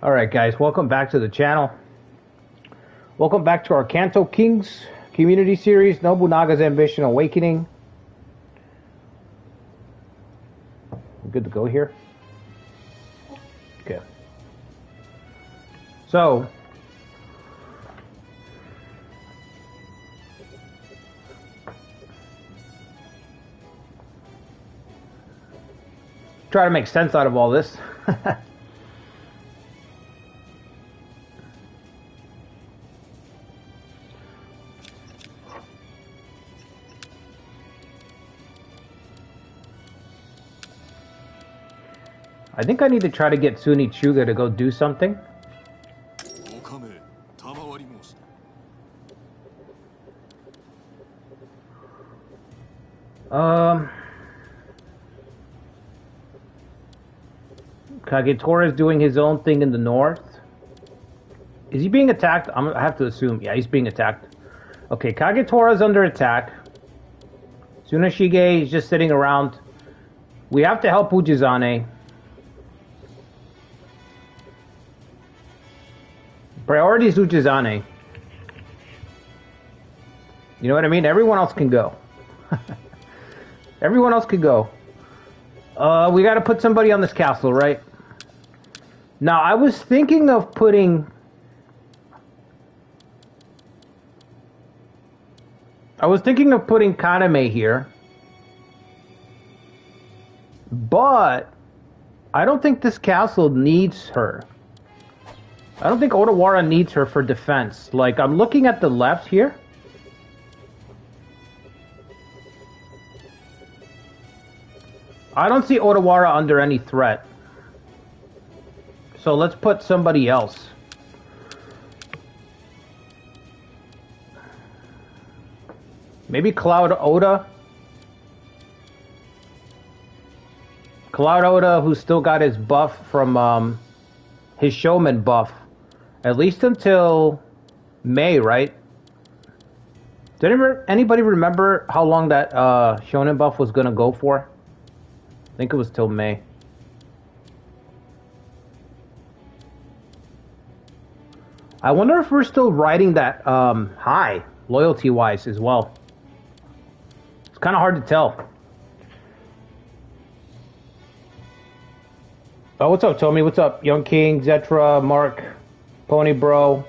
Alright guys, welcome back to the channel. Welcome back to our Kanto Kings community series, Nobunaga's Ambition Awakening. We're good to go here? Okay. So, try to make sense out of all this. I think I need to try to get Sunichuga to go do something. Kagetora is doing his own thing in the north. Is he being attacked? I have to assume. Yeah, he's being attacked. Okay, Kagetora is under attack. Tsunashige is just sitting around. We have to help Ujizane. Priority is Ujizane. You know what I mean? Everyone else can go. Everyone else can go. We gotta put somebody on this castle, right? Now, I was thinking of putting... Kaname here. But I don't think this castle needs her. I don't think Odawara needs her for defense. Like, I'm looking at the left here. I don't see Odawara under any threat. So let's put somebody else. Maybe Cloud Oda. Cloud Oda, who's still got his buff from his showman buff. At least until May, right? Did anybody remember how long that shonen buff was gonna go for? I think it was till May. I wonder if we're still riding that high, loyalty-wise as well. It's kind of hard to tell. Oh, what's up, Tommy? What's up? Young King, Zetra, Mark, Pony Bro.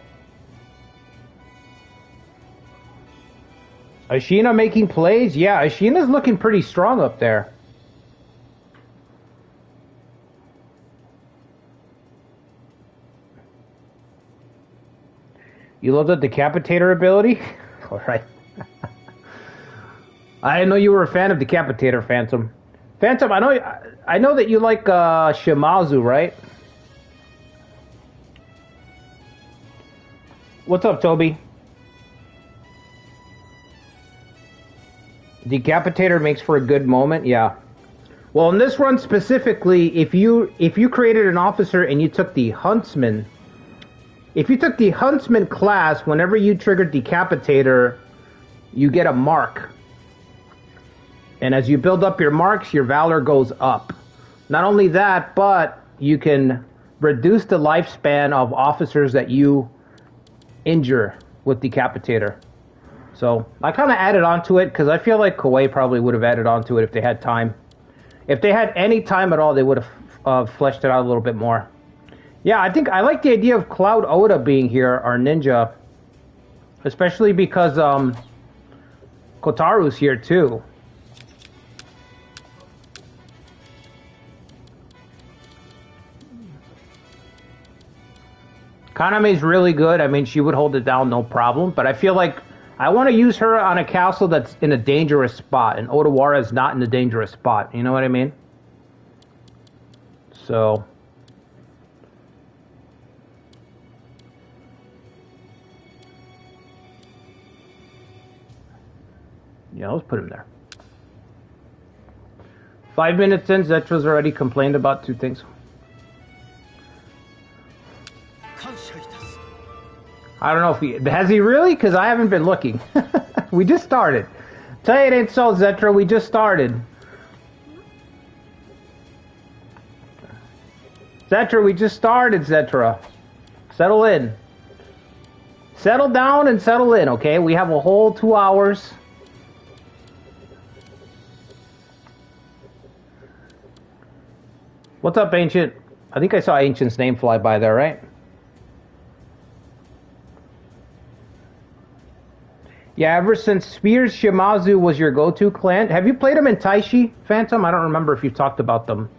Ashina making plays? Yeah, Ashina's looking pretty strong up there. You love the Decapitator ability? Alright. I didn't know you were a fan of Decapitator, Phantom. Phantom, I know that you like Shimazu, right? What's up, Toby? Decapitator makes for a good moment, yeah. Well, in this run specifically, if you created an officer and you took the Huntsman, if you took the Huntsman class, whenever you triggered Decapitator, you get a mark. And as you build up your marks, your valor goes up. Not only that, but you can reduce the lifespan of officers that you injure with Decapitator. So I kind of added onto it because I feel like Koei probably would have added onto it if they had time. If they had any time at all, they would have fleshed it out a little bit more. Yeah, I think I like the idea of Cloud Oda being here, our ninja. Especially because Kotaru's here too. Kaname's really good. I mean, she would hold it down no problem. But I feel like I want to use her on a castle that's in a dangerous spot. And Odawara is not in a dangerous spot. You know what I mean? So... yeah, let's put him there. 5 minutes in, Zetra's already complained about 2 things. I don't know if he... has he really? Because I haven't been looking. We just started. Tell you it ain't so, Zetra. We just started. Zetra, we just started, Zetra. Settle in. Settle down and settle in, okay? We have a whole 2 hours. What's up, Ancient? I think I saw Ancient's name fly by there, right? Yeah, ever since Spears Shimazu was your go-to clan. Have you played them in Taishi, Phantom? I don't remember if you've talked about them.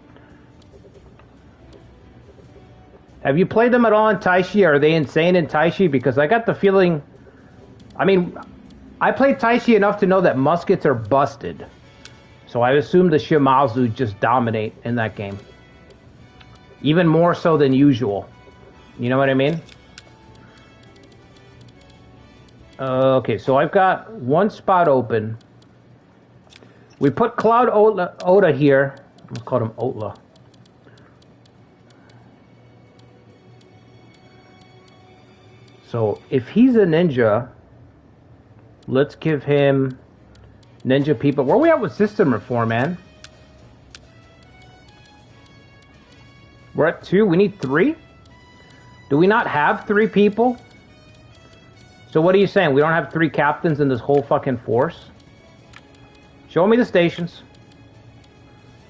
Have you played them at all in Taishi? Are they insane in Taishi? Because I got the feeling... I mean, I played Taishi enough to know that muskets are busted. So I assume the Shimazu just dominate in that game. Even more so than usual. You know what I mean? Okay, so I've got one spot open. We put Cloud Oda here. Let's call him Otla. So if he's a ninja, let's give him ninja people. Where are we at with system reform, man? We're at 2. We need 3? Do we not have 3 people? So what are you saying? We don't have 3 captains in this whole fucking force? Show me the stations.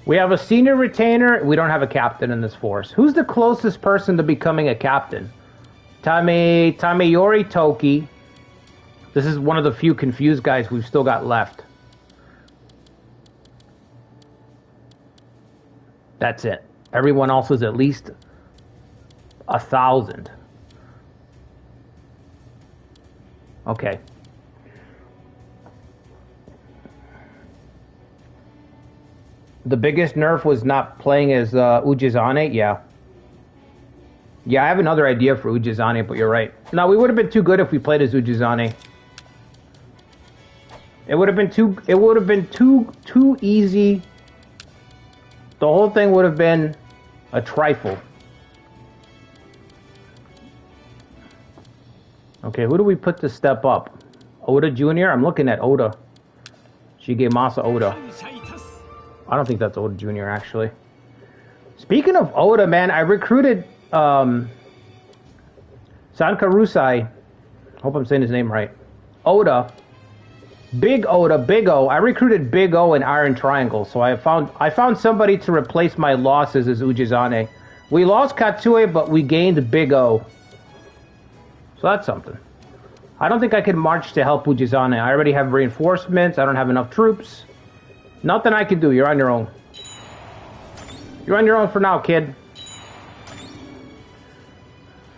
We have a senior retainer. We don't have a captain in this force. Who's the closest person to becoming a captain? Tameyori Toki. This is one of the few confused guys we've still got left. That's it. Everyone else is at least 1,000. Okay. The biggest nerf was not playing as Ujizane? Yeah. Yeah, I have another idea for Ujizane, but you're right. No, we would have been too good if we played as Ujizane. It would have been too easy. The whole thing would have been a trifle. Okay, who do we put to step up? Oda Jr.? I'm looking at Oda. Shigemasa Oda. I don't think that's Oda Jr. actually. Speaking of Oda, man, I recruited Sankarusai. Hope I'm saying his name right. Oda. Big Oda, Big O. I recruited Big O in Iron Triangle, so I found somebody to replace my losses as Ujizane. We lost Katsue, but we gained Big O. So that's something. I don't think I can march to help Ujizane. I already have reinforcements. I don't have enough troops. Nothing I can do. You're on your own. You're on your own for now, kid.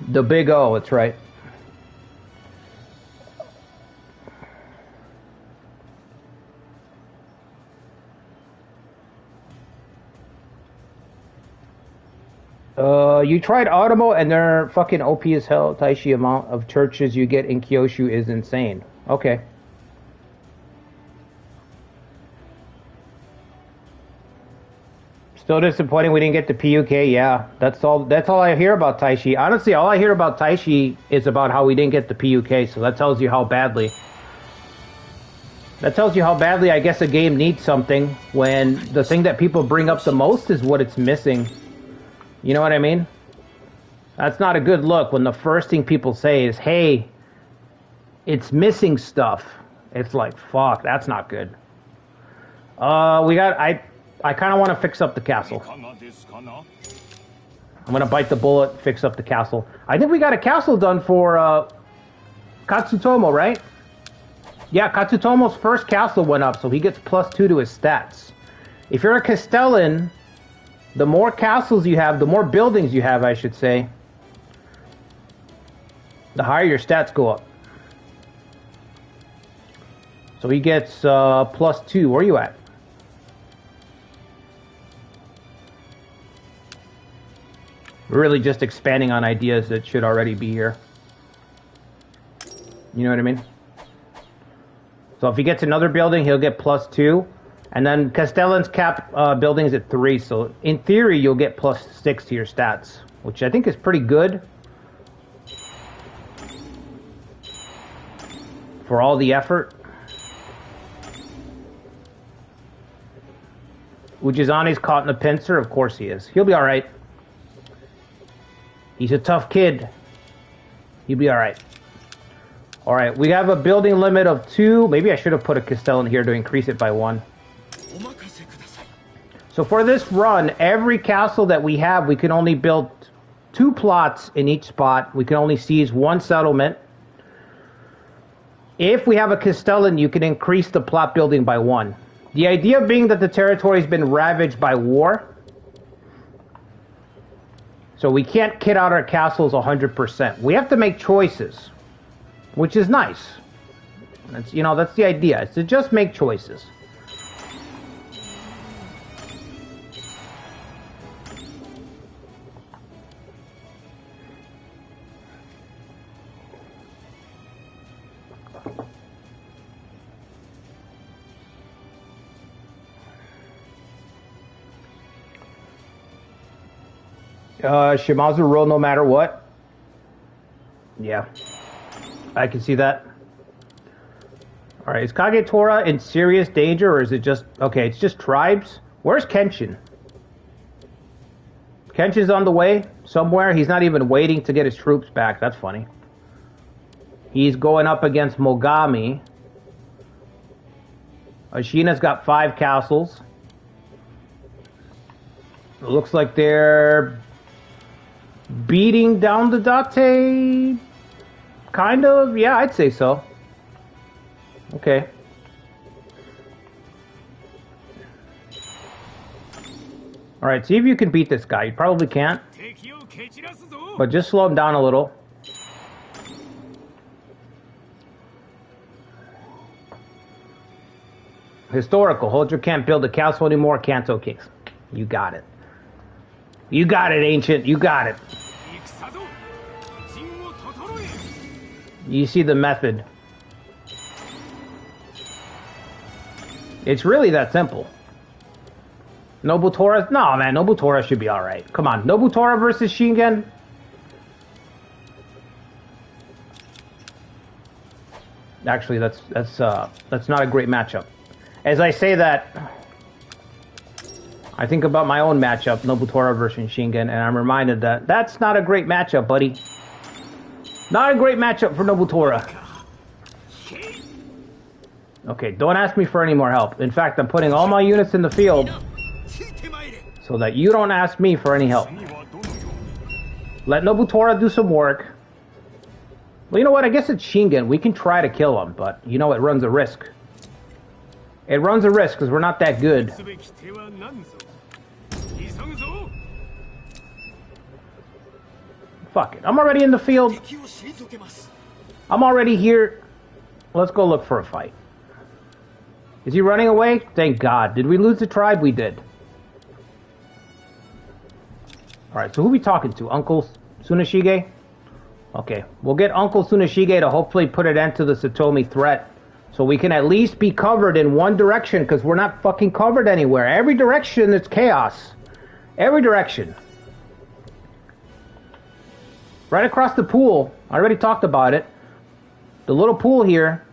The Big O, that's right. You tried Automo and they're fucking OP as hell. Taishi amount of churches you get in Kyushu is insane. Okay. Still disappointing we didn't get the PUK. Yeah, that's all I hear about Taishi. Honestly, all I hear about Taishi is about how we didn't get the PUK, so that tells you how badly. That tells you how badly I guess a game needs something when the thing that people bring up the most is what it's missing. You know what I mean? That's not a good look when the first thing people say is, hey, it's missing stuff. It's like, fuck, that's not good. I kind of want to fix up the castle. I'm going to bite the bullet, fix up the castle. I think we got a castle done for Katsutomo, right? Yeah, Katsutomo's first castle went up, so he gets +2 to his stats. If you're a Castellan, the more castles you have, the more buildings you have, I should say, the higher your stats go up. So he gets +2. Where are you at? We're really just expanding on ideas that should already be here. You know what I mean? So if he gets another building, he'll get +2. And then Castellan's cap buildings at 3. So in theory, you'll get +6 to your stats, which I think is pretty good. For all the effort. Ujizane's caught in a pincer? Of course he is. He'll be alright. He's a tough kid. He'll be alright. Alright, we have a building limit of 2. Maybe I should have put a Castellan here to increase it by 1. So for this run, every castle that we have, we can only build 2 plots in each spot. We can only seize 1 settlement. If we have a Castellan, you can increase the plot building by 1. The idea being that the territory has been ravaged by war. So we can't kit out our castles 100%. We have to make choices, which is nice. That's, you know, that's the idea. It's to just make choices. Shimazu rule no matter what. Yeah. I can see that. Alright, is Kagetora in serious danger, or is it just... Okay, it's just tribes? Where's Kenshin? Kenshin's on the way somewhere. He's not even waiting to get his troops back. That's funny. He's going up against Mogami. Ashina's got 5 castles. It looks like they're beating down the Date. Kind of. Yeah, I'd say so. Okay. Alright, see if you can beat this guy. You probably can't. But just slow him down a little. Historical. Hold your can't build a castle anymore. Kanto kings. You got it. You got it, Ancient. You got it. You see the method. It's really that simple. Nobutora? No, man. Nobutora should be alright. Come on. Nobutora versus Shingen? Actually, that's not a great matchup. As I say that, I think about my own matchup, Nobutora versus Shingen, and I'm reminded that that's not a great matchup, buddy. Not a great matchup for Nobutora. Okay, don't ask me for any more help. In fact, I'm putting all my units in the field so that you don't ask me for any help. Let Nobutora do some work. Well, you know what? I guess it's Shingen. We can try to kill him, but, you know, it runs a risk. It runs a risk because we're not that good. Fuck it. I'm already in the field. I'm already here. Let's go look for a fight. Is he running away? Thank God. Did we lose the tribe? We did. Alright, so who are we talking to? Uncle Tsuneshige? Okay, we'll get Uncle Tsuneshige to hopefully put an end to the Satomi threat. So we can at least be covered in one direction, because we're not fucking covered anywhere. Every direction, it's chaos. Every direction. Right across the pool, I already talked about it. The little pool here,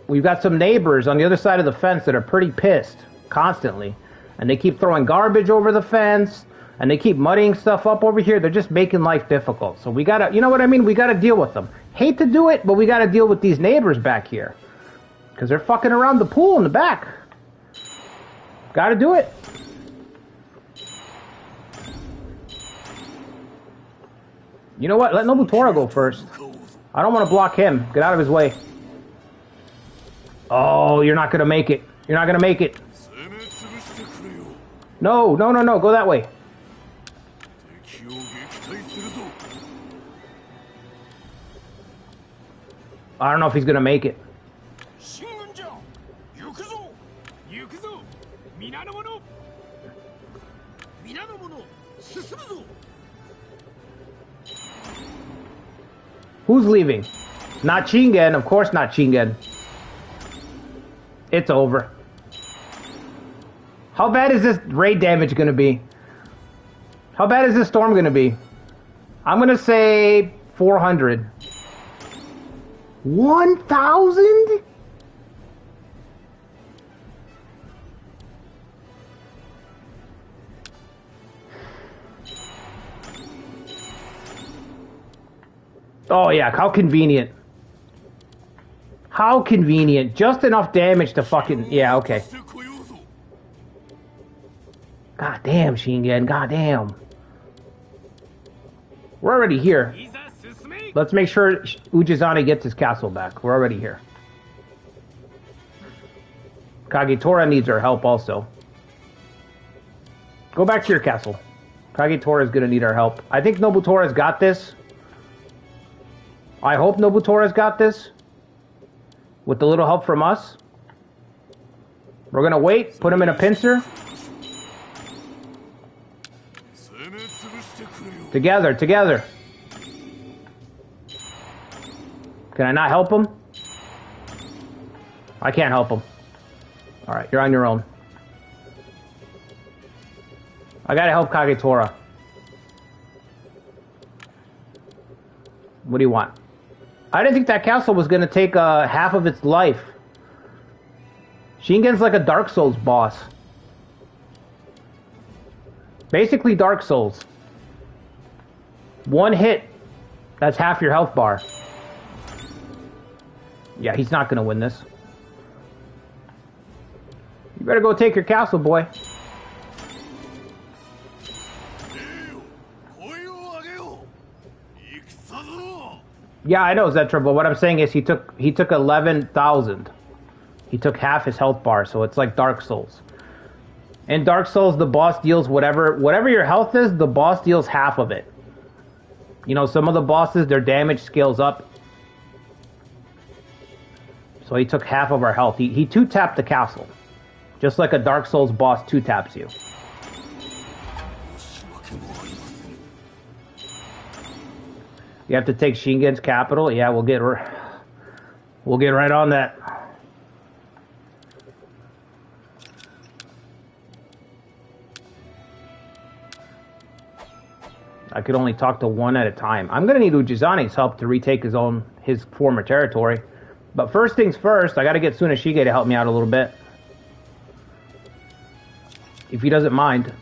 we've got some neighbors on the other side of the fence that are pretty pissed, constantly. And they keep throwing garbage over the fence, and they keep muddying stuff up over here. They're just making life difficult. So we gotta, you know what I mean? We gotta deal with them. Hate to do it, but we gotta deal with these neighbors back here. Because they're fucking around the pool in the back. Gotta do it. You know what? Let Nobutora go first. I don't want to block him. Get out of his way. Oh, you're not going to make it. You're not going to make it. No, no, no, no. Go that way. I don't know if he's going to make it. Who's leaving? Not Shingen. Of course not Shingen. It's over. How bad is this raid damage going to be? How bad is this storm going to be? I'm going to say 400. 1,000? Oh yeah, how convenient. How convenient. Just enough damage to fucking... Yeah, okay. God damn, Shingen. God damn. We're already here. Let's make sure Ujizane gets his castle back. We're already here. Kagetora needs our help also. Go back to your castle. Kagetora is going to need our help. I think Nobutora's got this. I hope Nobutora's got this. With a little help from us. We're going to wait. Put him in a pincer. Together, together. Can I not help him? I can't help him. Alright, you're on your own. I gotta help Kagetora. What do you want? I didn't think that castle was gonna take half of its life. Shingen's like a Dark Souls boss. Basically Dark Souls. One hit, that's half your health bar. Yeah, he's not gonna win this. You better go take your castle, boy. Yeah, I know, Zetra, but what I'm saying is he took 11,000. He took half his health bar, so it's like Dark Souls. In Dark Souls, the boss deals whatever your health is, the boss deals half of it. You know, some of the bosses, their damage scales up. So he took half of our health. He two-tapped the castle. Just like a Dark Souls boss two-taps you. You have to take Shingen's capital? Yeah, we'll get right on that. I could only talk to one at a time. I'm gonna need Ujizane's help to retake his former territory. But first things first, I gotta get Tsuneshige to help me out a little bit. If he doesn't mind.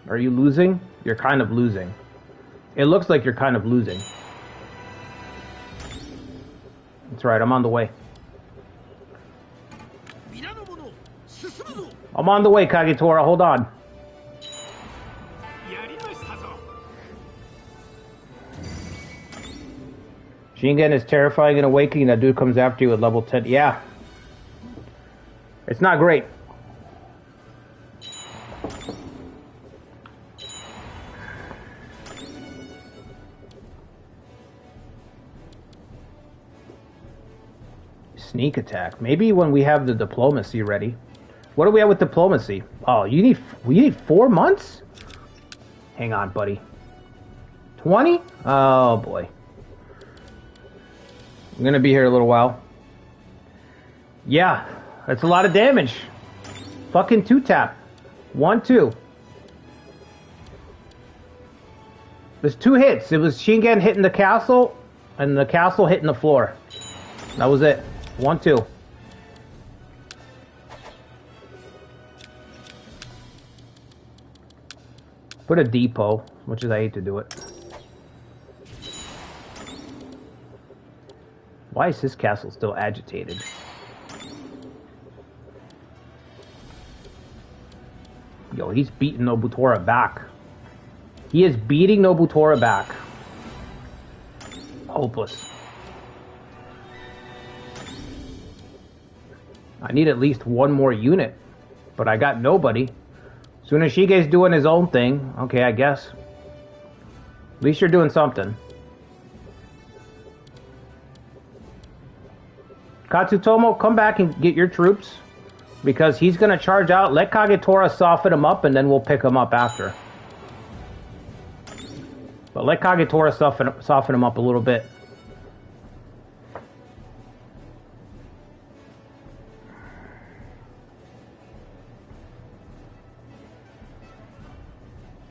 Are you losing? You're kind of losing. It looks like you're kind of losing. That's right, I'm on the way. I'm on the way, Kagetora, hold on. Shingen is terrifying in Awakening. That dude comes after you at level 10. Yeah. It's not great. Sneak attack. Maybe when we have the diplomacy ready. What do we have with diplomacy? Oh, we need 4 months? Hang on, buddy. 20? Oh, boy. I'm gonna be here a little while. Yeah, that's a lot of damage. Fucking two-tap. 1-2. There's 2 hits. It was Shingen hitting the castle, and the castle hitting the floor. That was it. 1-2. Put a depot, much as I hate to do it. Why is his castle still agitated? Yo, he's beating Nobutora back. He is beating Nobutora back. Hopeless. I need at least 1 more unit, but I got nobody. Tsuneshige's doing his own thing. Okay, I guess. At least you're doing something. Katsutomo, come back and get your troops. Because he's going to charge out. Let Kagetora soften him up, and then we'll pick him up after. But let Kagetora soften him up a little bit.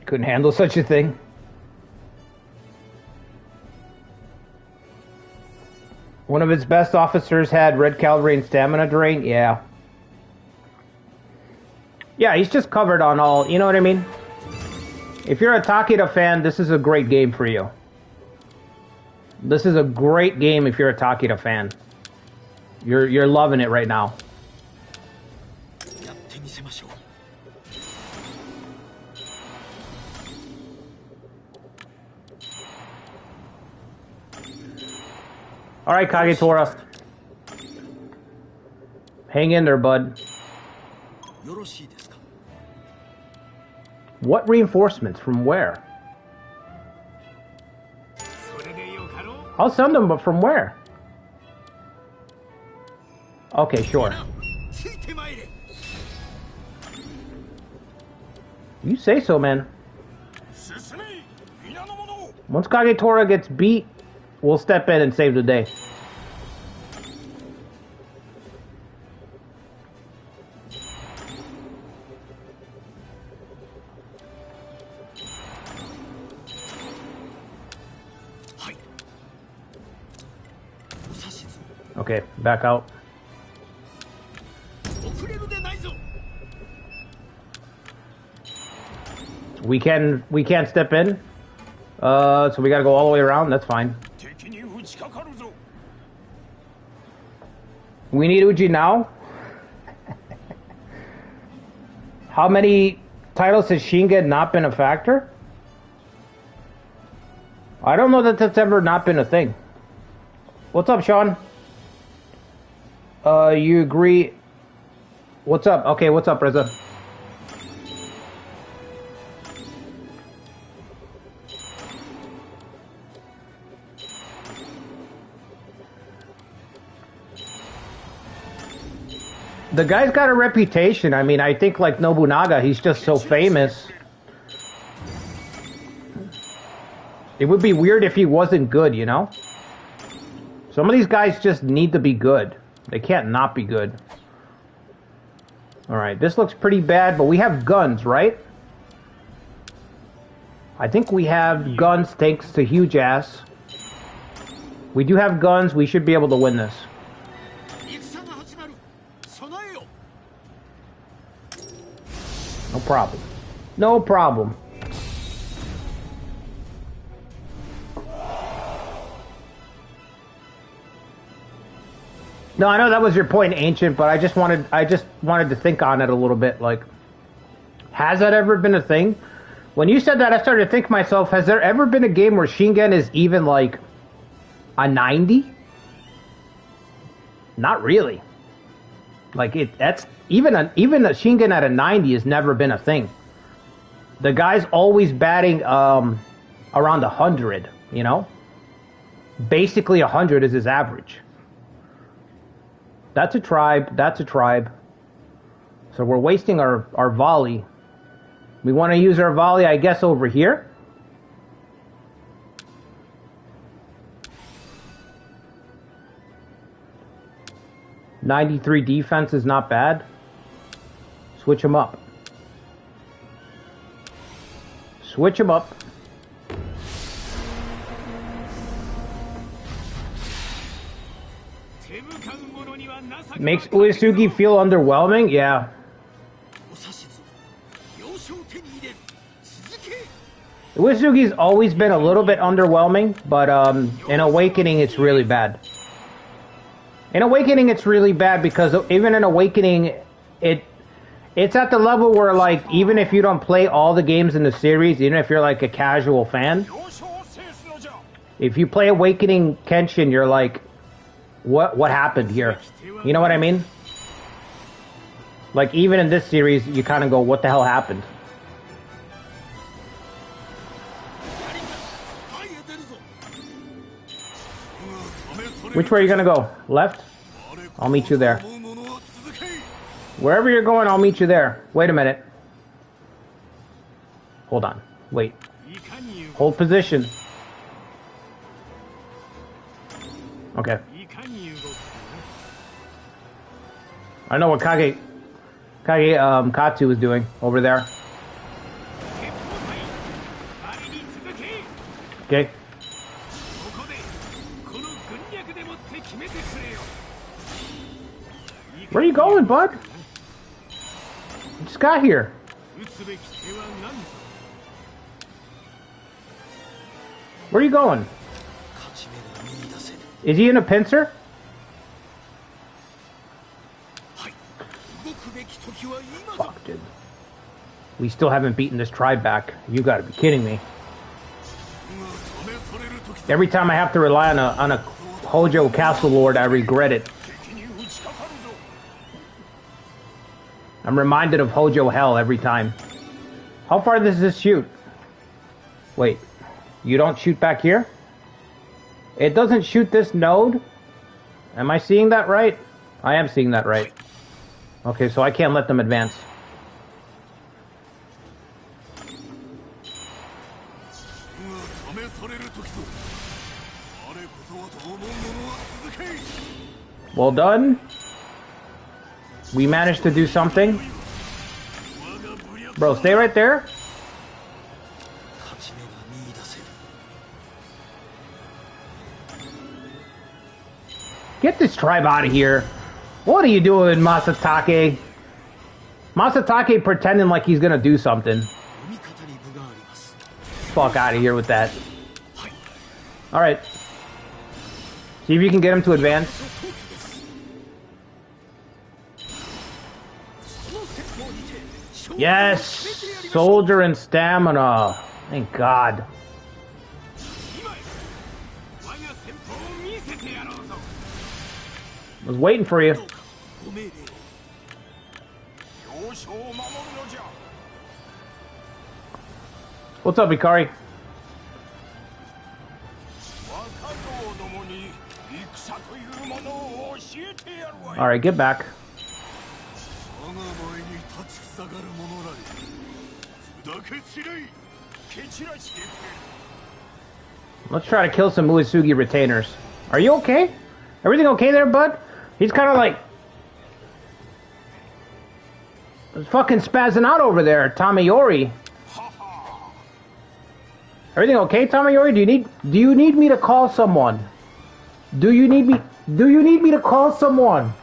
Couldn't handle such a thing. One of its best officers had red cavalry and stamina drain. Yeah. Yeah, he's just covered on all, you know what I mean? If you're a Takeda fan, this is a great game for you. This is a great game if you're a Takeda fan. You're loving it right now. All right, Kagetora. Hang in there, bud. What reinforcements? From where? I'll send them, but from where? Okay, sure. You say so, man. Once Kagetora gets beat, we'll step in and save the day. Okay, back out. We can't step in. So we gotta go all the way around. That's fine. We need Uji now. How many titles has Shinga not been a factor? I don't know that that's ever not been a thing. What's up, Sean? You agree? What's up? Okay, what's up, Reza? The guy's got a reputation. I mean, I think like Nobunaga, he's just so famous. It would be weird if he wasn't good, you know? Some of these guys just need to be good. They can't not be good. Alright, this looks pretty bad, but we have guns, right? I think we have guns thanks to Huge Ass. We do have guns, we should be able to win this. No problem. No problem. No, I know that was your point, Ancient, but I just wanted to think on it a little bit. Like, has that ever been a thing? When you said that, I started to think to myself, has there ever been a game where Shingen is even like a 90? Not really. Like that's even a Shingen at a 90 has never been a thing. The guy's always batting around 100, you know? Basically 100 is his average. That's a tribe, that's a tribe. So we're wasting our volley. We want to use our volley, I guess, over here. .93 defense is not bad. Switch them up. Switch them up. Makes Uesugi feel underwhelming? Yeah. Uesugi's always been a little bit underwhelming, but in Awakening it's really bad. In Awakening it's really bad because even in Awakening it's at the level where, like, even if you don't play all the games in the series, even if you're like a casual fan, if you play Awakening Kenshin, you're like, what happened here? You know what I mean? Like, even in this series, you kind of go, what the hell happened? Which way are you gonna go? Left? I'll meet you there. Wherever you're going, I'll meet you there. Wait a minute. Hold on. Wait. Hold position. Okay. I know what Kage Katsu is doing over there. Okay. Where are you going, bud? Just got here. Where are you going? Is he in a pincer? Fuck, dude. We still haven't beaten this tribe back. You gotta be kidding me. Every time I have to rely on a Hojo Castle Lord, I regret it. I'm reminded of Hojo Hell every time. How far does this shoot? Wait, you don't shoot back here? It doesn't shoot this node? Am I seeing that right? I am seeing that right. Okay, so I can't let them advance. Well done. We managed to do something. Bro, stay right there. Get this tribe out of here. What are you doing, Masatake? Masatake pretending like he's gonna do something. Fuck out of here with that. Alright. See if you can get him to advance. Yes! Soldier and stamina. Thank God. I was waiting for you. What's up, Ikari? Alright, get back. Let's try to kill some Uesugi retainers. Are you okay? Everything okay there, bud? He's kind of like... fucking spazzing out over there, Tamayori. Everything okay, Tamayori? Do you need me to call someone? Do you need me to call someone?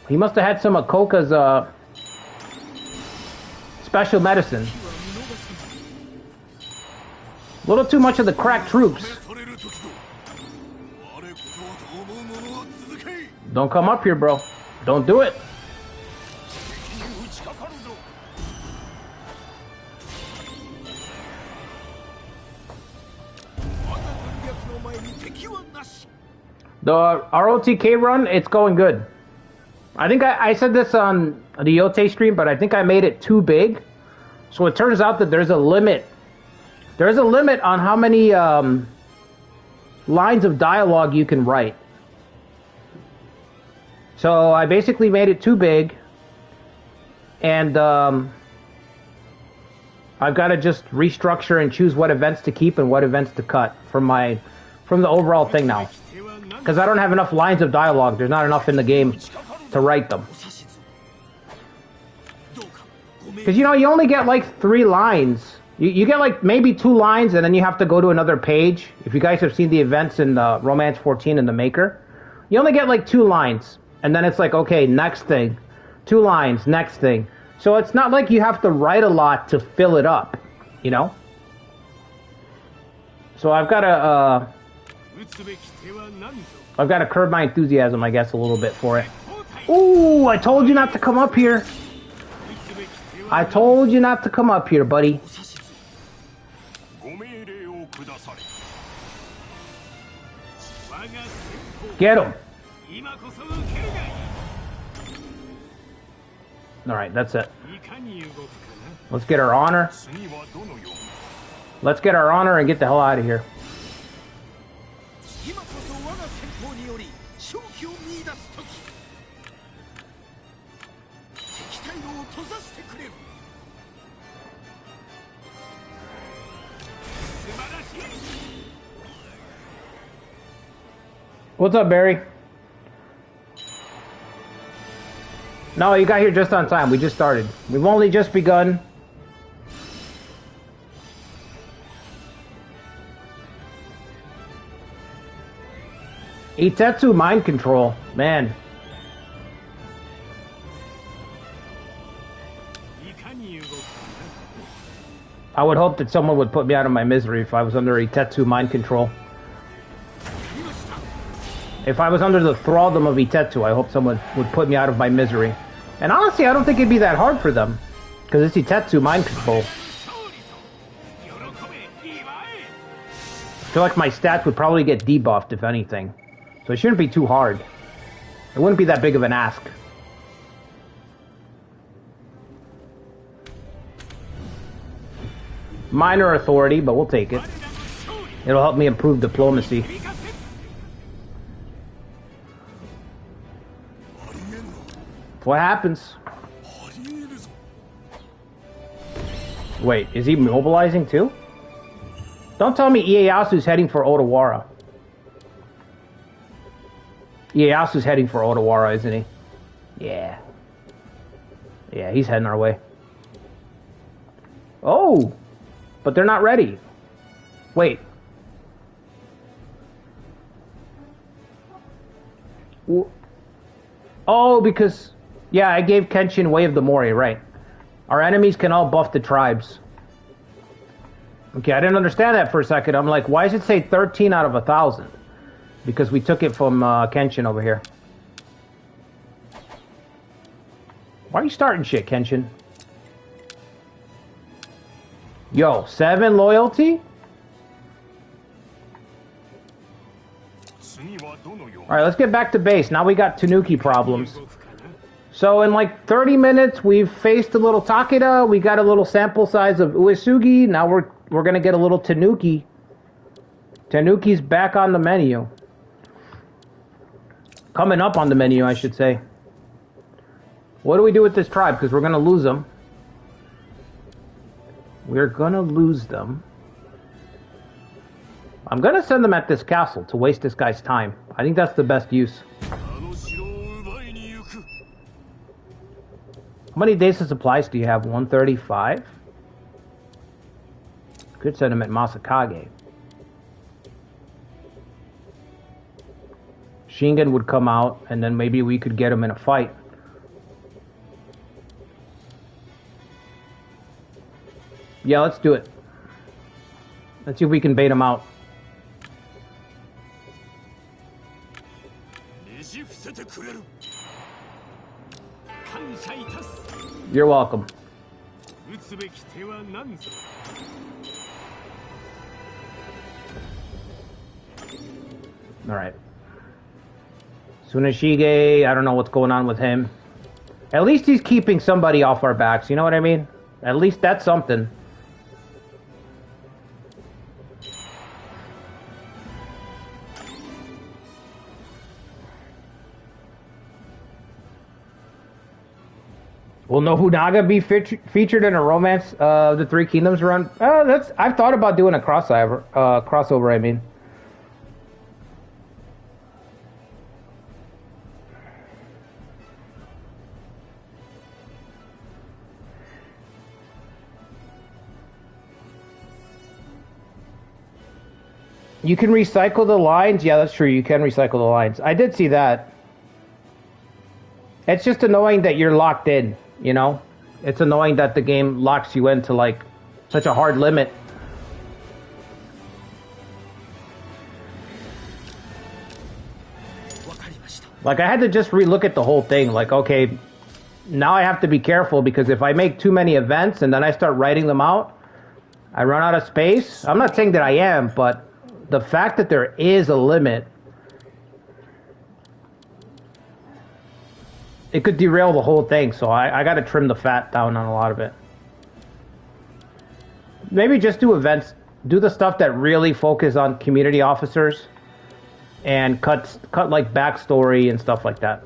He must have had some of Koka's special medicine. A little too much of the crack troops. Don't come up here, bro. Don't do it. The ROTK run, it's going good. I think I said this on the Yote stream, but I think I made it too big. So it turns out that there's a limit. There's a limit on how many lines of dialogue you can write. So I basically made it too big. And I've got to just restructure and choose what events to keep and what events to cut from the overall thing now. Because I don't have enough lines of dialogue. There's not enough in the game to write them. Because, you know, you only get like 3 lines. You get like maybe 2 lines and then you have to go to another page. If you guys have seen the events in Romance 14 in the Maker, you only get like 2 lines. And then it's like, okay, next thing. 2 lines, next thing. So it's not like you have to write a lot to fill it up, you know? So I've got to curb my enthusiasm, I guess, a little bit for it. Ooh, I told you not to come up here. I told you not to come up here, buddy. Get him. Alright, that's it. Let's get our honor. Let's get our honor and get the hell out of here. What's up, Barry? No, you got here just on time. We just started. We've only just begun. Itetsu mind control. Man. I would hope that someone would put me out of my misery if I was under Itetsu mind control. If I was under the thraldom of Itetsu, I hope someone would put me out of my misery. And honestly, I don't think it'd be that hard for them. Because it's Itetsu mind control. I feel like my stats would probably get debuffed, if anything. So it shouldn't be too hard. It wouldn't be that big of an ask. Minor authority, but we'll take it. It'll help me improve diplomacy. What happens? Wait, is he mobilizing too? Don't tell me Ieyasu's heading for Odawara. Ieyasu's heading for Odawara, isn't he? Yeah. Yeah, he's heading our way. Oh! But they're not ready. Wait. Oh, because... Yeah, I gave Kenshin Way of the Mori, right. Our enemies can all buff the tribes. Okay, I didn't understand that for a second. I'm like, why does it say 13 out of 1,000? Because we took it from Kenshin over here. Why are you starting shit, Kenshin? Yo, 7 loyalty? Alright, let's get back to base. Now we got Tanuki problems. So in like 30 minutes, we've faced a little Takeda. We got a little sample size of Uesugi. Now we're gonna get a little Tanuki. Tanuki's back on the menu. Coming up on the menu, I should say. What do we do with this tribe? Because we're gonna lose them. We're gonna lose them. I'm gonna send them at this castle to waste this guy's time. I think that's the best use. How many days of supplies do you have? 135? Could send him at Masakage. Shingen would come out, and then maybe we could get him in a fight. Yeah, let's do it. Let's see if we can bait him out. You're welcome. Alright. Tsuneshige, I don't know what's going on with him. At least he's keeping somebody off our backs, you know what I mean? At least that's something. Will Nobunaga be featured in a Romance of the Three Kingdoms run? I've thought about doing a crossover, I mean. You can recycle the lines? Yeah, that's true. You can recycle the lines. I did see that. It's just annoying that you're locked in, you know? It's annoying that the game locks you into, like, such a hard limit. Like, I had to just relook at the whole thing. Like, okay, now I have to be careful because if I make too many events and then I start writing them out, I run out of space. I'm not saying that I am, but the fact that there is a limit, it could derail the whole thing, so I got to trim the fat down on a lot of it. Maybe just do events, do the stuff that really focus on community officers, and cut like backstory and stuff like that.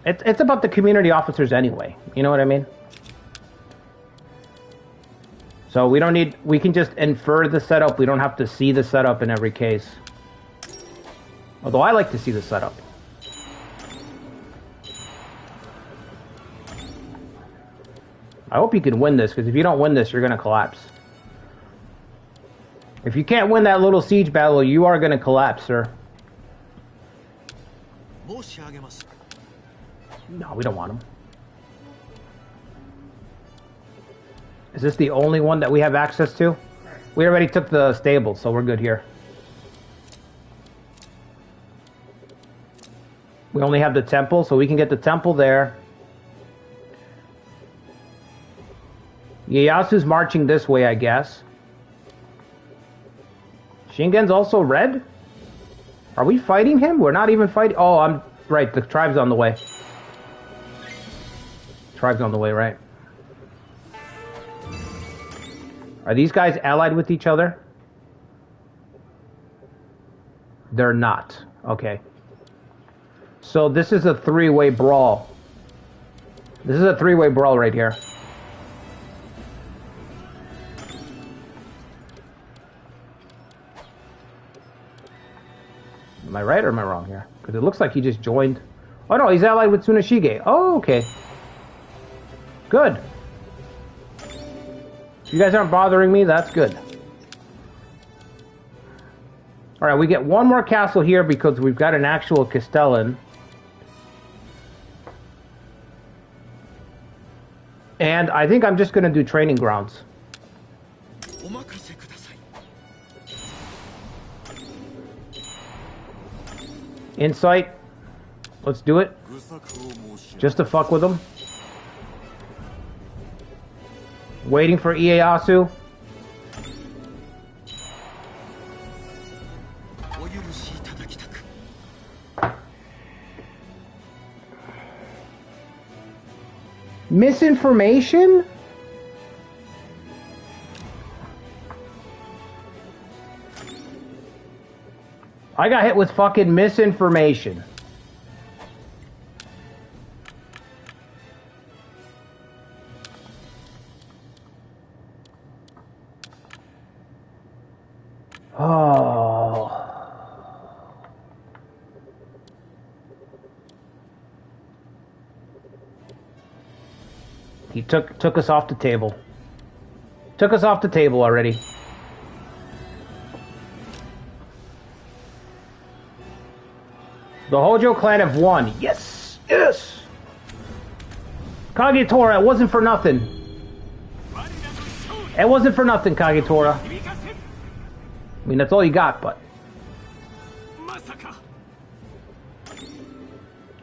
It's about the community officers anyway, you know what I mean? So we can just infer the setup. We don't have to see the setup in every case. Although I like to see the setup. I hope you can win this, because if you don't win this, you're going to collapse. If you can't win that little siege battle, you are going to collapse, sir. No, we don't want him. Is this the only one that we have access to? We already took the stable, so we're good here. We only have the temple, so we can get the temple there. Ieyasu's marching this way, I guess. Shingen's also red? Are we fighting him? We're not even fighting... Oh, I'm... Right, the tribe's on the way. Tribe's on the way, right. Are these guys allied with each other? They're not. Okay. So this is a three-way brawl. This is a three-way brawl right here. Am I right or am I wrong here? Because it looks like he just joined. Oh no, he's allied with Tsunoshige. Oh, okay. Good. You guys aren't bothering me, that's good. Alright, we get one more castle here because we've got an actual Castellan. And I think I'm just going to do training grounds. Insight. Let's do it. Just to fuck with them. Waiting for Ieyasu. Misinformation? I got hit with fucking misinformation. Oh. He took us off the table. Took us off the table already. The Hojo clan have won. Yes! Yes! Kagetora, it wasn't for nothing. It wasn't for nothing, Kagetora. I mean, that's all you got, but...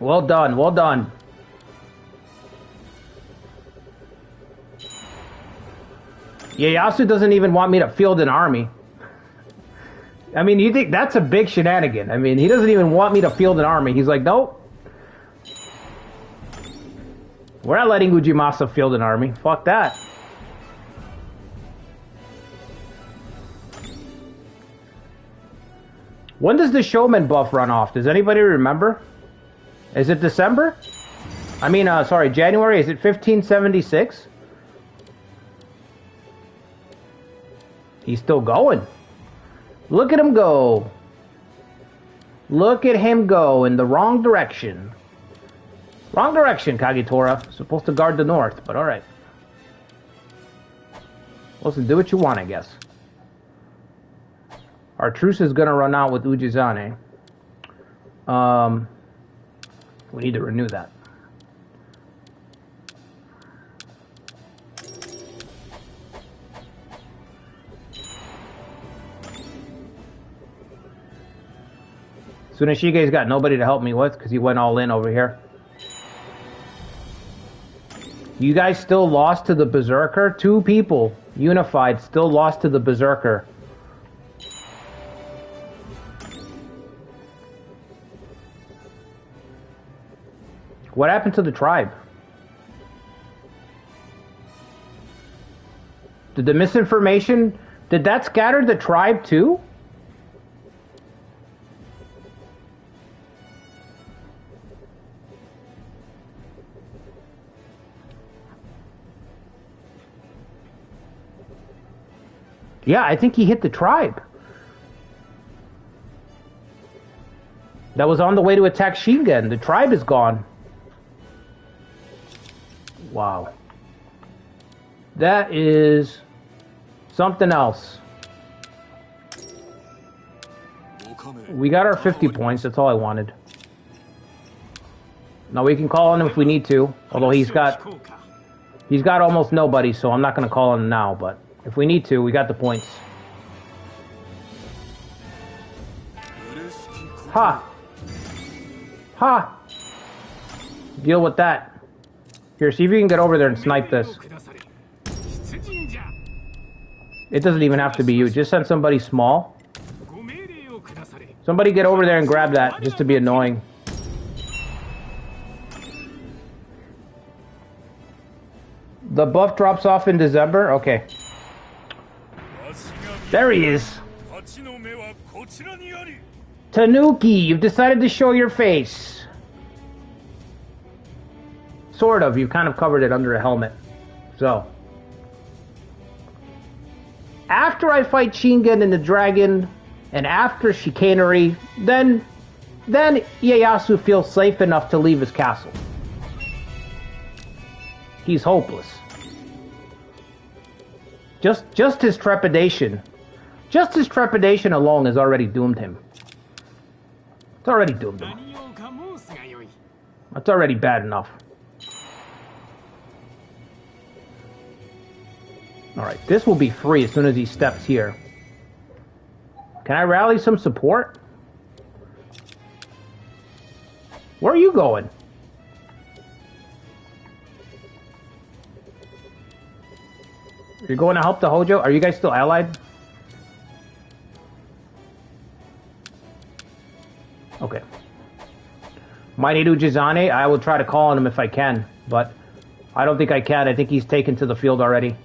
Well done, well done. Ieyasu doesn't even want me to field an army. I mean, you think that's a big shenanigan. I mean, he doesn't even want me to field an army. He's like, nope. We're not letting Ujimasa field an army. Fuck that. When does the showman buff run off? Does anybody remember? Is it December? I mean, sorry, January. Is it 1576? He's still going. Look at him go. Look at him go in the wrong direction. Wrong direction, Kagetora. Supposed to guard the north, but alright. Listen, do what you want, I guess. Our truce is gonna run out with Ujizane. We need to renew that. Tsunoshige's got nobody to help me with because he went all in over here. You guys still lost to the Berserker? 2 people unified still lost to the Berserker. What happened to the tribe? Did the misinformation, did that scatter the tribe too? Yeah, I think he hit the tribe. That was on the way to attack Shingen. The tribe is gone. Wow. That is something else. We got our 50 points. That's all I wanted. Now we can call on him if we need to. Although he's got He's got almost nobody, so I'm not going to call him now, but if we need to, we got the points. Ha! Ha! Deal with that. Here, see if you can get over there and snipe this. It doesn't even have to be you. Just send somebody small. Somebody get over there and grab that, just to be annoying. The buff drops off in December? Okay. There he is. Tanuki, you've decided to show your face. Sort of. You've kind of covered it under a helmet. So. After I fight Shingen and the dragon, and after chicanery, then Ieyasu feels safe enough to leave his castle. He's hopeless. Just his trepidation. Just his trepidation alone has already doomed him. It's already doomed him. That's already bad enough. Alright, this will be free as soon as he steps here. Can I rally some support? Where are you going? You're going to help the Hojo? Are you guys still allied? Okay. Mighty Jizane, I will try to call on him if I can, but I don't think I can. I think he's taken to the field already.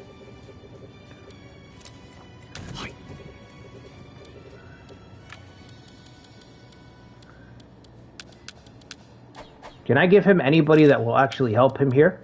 Can I give him anybody that will actually help him here?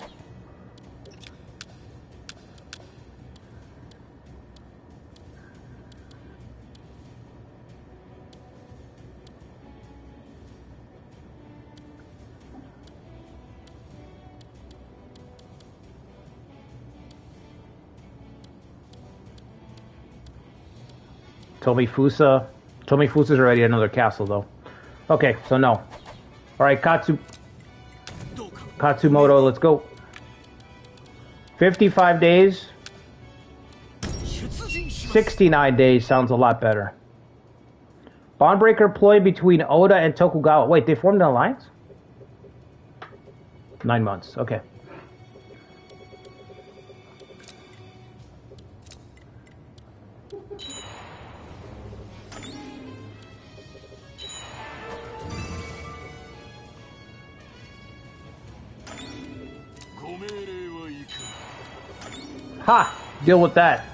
Tomifusa's already another castle, though. Okay, so no. Alright, Katsumoto, let's go. 55 days. 69 days sounds a lot better. Bondbreaker ploy between Oda and Tokugawa. Wait, they formed an alliance? 9 months, okay. Ha! Deal with that.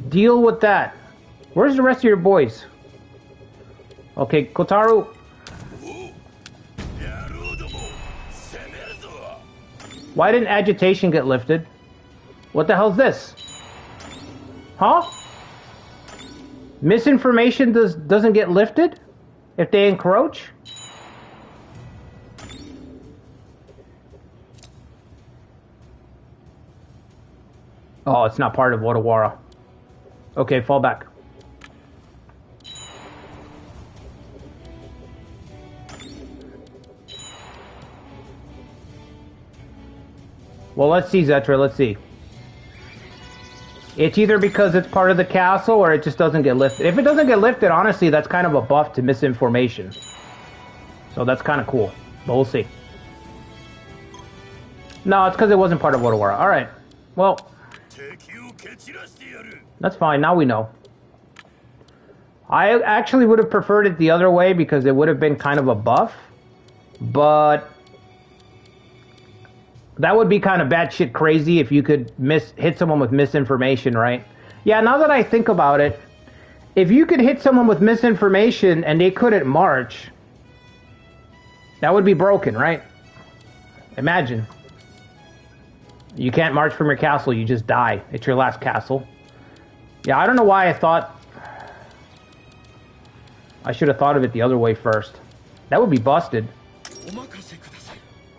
Deal with that. Where's the rest of your boys? Okay, Kotaru. Why didn't agitation get lifted? What the hell's this? Huh? Misinformation doesn't get lifted if they encroach? Oh, it's not part of Odawara. Okay, fall back. Well, let's see, Zetra, let's see. It's either because it's part of the castle or it just doesn't get lifted. If it doesn't get lifted, honestly, that's kind of a buff to misinformation. So that's kind of cool. But we'll see. No, it's because it wasn't part of Odawara. Alright. Well, that's fine. Now we know. I actually would have preferred it the other way because it would have been kind of a buff. But that would be kind of batshit crazy if you could hit someone with misinformation, right? Yeah, now that I think about it, if you could hit someone with misinformation and they couldn't march, that would be broken, right? Imagine. You can't march from your castle, you just die. It's your last castle. Yeah, I don't know why I thought... I should have thought of it the other way first. That would be busted.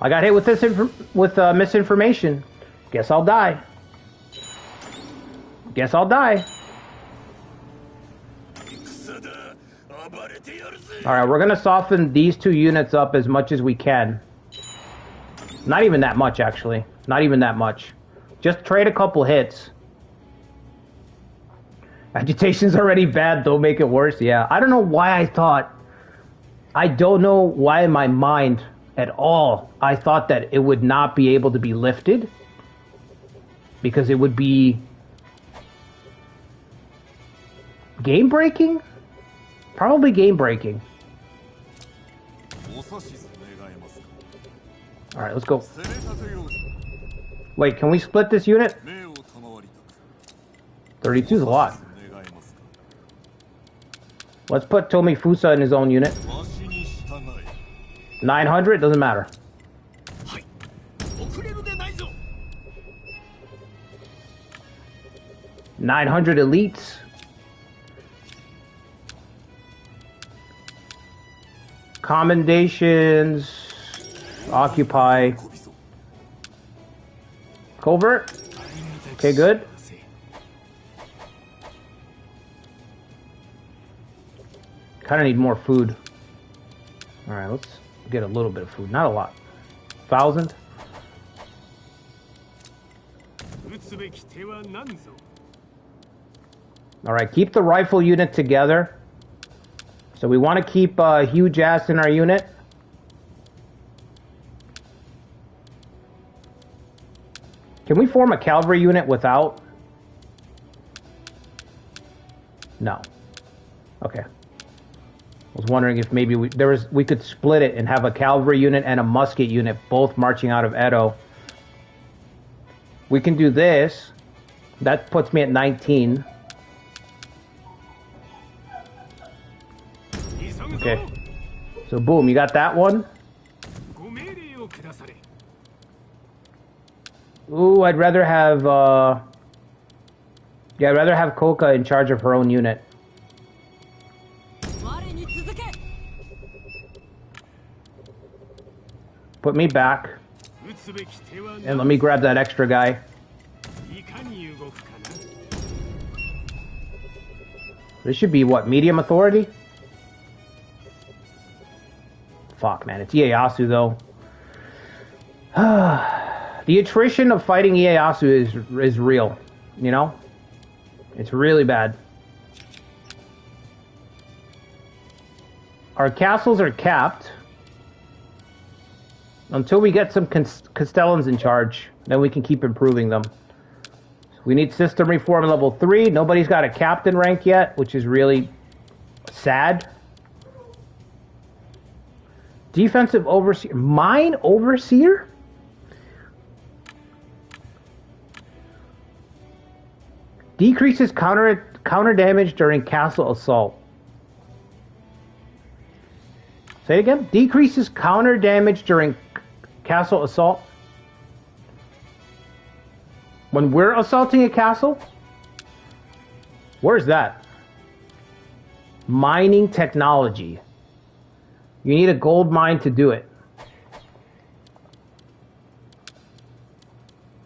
I got hit with misinformation. Guess I'll die. Guess I'll die. Alright, we're gonna soften these two units up as much as we can. Not even that much, actually. Not even that much. Just trade a couple hits. Agitation's already bad, don't make it worse. Yeah, I don't know why I don't know why in my mind at all I thought that it would not be able to be lifted. Because it would be game breaking? Probably game breaking. Alright, let's go. Wait, can we split this unit? 32 is a lot. Let's put Tomifusa in his own unit. 900, doesn't matter. 900 elites. Commendations. Occupy. Covert. Okay, good. Kind of need more food. Alright, let's get a little bit of food. Not a lot. 1,000. Alright, keep the rifle unit together. So we want to keep huge ass in our unit. Can we form a cavalry unit without? No. Okay. I was wondering if maybe we could split it and have a cavalry unit and a musket unit both marching out of Edo. We can do this. That puts me at 19. Okay. So boom, you got that one. Ooh, I'd rather have yeah, I'd rather have Koka in charge of her own unit. Put me back. And let me grab that extra guy. This should be what, medium authority? Fuck, man, it's Ieyasu though. The attrition of fighting Ieyasu is real, you know? It's really bad. Our castles are capped. Until we get some Castellans in charge, then we can keep improving them. We need system reform level 3. Nobody's got a captain rank yet, which is really sad. Defensive overseer. Mine overseer? Decreases counter damage during castle assault. Say it again. Decreases counter damage during castle assault. When we're assaulting a castle? Where's that? Mining technology. You need a gold mine to do it.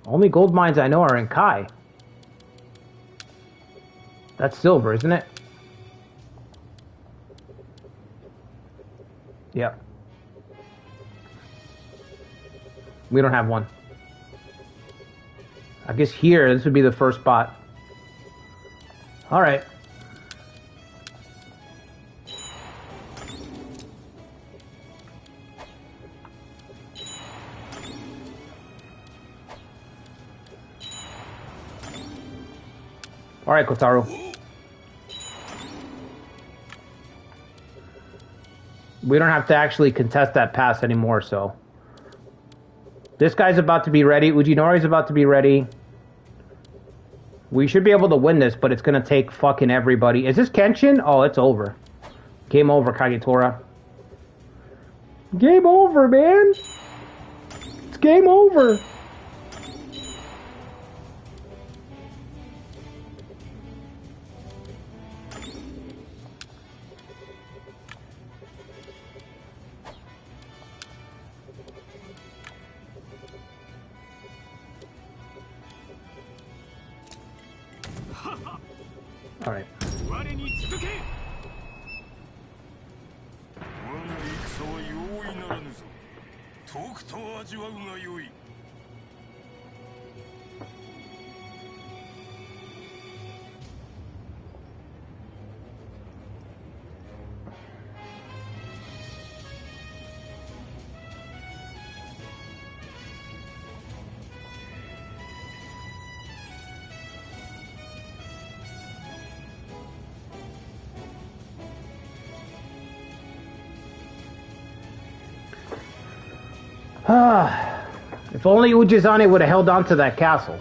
Only gold mines I know are in Kai. That's silver, isn't it? Yep. We don't have one. I guess here, this would be the first spot. Alright. Alright, Kotaru. We don't have to actually contest that pass anymore, so. This guy's about to be ready. Ujinori's about to be ready. We should be able to win this, but it's going to take fucking everybody. Is this Kenshin? Oh, it's over. Game over, Kagetora. Game over, man. It's game over. All right. If only Ujizane would have held on to that castle.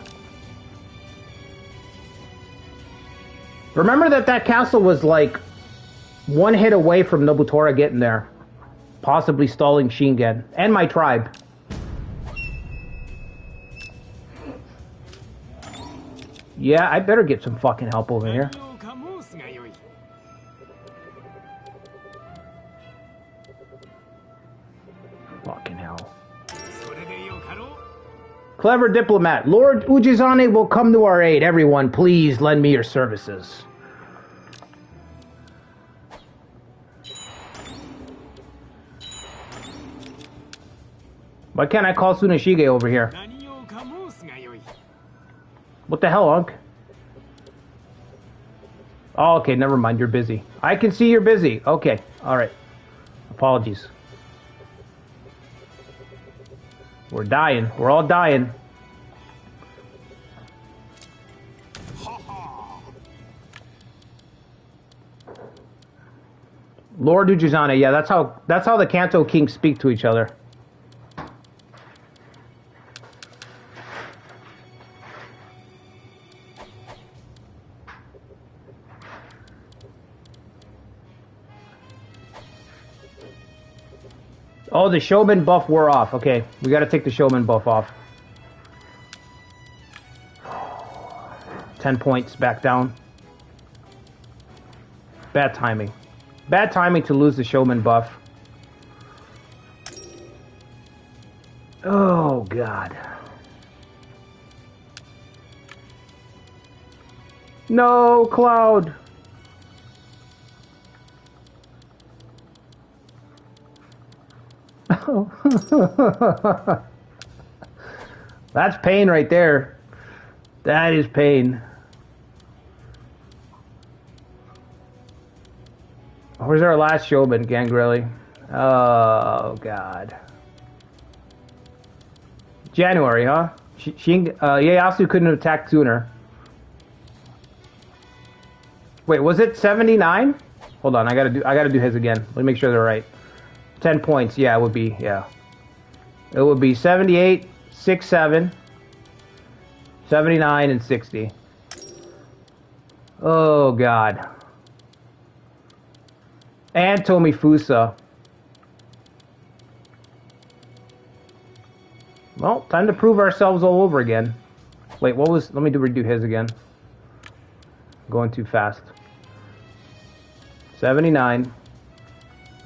Remember that castle was like one hit away from Nobutora getting there. Possibly stalling Shingen. And my tribe. Yeah, I better get some fucking help over here. Fucking hell. Clever diplomat. Lord Ujizane will come to our aid. Everyone, please lend me your services. Why can't I call Tsuneshige over here? What the hell, Unc? Oh, okay, never mind. You're busy. I can see you're busy. Okay, alright. Apologies. We're dying. We're all dying. Lord Ujizane, yeah, that's how the Kanto kings speak to each other. Oh, the showman buff wore off. Okay, we gotta take the showman buff off. 10 points back down. Bad timing. Bad timing to lose the showman buff. Oh, God. No, Cloud. That's pain right there. That is pain. Where's our last showman, Gangrelli? Oh, God. January, huh? Ieyasu couldn't have attacked sooner. Wait, was it 79? Hold on, I gotta do his again. Let me make sure they're right. 10 points, yeah, it would be, yeah. It would be 78, 67, 79, and 60. Oh, God. And Tomifusa. Well, time to prove ourselves all over again. Wait, what was... Let me redo his again. Going too fast. 79,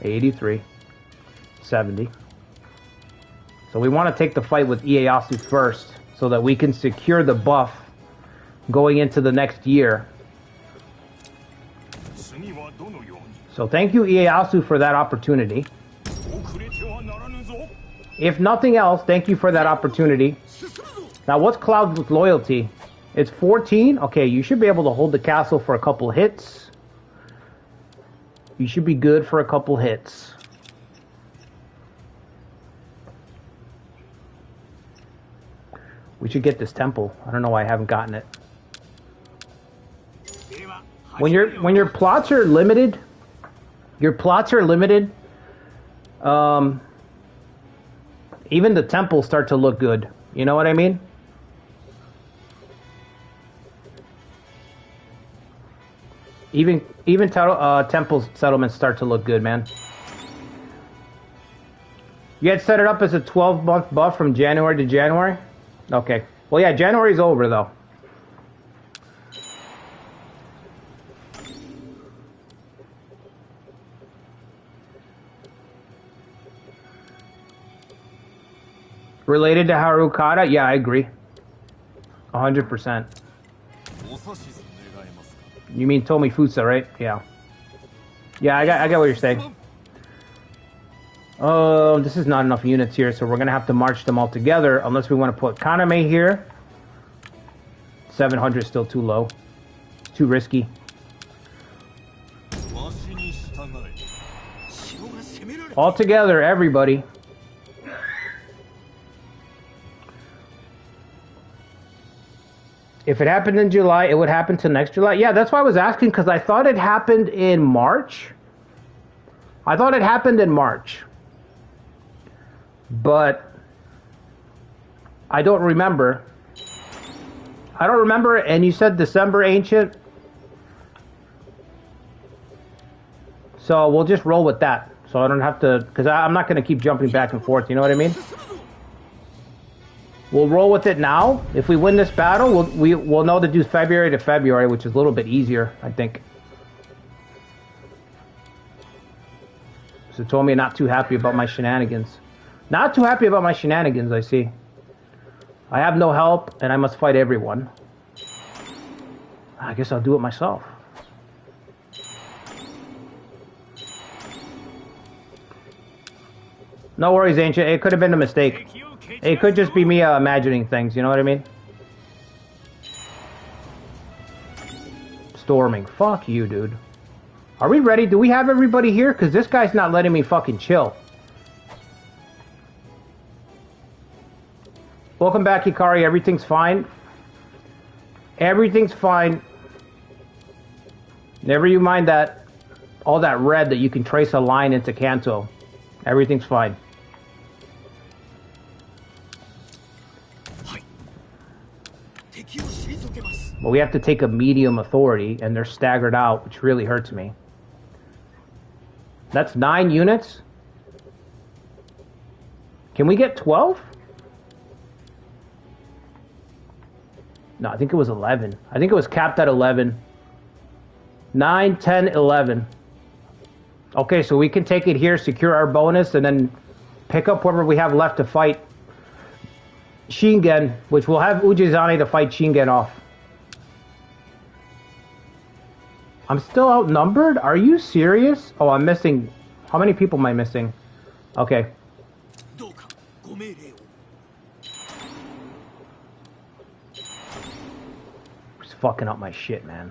83, 70. So we want to take the fight with Ieyasu first, so that we can secure the buff going into the next year. So thank you, Ieyasu, for that opportunity. If nothing else, thank you for that opportunity. Now, what's Cloud's loyalty? It's 14? Okay, you should be able to hold the castle for a couple hits. You should be good for a couple hits. We should get this temple. I don't know why I haven't gotten it. When your plots are limited, even the temples start to look good. You know what I mean? Even temple settlements start to look good, man. You had set it up as a 12-month buff from January to January? Okay. Well, yeah, January's over, though. Related to Harukata? Yeah, I agree. 100%. You mean Tomifusa, right? Yeah. Yeah, I get what you're saying. Oh, this is not enough units here, so we're going to have to march them all together, unless we want to put Kaname here. 700 is still too low. It's too risky. All together, everybody. If it happened in July, it would happen to next July. Yeah, that's why I was asking, because I thought it happened in March. I thought it happened in March. But I don't remember. I don't remember, and you said December, Ancient? So we'll just roll with that. So I don't have to, because I'm not going to keep jumping back and forth, you know what I mean? We'll roll with it now. If we win this battle, we'll know to do February to February, which is a little bit easier, I think. So told me not too happy about my shenanigans. Not too happy about my shenanigans, I see. I have no help, and I must fight everyone. I guess I'll do it myself. No worries, Ancient. It could have been a mistake. It could just be me imagining things, you know what I mean? Storming. Fuck you, dude. Are we ready? Do we have everybody here? Because this guy's not letting me fucking chill. Welcome back, Hikari. Everything's fine. Everything's fine. Never you mind that. All that red that you can trace a line into Kanto. Everything's fine. But we have to take a medium authority, and they're staggered out, which really hurts me. That's 9 units? Can we get 12? No, I think it was 11. I think it was capped at 11. 9, 10, 11. Okay, so we can take it here, secure our bonus, and then pick up whatever we have left to fight Shingen, which will have Ujizane to fight Shingen off. I'm still outnumbered? Are you serious? Oh, I'm missing... How many people am I missing? Okay. It's fucking up my shit, man.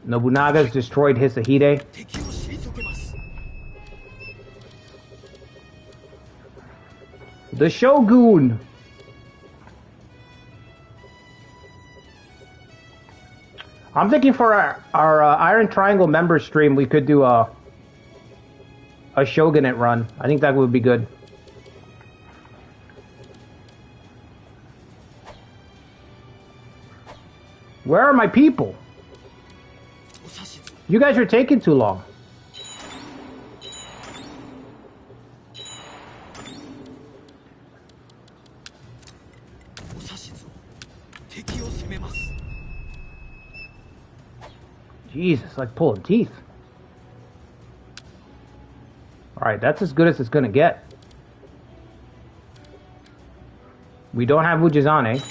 Nobunaga's destroyed Hisahide. The Shogun! I'm thinking for our Iron Triangle member stream, we could do a Shogunate run. I think that would be good. Where are my people? You guys are taking too long. Jesus, like pulling teeth. Alright, that's as good as it's gonna get. We don't have Ujizane.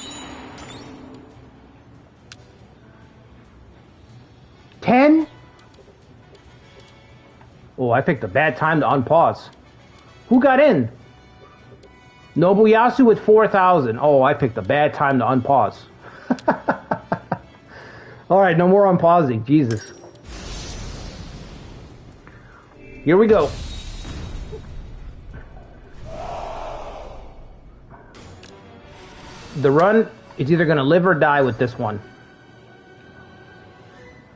10? Oh, I picked a bad time to unpause. Who got in? Nobuyasu with 4,000. Oh, I picked a bad time to unpause. Alright, no more unpausing. Jesus. Here we go. The run is either going to live or die with this one.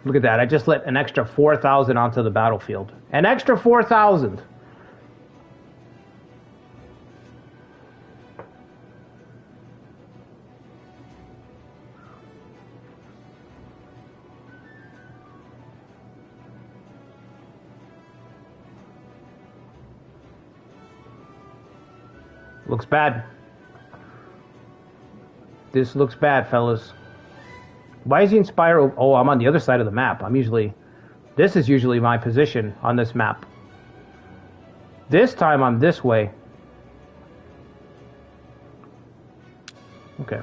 Look at that. I just let an extra 4,000 onto the battlefield. An extra 4,000. Looks bad. This looks bad, fellas. Why is he in spiral? Oh, I'm on the other side of the map. This is usually my position on this map. This time I'm this way. Okay.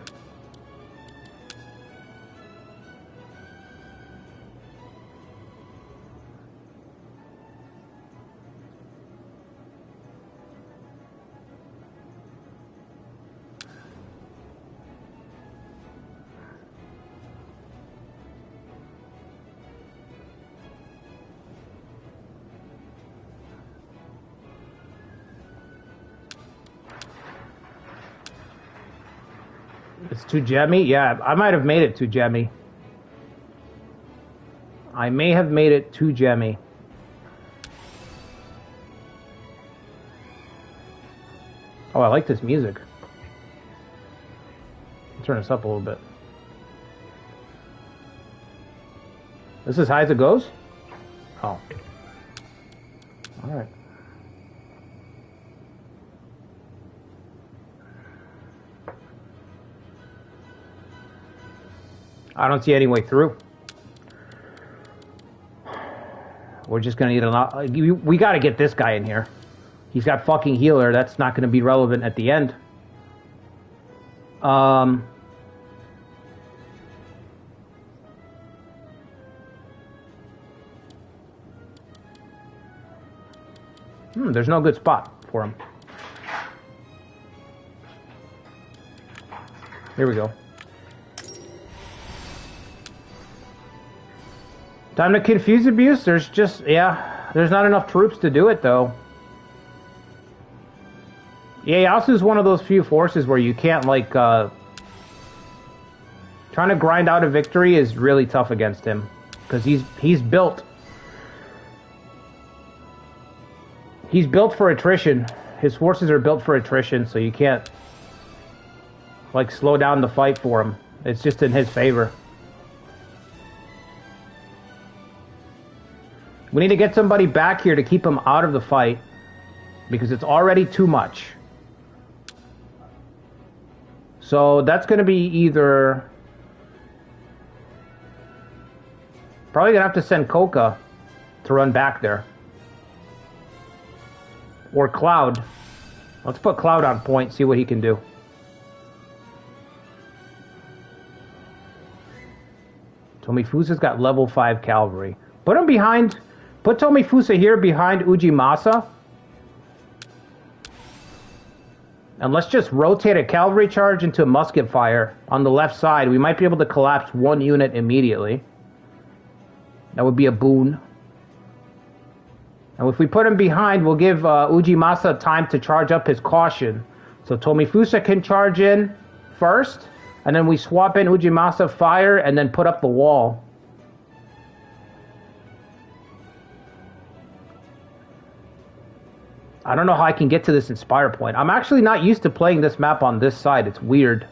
It's too gemmy? Yeah, I might have made it too gemmy. I may have made it too gemmy. Oh, I like this music. Turn this up a little bit. This is as high as it goes? Oh. Alright. I don't see any way through. We're just gonna need a lot. We gotta get this guy in here. He's got fucking healer. That's not gonna be relevant at the end. There's no good spot for him. Here we go. Time to confuse abuse? There's just, there's not enough troops to do it, though. Ieyasu is one of those few forces where you can't, like, trying to grind out a victory is really tough against him. Because he's built. He's built for attrition. His forces are built for attrition, so you can't, like, slow down the fight for him. It's just in his favor. We need to get somebody back here to keep him out of the fight, because it's already too much. So that's going to be either... Probably going to have to send Koka to run back there. Or Cloud. Let's put Cloud on point, see what he can do. Tomifusa's got level 5 cavalry. Put him behind... Put Tomifusa here behind Ujimasa. And let's just rotate a cavalry charge into a musket fire on the left side. We might be able to collapse one unit immediately. That would be a boon. And if we put him behind, we'll give Ujimasa time to charge up his caution. So Tomifusa can charge in first, and then we swap in Ujimasa fire and then put up the wall. I don't know how I can get to this Inspire point. I'm actually not used to playing this map on this side. It's weird.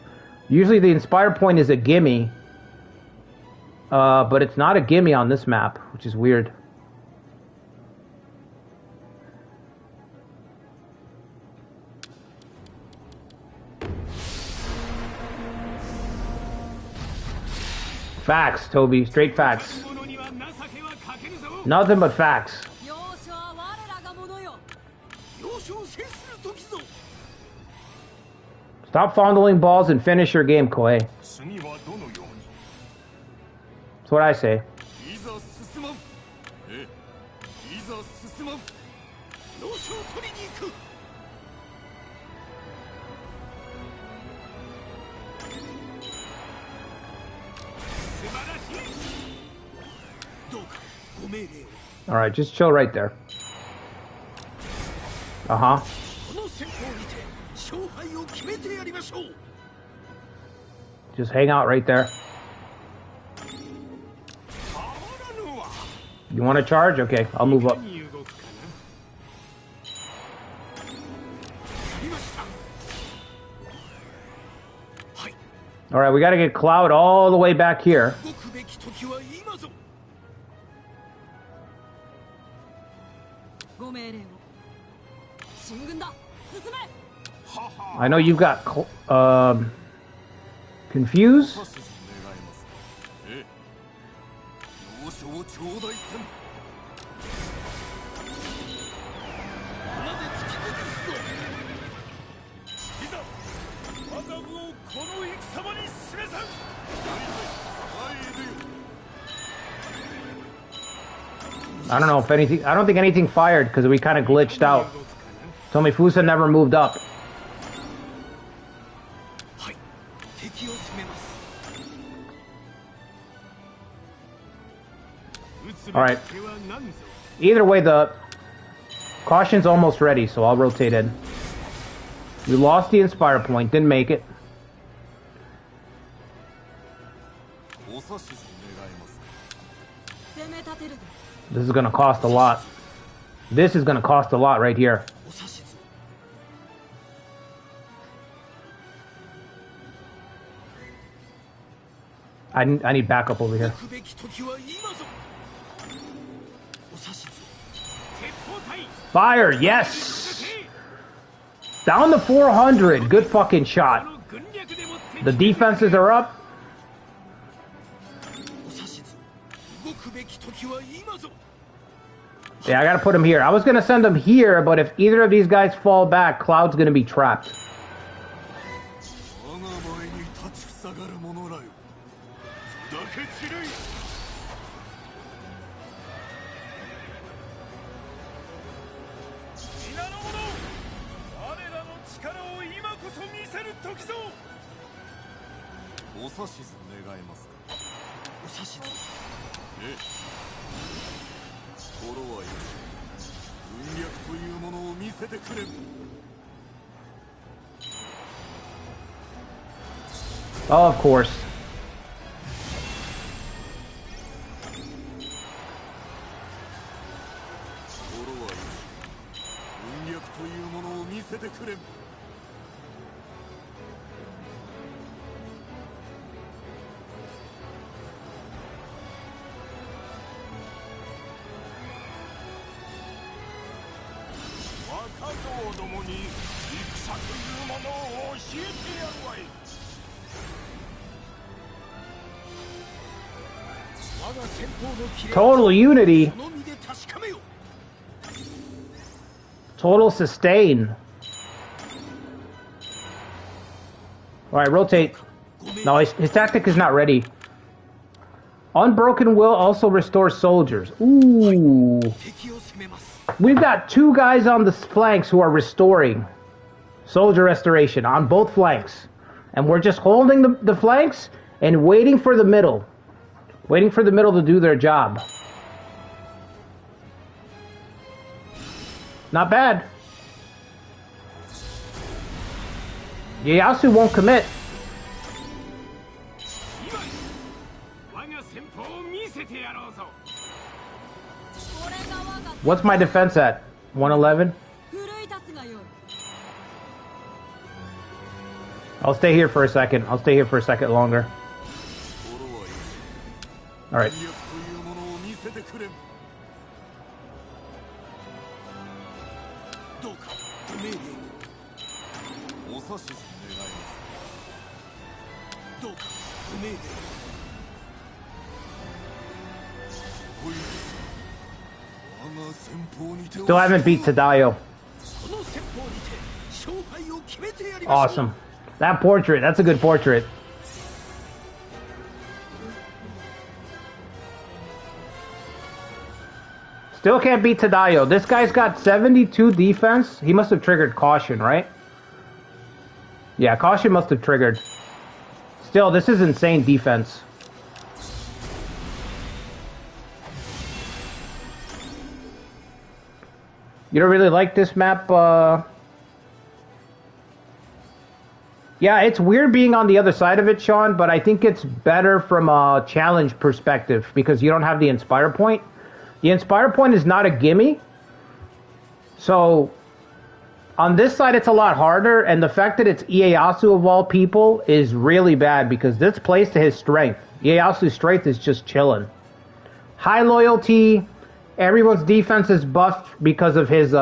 Usually the Inspire point is a gimme. But it's not a gimme on this map, which is weird. Facts, Toby. Straight facts. Nothing but facts. Stop fondling balls and finish your game, Koei. That's what I say. Alright, just chill right there. Uh-huh. Just hang out right there. You want to charge? Okay, I'll move up. Alright, we gotta get Cloud all the way back here. I know you've got Confuse. I don't know if anything. I don't think anything fired because we kind of glitched out. Tomifusa never moved up. All right. Either way, the caution's almost ready, so I'll rotate in. We lost the Inspire point, didn't make it. This is going to cost a lot. This is going to cost a lot right here. I need backup over here. Fire, yes! Down to 400. Good fucking shot. The defenses are up. Yeah, I gotta put him here. I was gonna send him here, but if either of these guys fall back, Cloud's gonna be trapped. Oh, of course. Total unity. Total sustain. Alright, rotate. No, his tactic is not ready. Unbroken Will also restores soldiers. Ooh. We've got two guys on the flanks who are restoring. Soldier restoration on both flanks. And we're just holding the flanks and waiting for the middle. Waiting for the middle to do their job. Not bad. Ieyasu won't commit. What's my defense at? 111? I'll stay here for a second. I'll stay here for a second longer. Alright. Still haven't beat Tadayo. Awesome. That portrait, that's a good portrait. Still can't beat Tadayo. This guy's got 72 defense. He must have triggered caution, right? Yeah, caution must have triggered. Still, this is insane defense. You don't really like this map? Yeah, it's weird being on the other side of it, Sean, but I think it's better from a challenge perspective because you don't have the Inspire point. The Inspire point is not a gimme. So, on this side, it's a lot harder, and the fact that it's Ieyasu of all people is really bad because this plays to his strength. Ieyasu's strength is just chilling. High loyalty, everyone's defense is buffed because of his,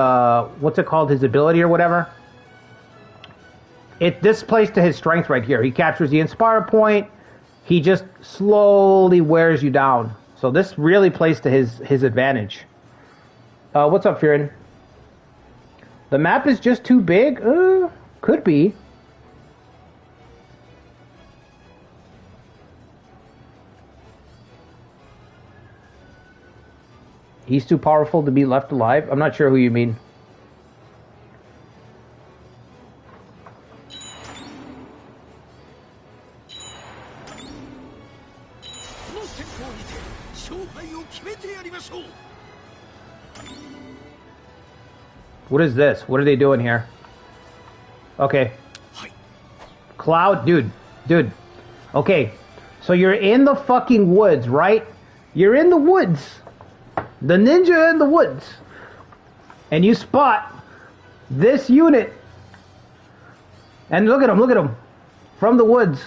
what's it called, his ability or whatever. This plays to his strength right here. He captures the Inspire point, he just slowly wears you down. So this really plays to his advantage. What's up, Fearin? The map is just too big? Could be. He's too powerful to be left alive? I'm not sure who you mean. What is this? What are they doing here? Okay. Cloud, dude. Okay. So you're in the fucking woods, right? You're in the woods. The ninja in the woods. And you spot this unit. And look at him. From the woods.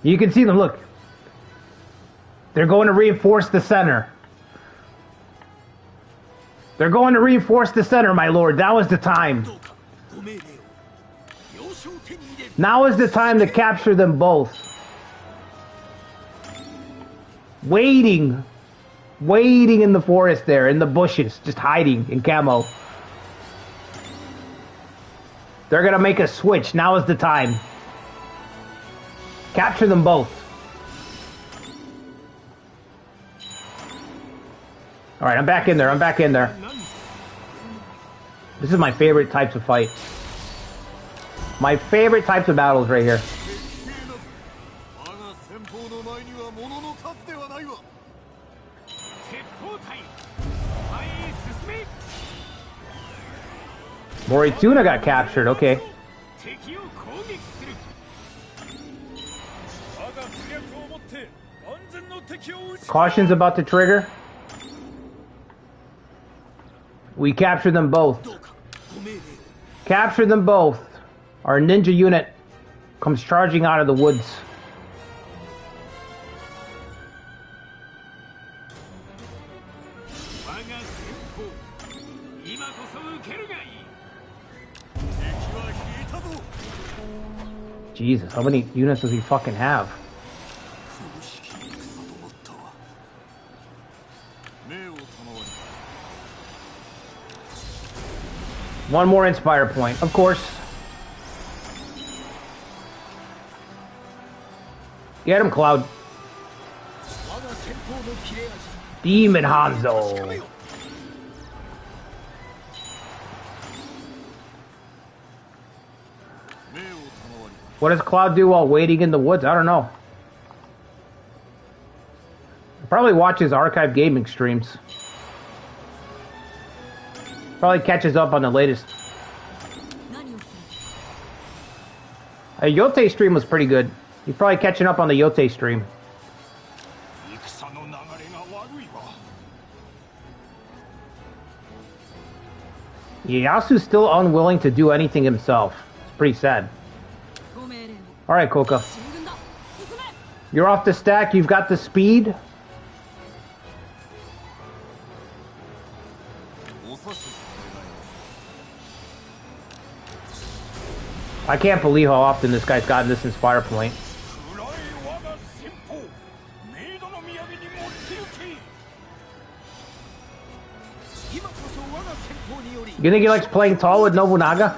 You can see them, look. They're going to reinforce the center. They're going to reinforce the center, my lord. Now is the time. Now is the time to capture them both. Waiting in the forest there, in the bushes, just hiding in camo. They're gonna make a switch. Now is the time. Capture them both. Alright, I'm back in there. I'm back in there. This is my favorite types of fight. My favorite types of battles right here. Morituna got captured, okay. Caution's about to trigger. We capture them both. Capture them both. Our ninja unit comes charging out of the woods. Jesus, how many units does he fucking have? One more Inspire point, of course. Get him, Cloud. Demon Hanzo. What does Cloud do while waiting in the woods? I don't know. Probably watches archive gaming streams. Probably catches up on the latest. A Yote stream was pretty good. He's probably catching up on the Yote stream. Ieyasu's still unwilling to do anything himself. It's pretty sad. Alright, Koka. You're off the stack, you've got the speed. I can't believe how often this guy's gotten this Inspire point. You think he likes playing tall with Nobunaga?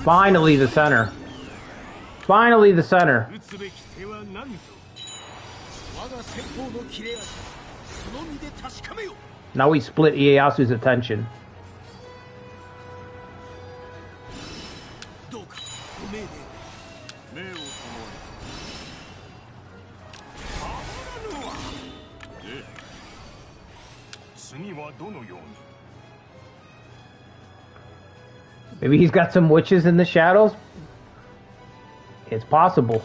Finally the center. Finally the center. Now we split Ieyasu's attention. Maybe he's got some witches in the shadows? It's possible.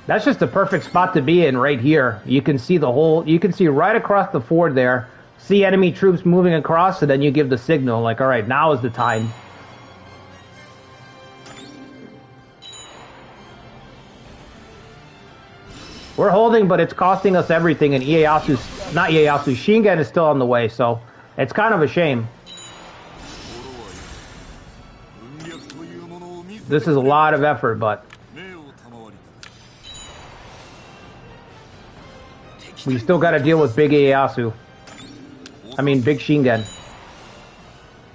That's just the perfect spot to be in right here. You can see the whole, you can see right across the ford there. See enemy troops moving across, and then you give the signal like, alright, now is the time. We're holding, but it's costing us everything, and Ieyasu's, not Ieyasu, Shingen is still on the way, so it's kind of a shame. This is a lot of effort, but we still got to deal with Big Ieyasu. I mean, Big Shingen.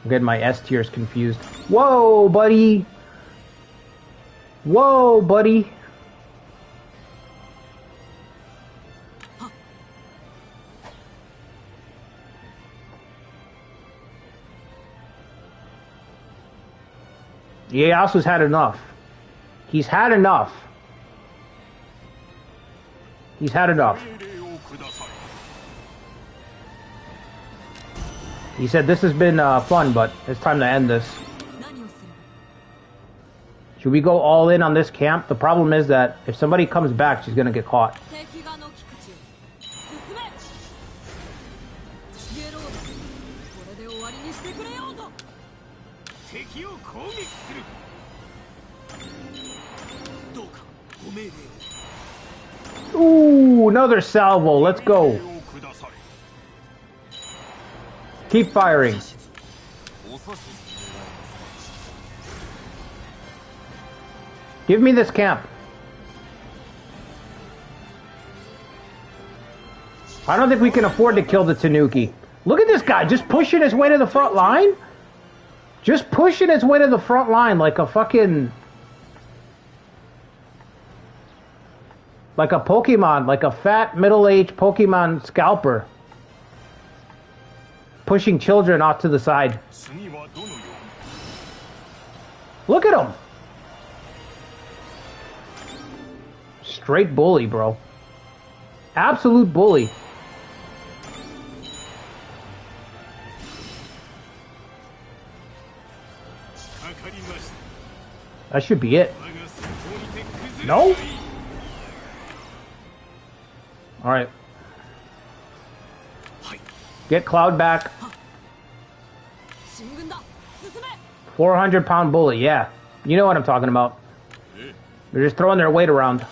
I'm getting my S tiers confused. Whoa, buddy! Whoa, buddy! Ieyasu's had enough. He's had enough. He's had enough. He said this has been fun, but it's time to end this. Should we go all in on this camp? The problem is that if somebody comes back, she's gonna get caught. Ooh, another salvo. Let's go. Keep firing. Give me this camp. I don't think we can afford to kill the Tanuki. Look at this guy, just pushing his way to the front line. Just pushing his way to the front line like a fucking... like a Pokemon, like a fat, middle-aged Pokemon scalper. Pushing children off to the side. Look at him! Straight bully, bro. Absolute bully. That should be it. No? Alright. Get Cloud back. 400-pound bully, yeah. You know what I'm talking about. They're just throwing their weight around.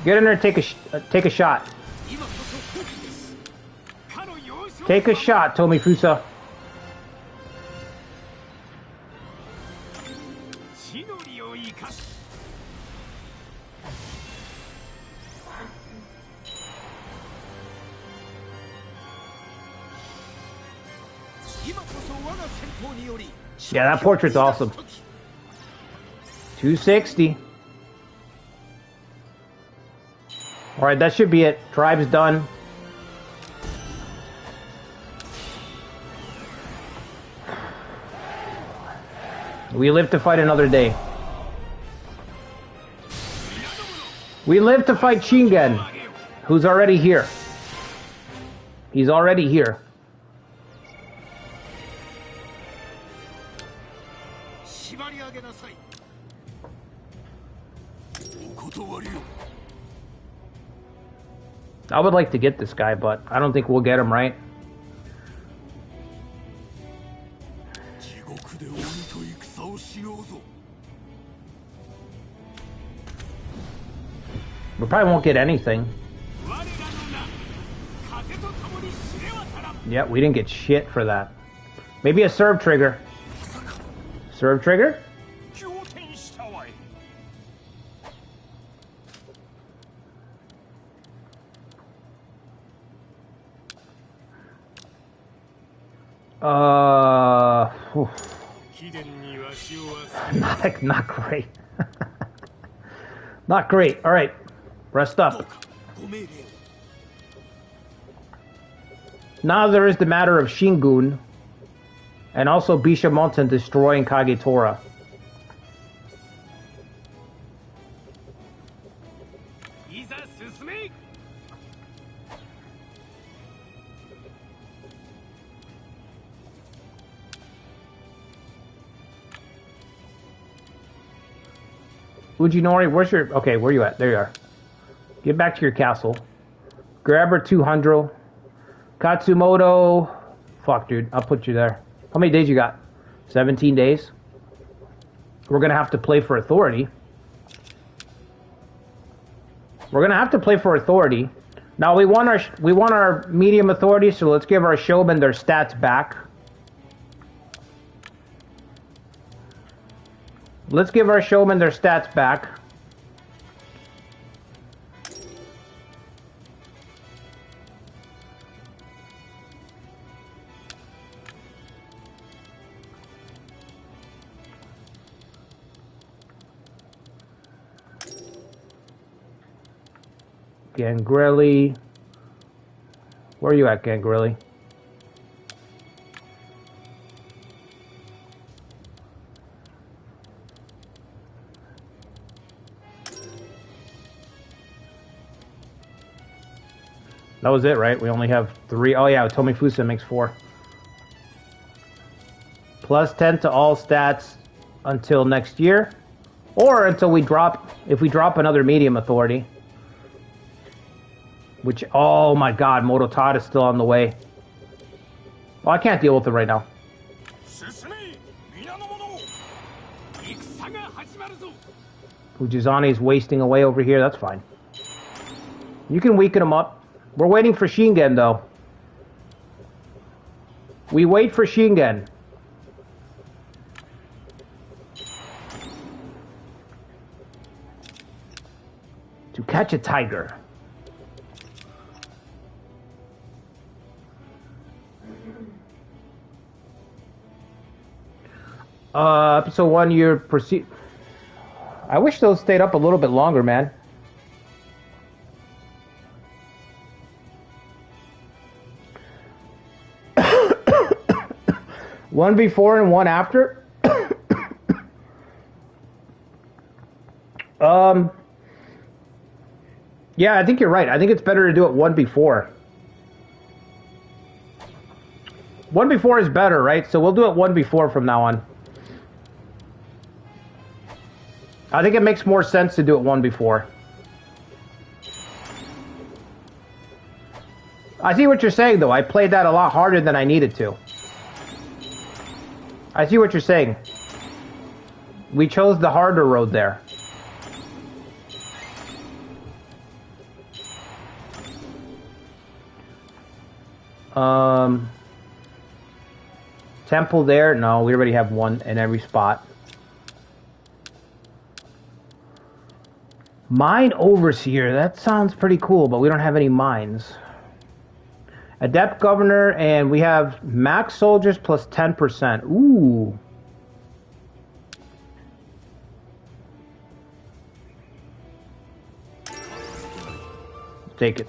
Get in there and take a shot. Take a shot, Tomifusa. Yeah, that portrait's awesome. 260. Alright, that should be it. Tribe's done. We live to fight another day. We live to fight Shingen, who's already here. He's already here. I would like to get this guy, but I don't think we'll get him, right? We probably won't get anything. Yeah, we didn't get shit for that. Maybe a serve trigger. Serve trigger? Not great. Not great. All right, rest up. Now there is the matter of Shingun, and also Bishamonten destroying Kagetora. Ujinori, where's your... Okay, where you at? There you are. Get back to your castle. Grab her 200. Katsumoto... Fuck, dude. I'll put you there. How many days you got? 17 days? We're gonna have to play for authority. We're gonna have to play for authority. Now, we want our medium authority, so let's give our showmen their stats back. Let's give our showmen their stats back. Gangrelli. Where are you at, Gangrelli? That was it, right? We only have 3. Oh yeah, Tomifusa makes 4. Plus 10 to all stats. until next year. Or until we drop, if we drop another medium authority. Which, oh my god, Mototada is still on the way. Well, I can't deal with it right now. Ujizani's wasting away over here, that's fine. You can weaken him up. We're waiting for Shingen, though. We wait for Shingen. To catch a tiger. Episode 1, you're proceed. I wish those stayed up a little bit longer, man. One before and one after. Yeah, I think you're right. I think it's better to do it one before. One before is better, right? So we'll do it one before from now on. I think it makes more sense to do it one before. I see what you're saying, though. I played that a lot harder than I needed to. I see what you're saying. We chose the harder road there. Temple there? No, we already have one in every spot. Mine Overseer, that sounds pretty cool, but we don't have any mines. Adept Governor, and we have max soldiers plus 10%. Ooh. Take it.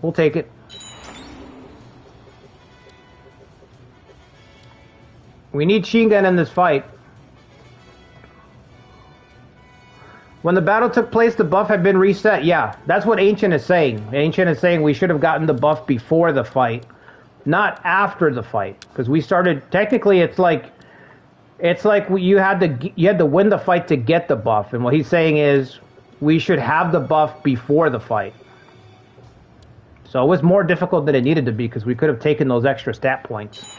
We'll take it. We need Shingen in this fight. When the battle took place, the buff had been reset. Yeah, that's what Ancient is saying. Ancient is saying we should have gotten the buff before the fight, not after the fight. Because we started, technically it's like you had to win the fight to get the buff. And what he's saying is we should have the buff before the fight. So it was more difficult than it needed to be because we could have taken those extra stat points.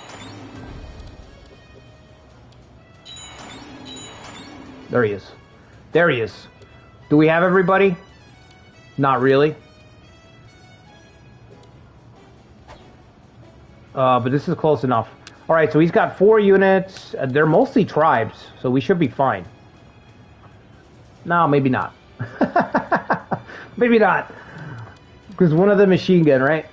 There he is. There he is. Do we have everybody? Not really. But this is close enough. Alright, so he's got 4 units. They're mostly tribes, so we should be fine. No, maybe not. Maybe not. Because one of them is machine gun, right?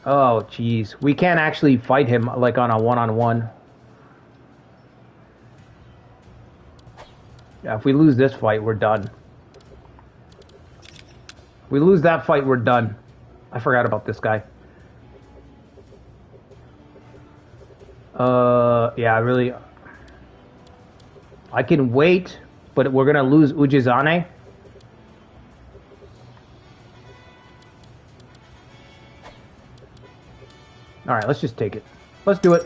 Oh, jeez. We can't actually fight him like on a one-on-one. Yeah, if we lose this fight, we're done. If we lose that fight, we're done. I forgot about this guy. Yeah, really. I can wait, but we're gonna lose Ujizane. Alright, let's just take it. Let's do it.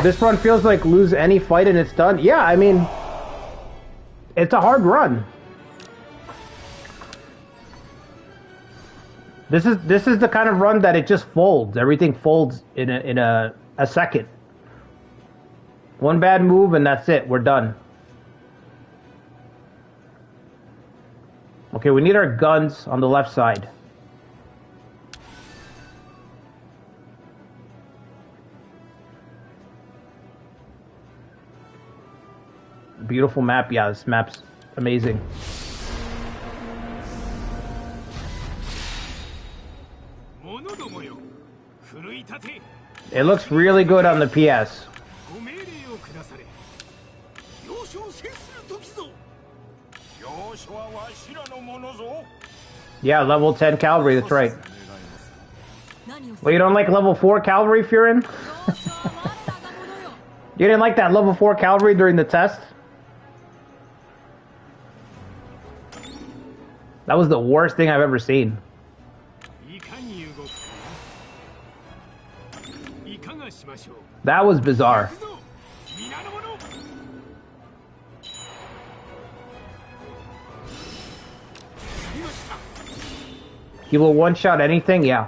This run feels like lose any fight and it's done. Yeah, I mean, it's a hard run. This is the kind of run that it just folds. Everything folds in a second. One bad move and that's it. We're done. Okay, we need our guns on the left side. Beautiful map. Yeah, this map's amazing. It looks really good on the PS. Yeah, level 10 cavalry, that's right. Well, you don't like level 4 cavalry, Furin? You didn't like that level 4 cavalry during the test? That was the worst thing I've ever seen. That was bizarre. He will one-shot anything? Yeah.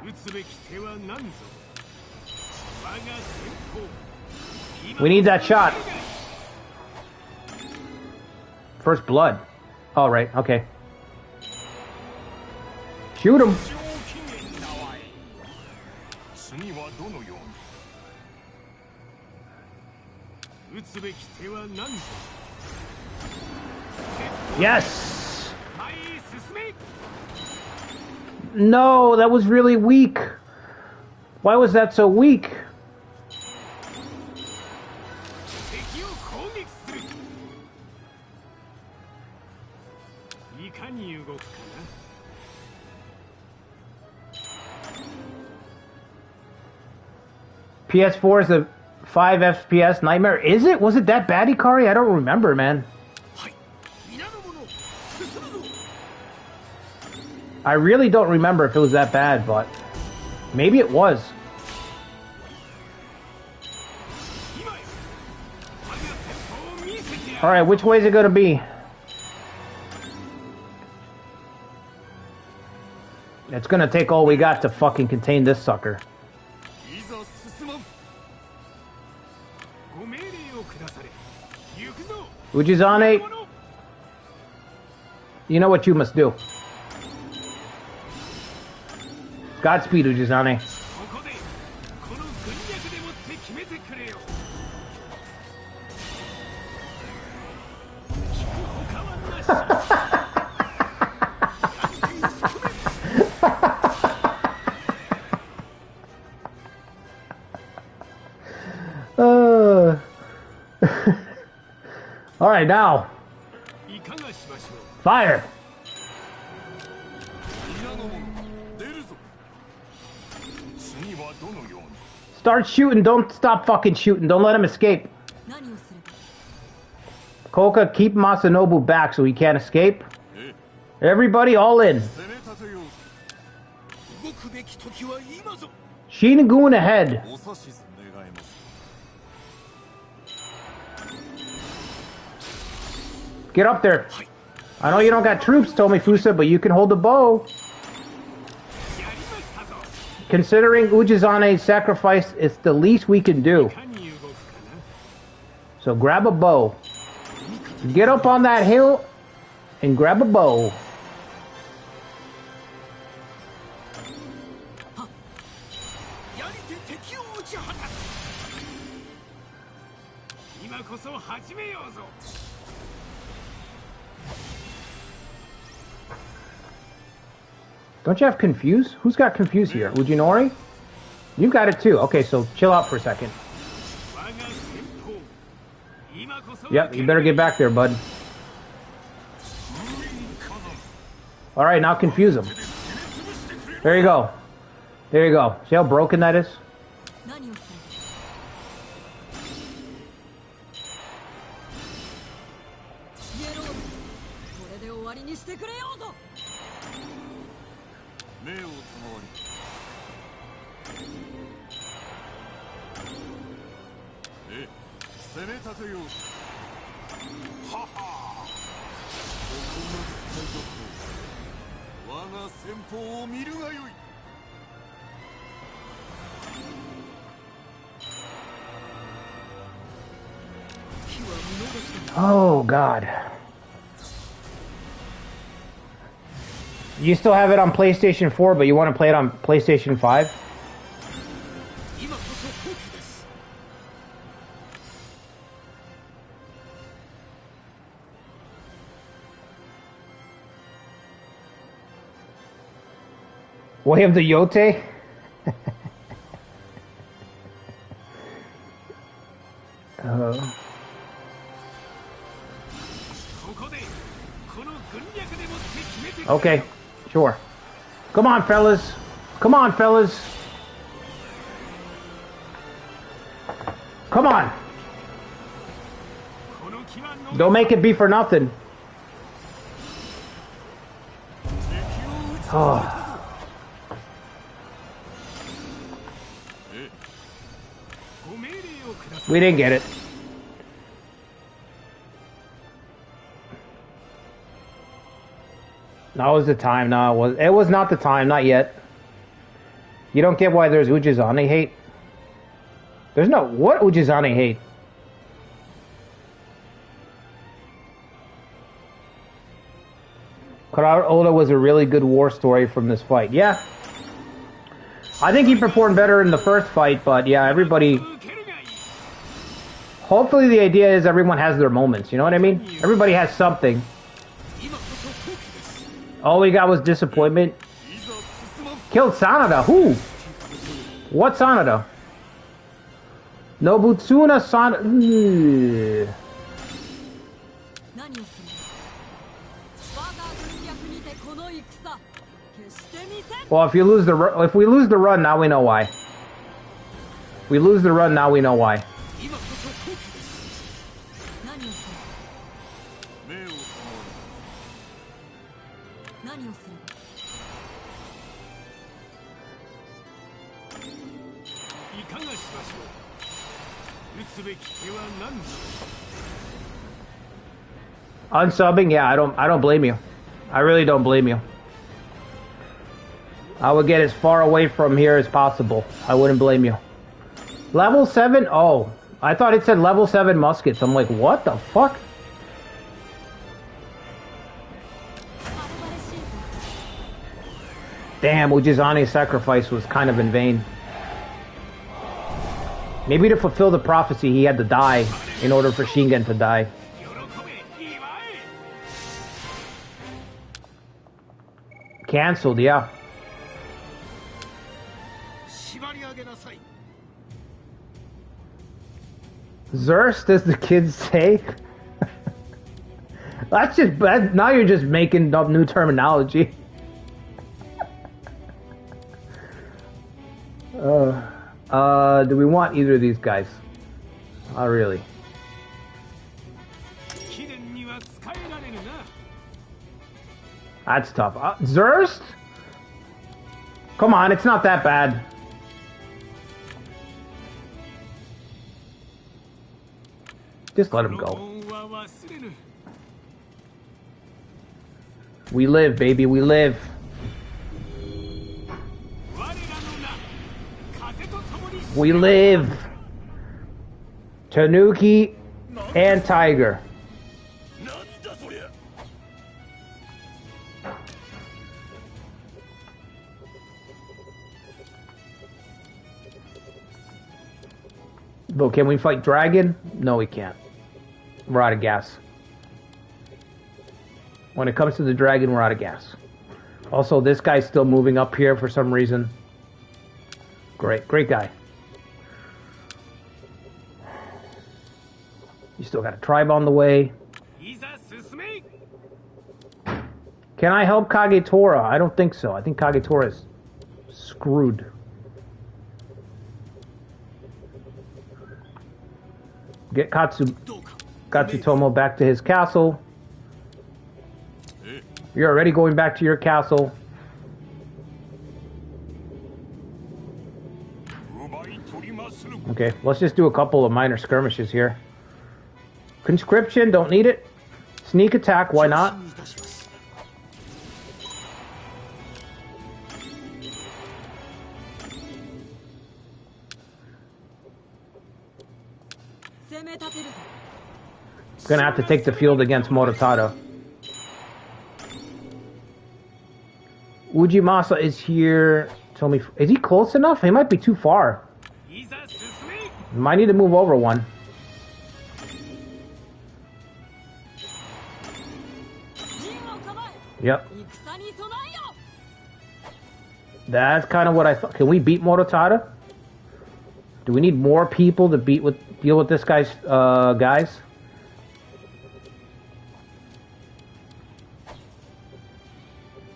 We need that shot. First blood. All right, okay. Shoot him. Yes! No, that was really weak. Why was that so weak? PS4 is a 5 FPS nightmare. Is it? Was it that bad, Ikari? I don't remember, man. I really don't remember if it was that bad, but maybe it was. Alright, which way is it going to be? It's going to take all we got to fucking contain this sucker. Ujizane, you know what you must do. Godspeed, Ujizane. All right, now. Fire. Start shooting. Don't stop fucking shooting. Don't let him escape. Koka, keep Masanobu back so he can't escape. Everybody, all in. Shinagun ahead. Get up there. I know you don't got troops, Tomifusa, but you can hold the bow. Considering Ujizane's sacrifice, it's the least we can do. So grab a bow. Get up on that hill and grab a bow. Don't you have confuse? Who's got confuse here? Ujinori? You got it too. Okay, so chill out for a second. Yep, you better get back there, bud. Alright, now confuse him. There you go. There you go. See how broken that is? Oh, God. You still have it on PlayStation 4, but you want to play it on PlayStation 5? Way of the Yote? Okay, sure. Come on, fellas. Come on, fellas. Come on. Don't make it be for nothing. Oh. We didn't get it. Now was the time. No, it was not the time. Not yet. You don't get why there's Ujizane hate. There's no... What Ujizane hate? Kurara Oda was a really good war story from this fight. Yeah. I think he performed better in the first fight, but yeah, everybody... Hopefully the idea is everyone has their moments, you know what I mean? Everybody has something. All we got was disappointment. Killed Sanada. Who? What Sanada? Nobutsuna Sanada. Well, if we lose the run, now we know why. If we lose the run, now we know why. Unsubbing, yeah, I don't blame you. I really don't blame you. I would get as far away from here as possible. I wouldn't blame you. Level 7? Oh, I thought it said level 7 muskets. I'm like, what the fuck? Damn, Ujizane's sacrifice was kind of in vain. Maybe to fulfill the prophecy, he had to die in order for Shingen to die. Cancelled, yeah. Zerst, as the kids say. That's just bad. Now you're just making up new terminology. Do we want either of these guys? Not really. That's tough. Zerst? Come on, it's not that bad. Just let him go. We live, baby, we live. We live. Tanuki and Tiger. But can we fight Dragon? No, we can't. We're out of gas. When it comes to the Dragon, we're out of gas. Also, this guy's still moving up here for some reason. Great guy. You still got a tribe on the way. Can I help Kagetora? I don't think so. I think Kagetora is screwed. Get Katsutomo back to his castle. You're already going back to your castle. Okay, let's just do a couple of minor skirmishes here. Conscription, don't need it. Sneak attack, why not? Gonna have to take the field against Morotada. Ujimasa is here. Tell me, is he close enough? He might be too far. Might need to move over one. Yep. That's kind of what I thought. Can we beat Morotada? Do we need more people to deal with this guy's guys?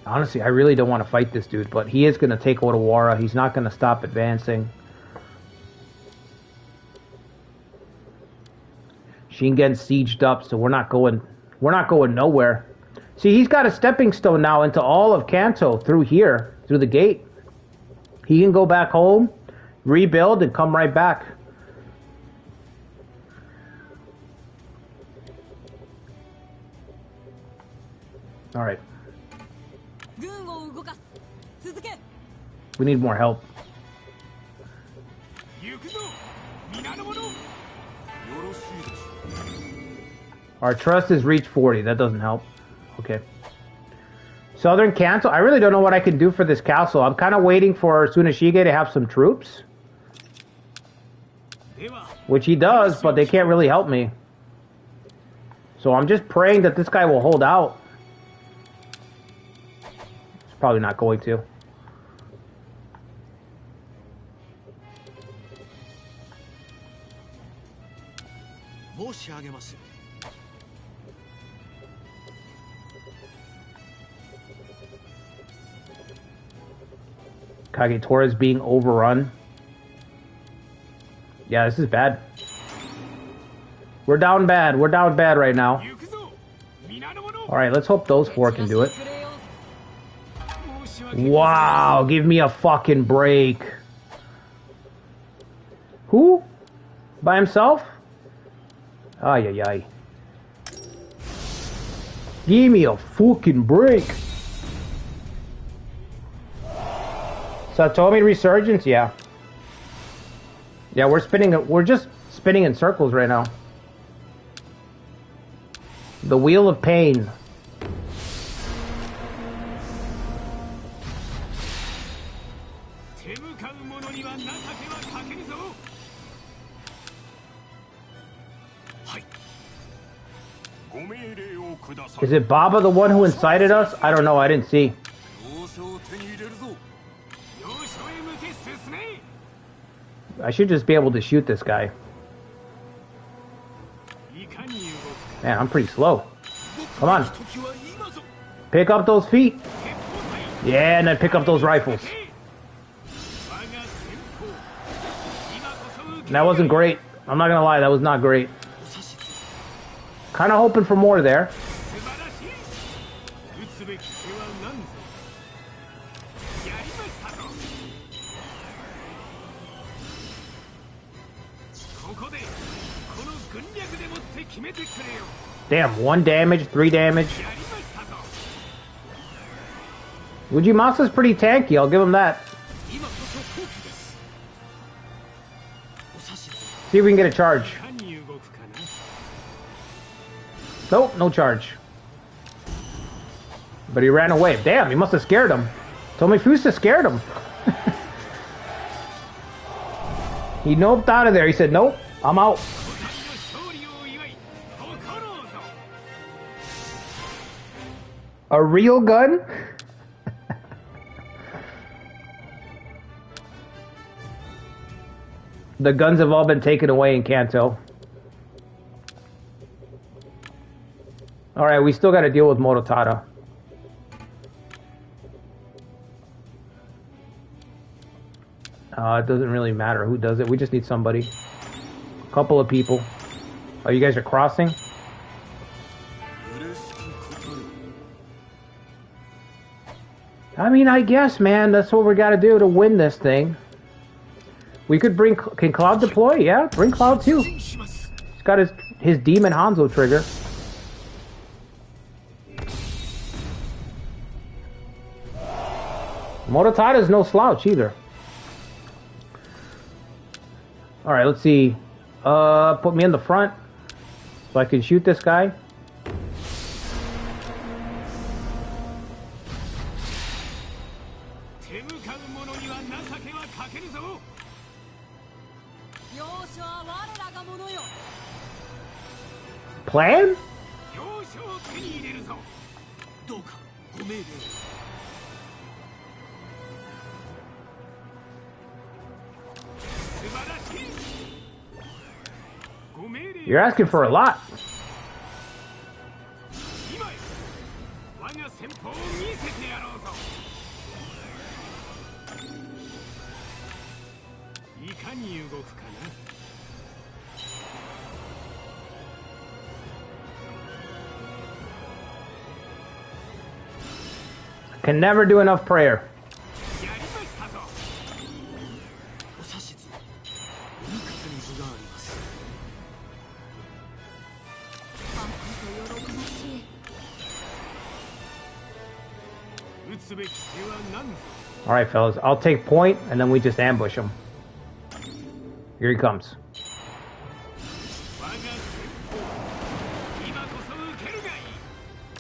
Honestly, I really don't want to fight this dude, but he is going to take Odawara. He's not going to stop advancing. Shingen's sieged up, so we're not going nowhere. See, he's got a stepping stone now into all of Kanto through here, through the gate. He can go back home, rebuild, and come right back. All right. We need more help. Our trust has reached 40. That doesn't help. Okay. Southern Kanto. I really don't know what I can do for this castle. I'm kind of waiting for Tsuneshige to have some troops. Which he does, but they can't really help me. So I'm just praying that this guy will hold out. He's probably not going to. Kagetora is being overrun. Yeah, this is bad. We're down bad. We're down bad right now. Alright, let's hope those four can do it. Wow, give me a fucking break. Who? By himself? Ay, ay, ay. Give me a fucking break. Satomi Resurgence? Yeah. Yeah, we're just spinning in circles right now. The Wheel of Pain. Is it Baba the one who incited us? I don't know, I didn't see. I should just be able to shoot this guy. Man, I'm pretty slow. Come on. Pick up those feet. Yeah, and then pick up those rifles. That wasn't great. I'm not gonna lie, that was not great. Kind of hoping for more there. Damn, 1 damage, 3 damage. Ujimasa's pretty tanky, I'll give him that. See if we can get a charge. Nope, no charge. But he ran away. Damn, he must have scared him. Tomifusa scared him. He noped out of there. He said, nope, I'm out. A real gun? The guns have all been taken away in Kanto. Alright, we still gotta deal with Mototada. It doesn't really matter who does it. We just need somebody. A couple of people. Oh, you guys are crossing? I mean, I guess, man, that's what we gotta do to win this thing. We could bring... Can Cloud deploy? Yeah, bring Cloud too. He's got his Demon Hanzo trigger. Mototada's no slouch either. Alright, let's see. Put me in the front so I can shoot this guy. Plan? You're asking for a lot. Can never do enough prayer. Alright, fellas. I'll take point, and then we just ambush him. Here he comes.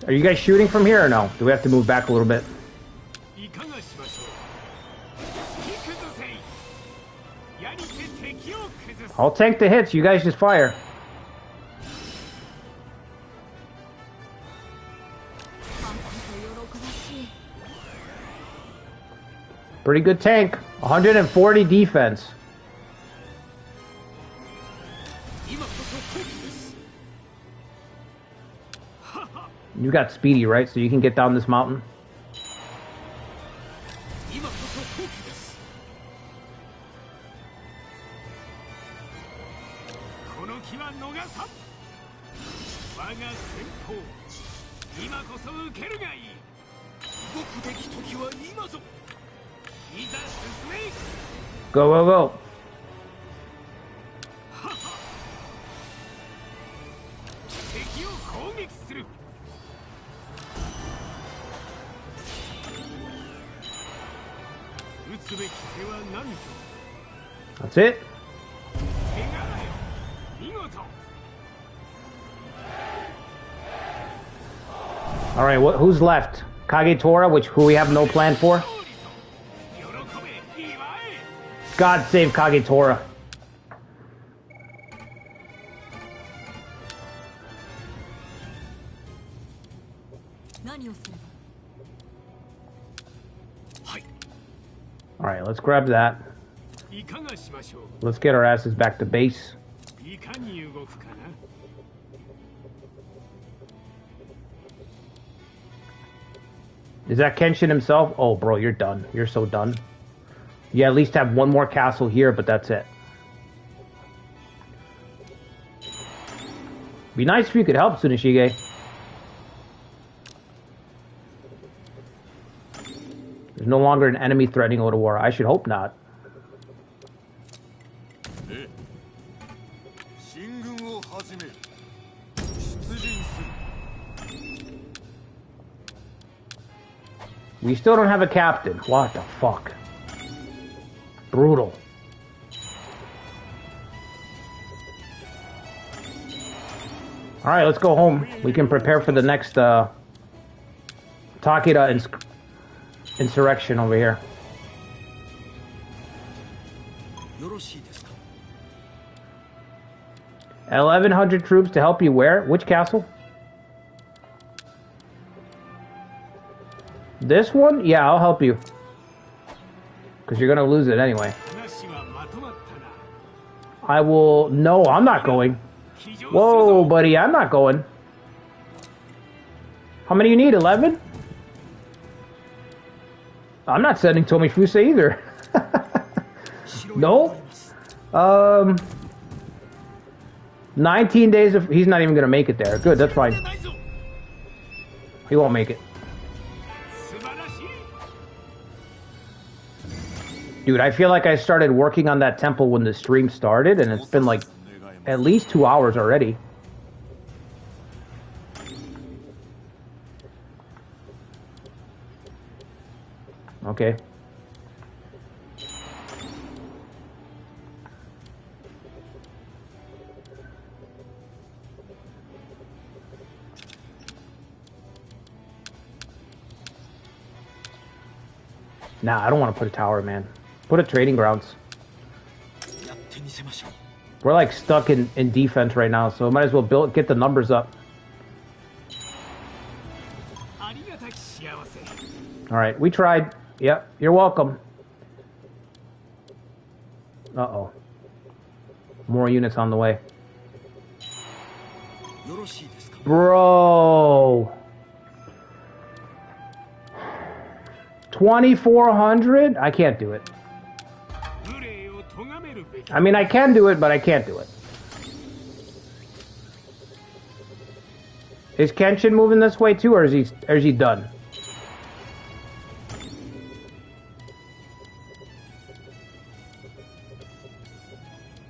Are you guys shooting from here or no? Do we have to move back a little bit? I'll tank the hits. You guys just fire. Pretty good tank. 140 defense. You got speedy, right? So you can get down this mountain. Go, go, go. That's it. All right, who's left? Kagetora, who we have no plan for. God save Kagetora. All right, let's grab that. Let's get our asses back to base. Is that Kenshin himself? Oh, bro, you're done. You're so done. You at least have one more castle here, but that's it. Be nice if you could help, Tsunoshige. There's no longer an enemy threatening go to war. I should hope not. We still don't have a captain. What the fuck? Brutal. Alright, let's go home. We can prepare for the next Takeda insurrection over here. 1,100 troops to help you where? Which castle? This one? Yeah, I'll help you. Because you're going to lose it anyway. I will... No, I'm not going. Whoa, buddy, I'm not going. How many you need? 11? I'm not sending Tomifuse either. No? 19 days of... He's not even going to make it there. Good, that's fine. He won't make it. Dude, I feel like I started working on that temple when the stream started, and it's been like at least 2 hours already. Okay. Nah, I don't want to put a tower, man. Put a trading grounds. We're like stuck in defense right now, so I might as well get the numbers up. Alright, we tried. Yep, you're welcome. Uh-oh. More units on the way. Bro! 2,400? I can't do it. I mean, I can do it, but I can't do it. Is Kenshin moving this way too, or is he done?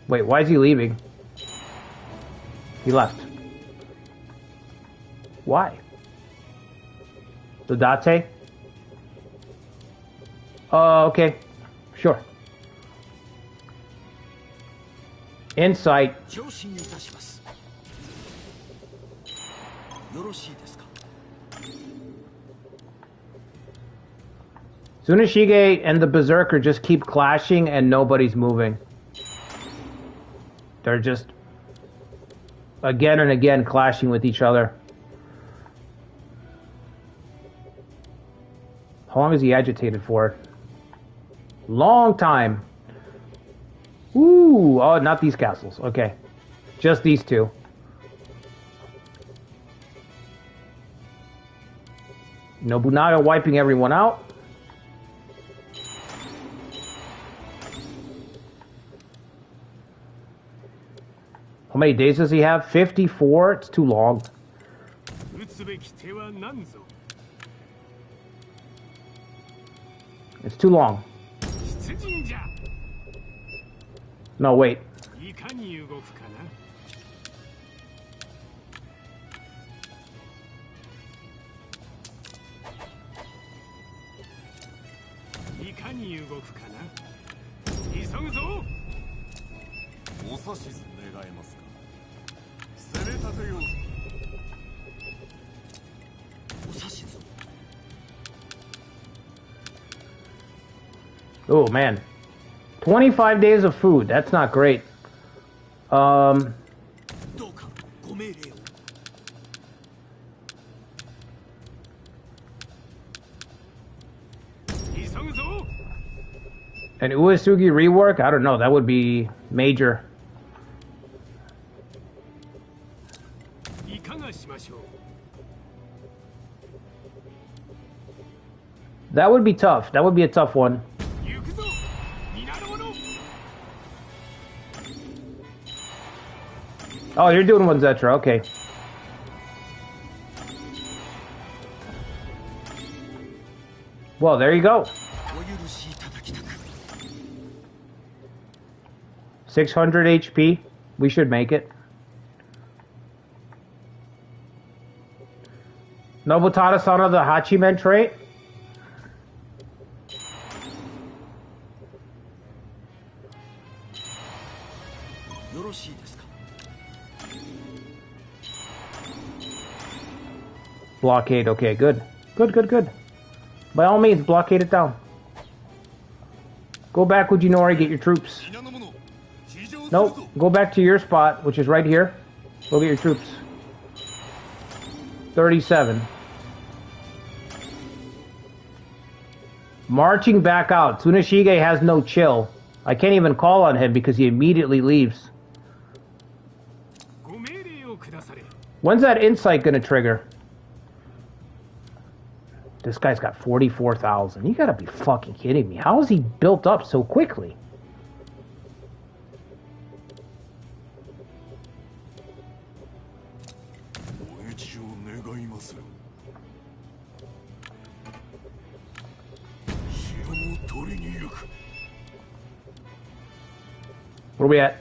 Wait, why is he leaving? He left. Why? The Date? Okay. Sure. Insight. Tsunoshige and the Berserker just keep clashing and nobody's moving. They're just again and again clashing with each other. How long is he agitated for? Long time. Ooh, oh, not these castles. Okay. Just these two. Nobunaga wiping everyone out. How many days does he have? 54? It's too long. It's too long. No, wait. Oh, man. 25 days of food. That's not great. An Uesugi rework? I don't know. That would be major. That would be tough. That would be a tough one. Oh, you're doing one, Zetra. Okay. Well, there you go. 600 HP. We should make it. Nobutada-sana the Hachimen trait. Blockade. Okay, good. Good. By all means, blockade it down. Go back, Ujinori, get your troops. Nope, go back to your spot, which is right here. Go get your troops. 37. Marching back out. Tsunoshige has no chill. I can't even call on him because he immediately leaves. When's that insight gonna trigger? This guy's got 44,000. You gotta be fucking kidding me. How is he built up so quickly? Where are we at?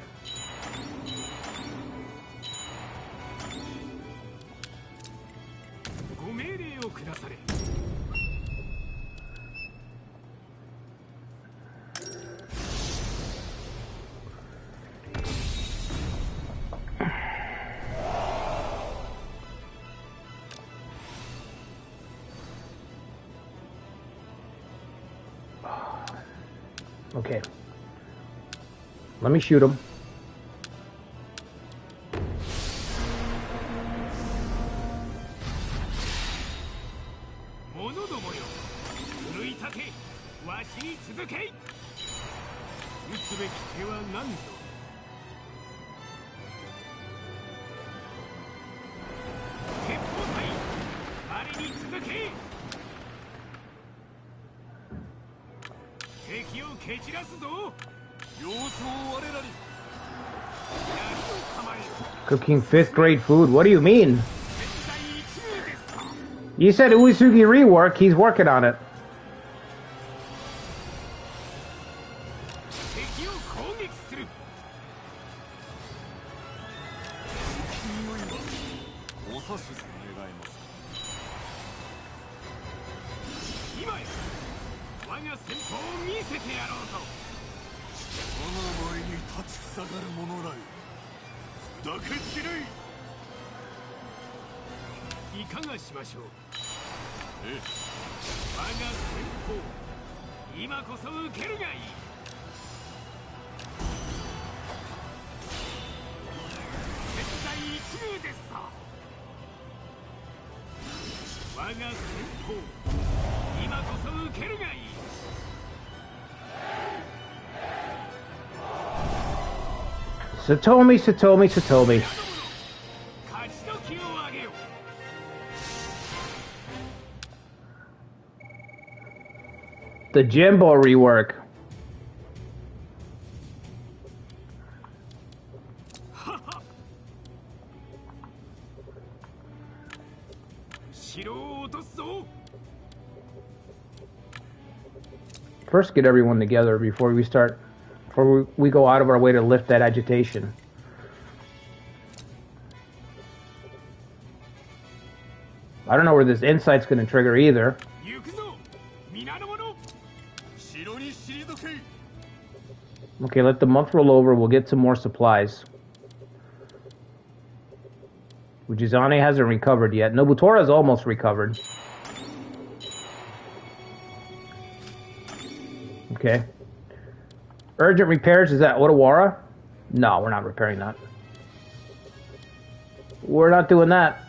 Okay. Let me shoot him. Cooking 5th grade food? What do you mean? You said Uesugi rework, he's working on it. Satomi, Satomi, Satomi. The Jimbo rework. First, get everyone together before we start. Before we go out of our way to lift that agitation. I don't know where this insight's going to trigger either. Okay, let the month roll over. We'll get some more supplies. Ujizane hasn't recovered yet. Nobutora's almost recovered. Okay. Urgent repairs, is that Otawara? No, we're not repairing that. We're not doing that.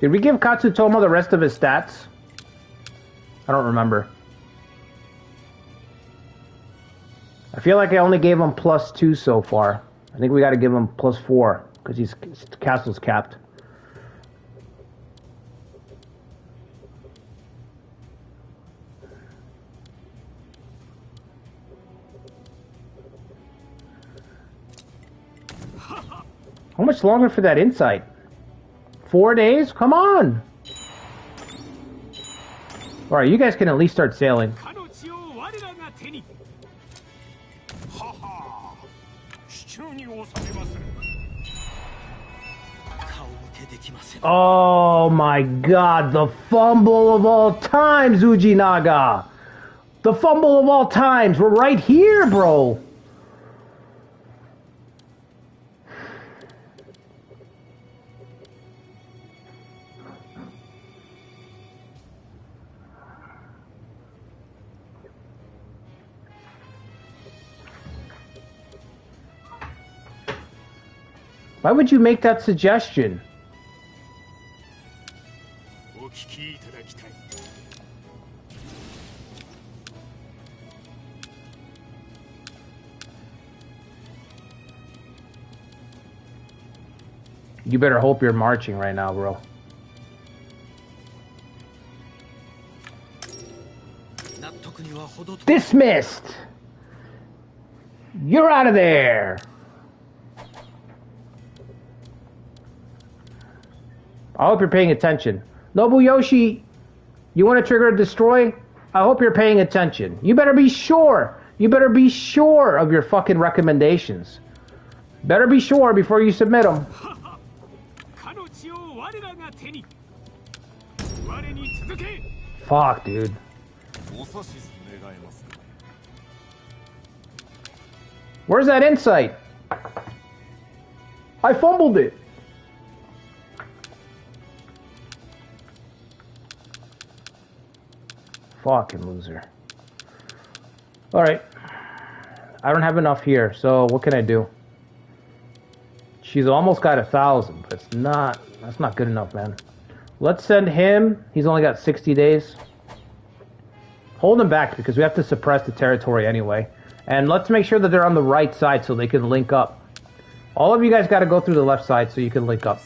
Did we give Katsutomo the rest of his stats? I don't remember. I feel like I only gave him +2 so far. I think we got to give him +4 because his castle's capped. How much longer for that insight? 4 days? Come on! Alright, you guys can at least start sailing. Oh my god, the fumble of all times, Ujinaga! The fumble of all times! We're right here, bro! Why would you make that suggestion? You better hope you're marching right now, bro. Dismissed! You're out of there! I hope you're paying attention. Nobuyoshi, you want to trigger a destroy? I hope you're paying attention. You better be sure. You better be sure of your fucking recommendations. Better be sure before you submit them. Fuck, dude. Where's that insight? I fumbled it. Fucking loser. Alright. I don't have enough here, so what can I do? She's almost got 1,000, but it's not, that's not good enough, man. Let's send him. He's only got 60 days. Hold him back because we have to suppress the territory anyway. And let's make sure that they're on the right side so they can link up. All of you guys got to go through the left side so you can link up.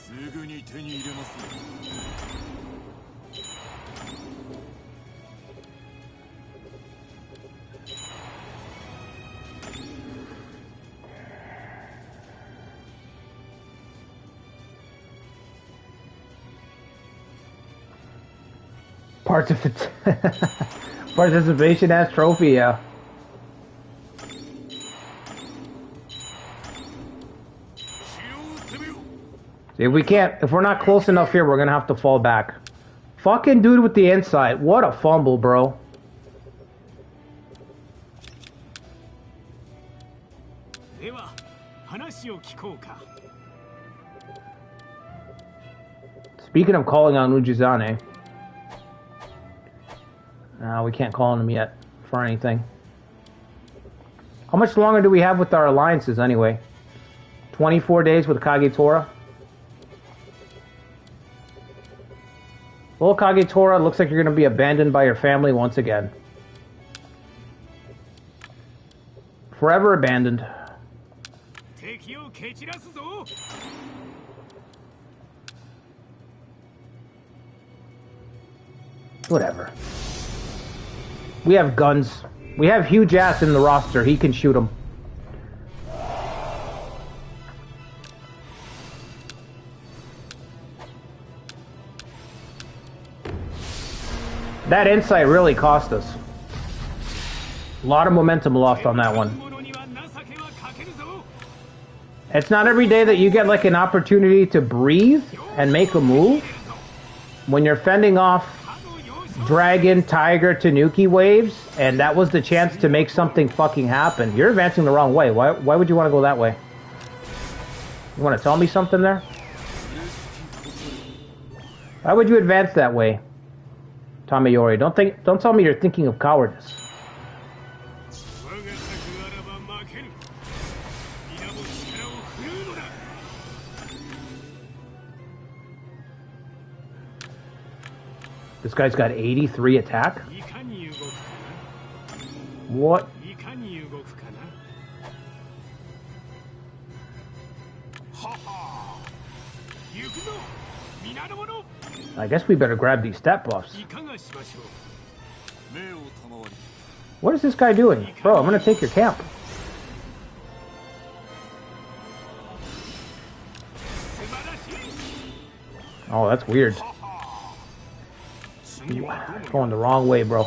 Participation as trophy, yeah. See, if we're not close enough here, we're gonna have to fall back. Fucking dude with the insight. What a fumble, bro. Speaking of calling on Ujizane. We can't call on him yet for anything. How much longer do we have with our alliances anyway? 24 days with Kagetora. Well, Kagetora, looks like you're going to be abandoned by your family once again. Forever abandoned. Whatever. We have guns. We have huge ass in the roster. He can shoot them. That insight really cost us. A lot of momentum lost on that one. It's not every day that you get like an opportunity to breathe and make a move. When you're fending off Dragon, Tiger, Tanuki waves, and that was the chance to make something fucking happen. You're advancing the wrong way. Why would you want to go that way? You want to tell me something there? Why would you advance that way? Tamayori, don't tell me you're thinking of cowardice. This guy's got 83 attack? What? I guess we better grab these stat buffs. What is this guy doing? Bro, I'm gonna take your camp. Oh, that's weird. Going the wrong way, bro.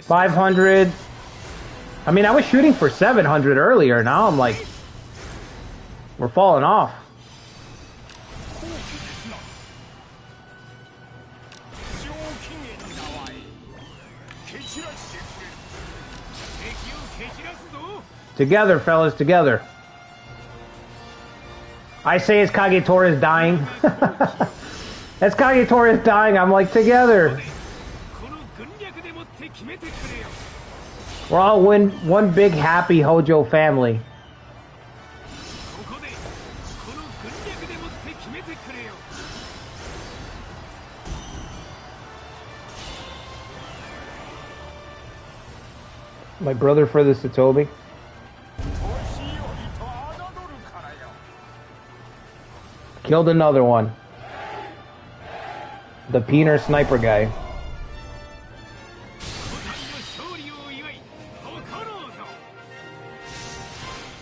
$500. I mean, I was shooting for 700 earlier. Now I'm like, we're falling off. Together, fellas, together. I say as Kagetora is dying. As Kagetora is dying, I'm like, together. We're all one big happy Hojo family. My brother for the Satobi. Killed another one. The Peener sniper guy.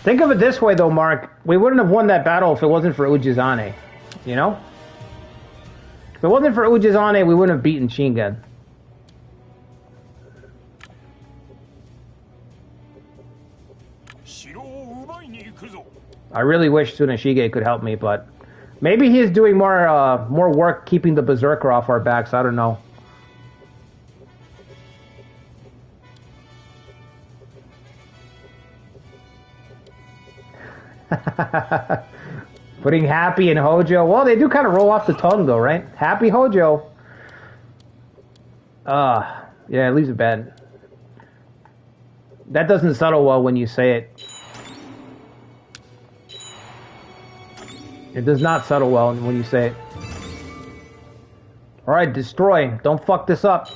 Think of it this way though, Mark. We wouldn't have won that battle if it wasn't for Ujizane. You know? If it wasn't for Ujizane, we wouldn't have beaten Shingen. I really wish Tsuneshige could help me, but maybe he is doing more work keeping the Berserker off our backs. I don't know. Putting Happy in Hojo. Well, they do kind of roll off the tongue, though, right? Happy Hojo. Yeah, it leaves it bad. That doesn't settle well when you say it. It does not settle well when you say it. Alright, destroy. Don't fuck this up.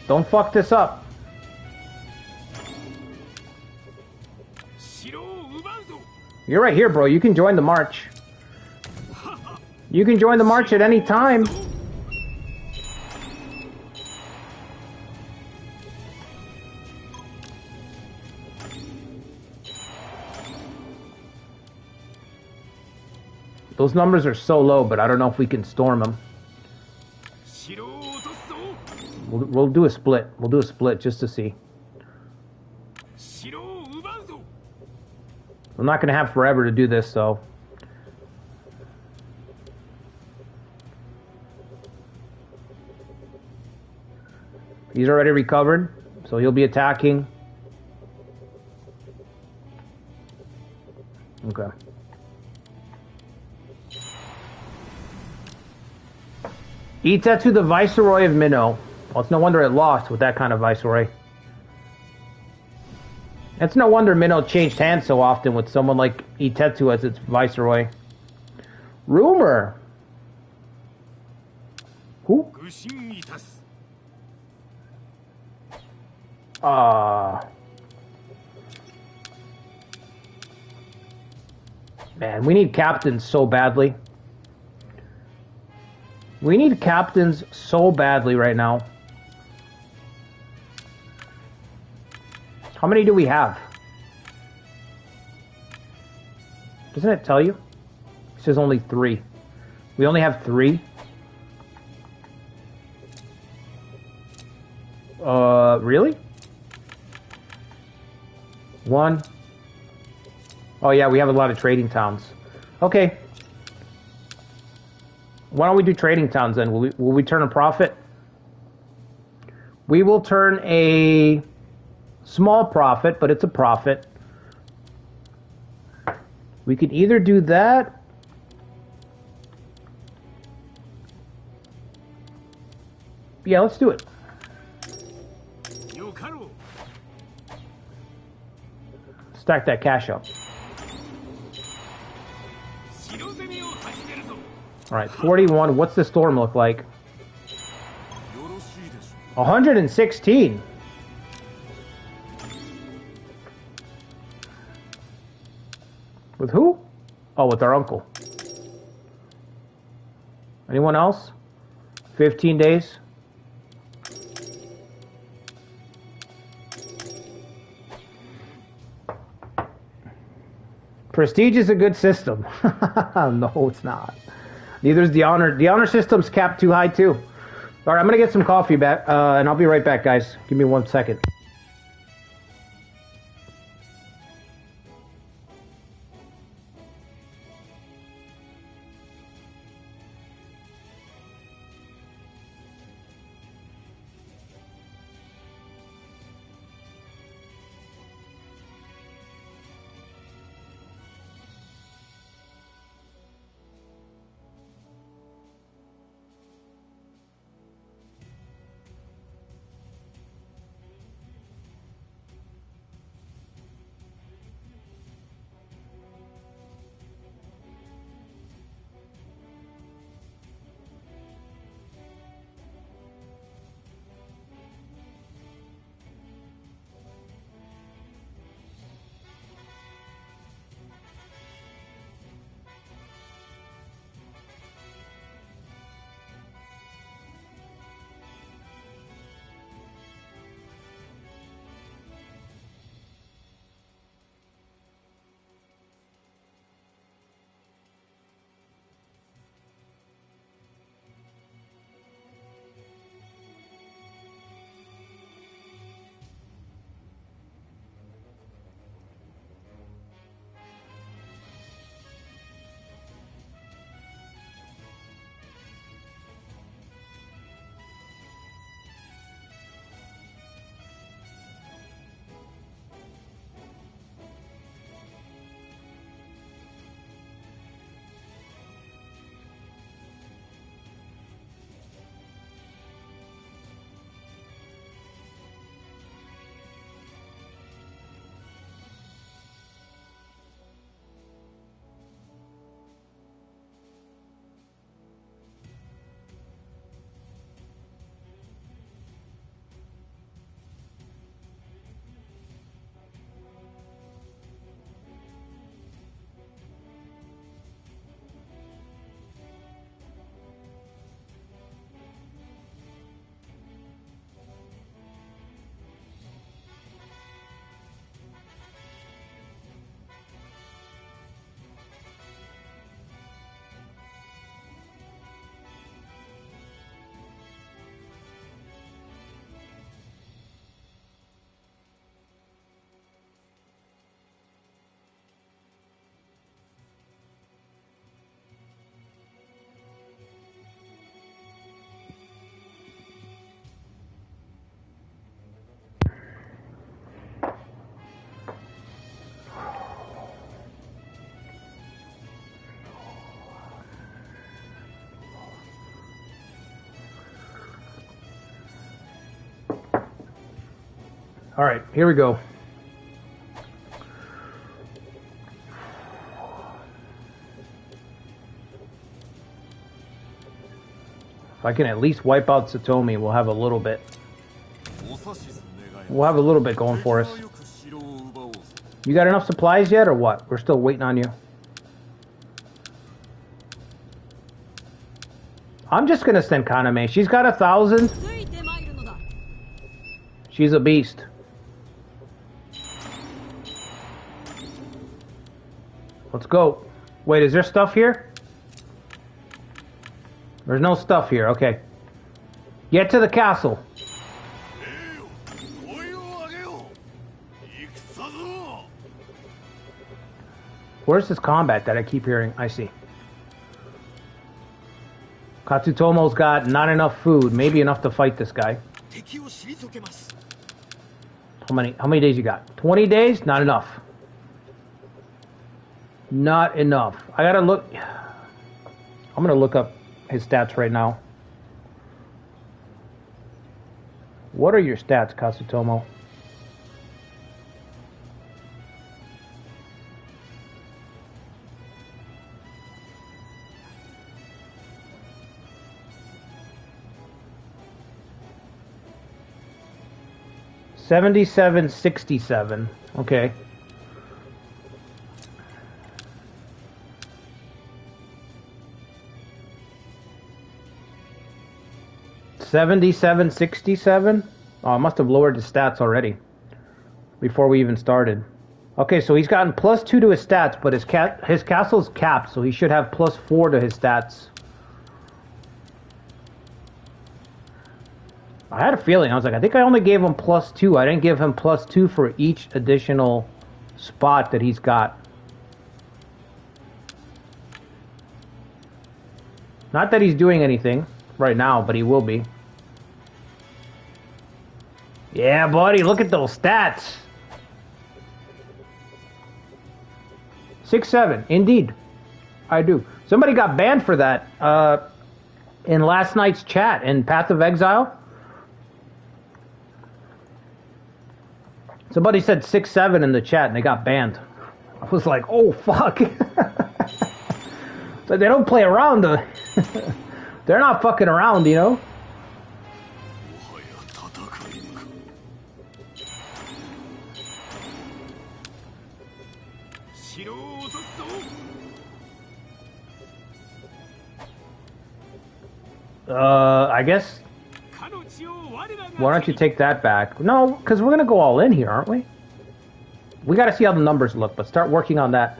Don't fuck this up. You're right here, bro. You can join the march. You can join the march at any time. Those numbers are so low, but I don't know if we can storm them. We'll do a split. We'll do a split just to see. I'm not going to have forever to do this, so... He's already recovered, so he'll be attacking. Okay. Itetsu, the Viceroy of Minnow. Well, it's no wonder it lost with that kind of Viceroy. It's no wonder Minnow changed hands so often with someone like Itetsu as its Viceroy. Rumor. Who? Man, we need captains so badly. We need captains so badly right now. How many do we have? Doesn't it tell you? It says only 3. We only have 3? Really? 1. Oh yeah, we have a lot of trading towns. Okay. Why don't we do trading towns then? Will we turn a profit? We will turn a small profit, but it's a profit. We could either do that. Yeah, let's do it. Stack that cash up. Alright, 41. What's the storm look like? 116. With who? Oh, with our uncle. Anyone else? 15 days. Prestige is a good system. No, it's not. Neither is the honor. The honor system's capped too high too. All right, I'm gonna get some coffee back, and I'll be right back, guys. Give me 1 second. Alright, here we go. If I can at least wipe out Satomi, we'll have a little bit. We'll have a little bit going for us. You got enough supplies yet, or what? We're still waiting on you. I'm just gonna send Kaname. She's got 1,000. She's a beast. Let's go. Wait, is there stuff here? There's no stuff here. Okay. Get to the castle. Where's this combat that I keep hearing? I see. Katsutomo's got not enough food. Maybe enough to fight this guy. How many days you got? 20 days? Not enough. Not enough. I gotta look. I'm gonna look up his stats right now. What are your stats, Katsutomo? $77.67. Okay. $77.67. Oh, I must have lowered his stats already before we even started. Okay, so he's gotten +2 to his stats, but his castle's capped, so he should have +4 to his stats. I had a feeling. I was like, I think I only gave him +2. I didn't give him +2 for each additional spot that he's got. Not that he's doing anything right now, but he will be. Yeah, buddy, look at those stats. 6-7, indeed. I do. Somebody got banned for that in last night's chat in Path of Exile. Somebody said 6-7 in the chat and they got banned. I was like, oh, fuck. So they don't play around. They're not fucking around, you know? I guess. Why don't you take that back? No, because we're going to go all in here, aren't we? We got to see how the numbers look, but start working on that.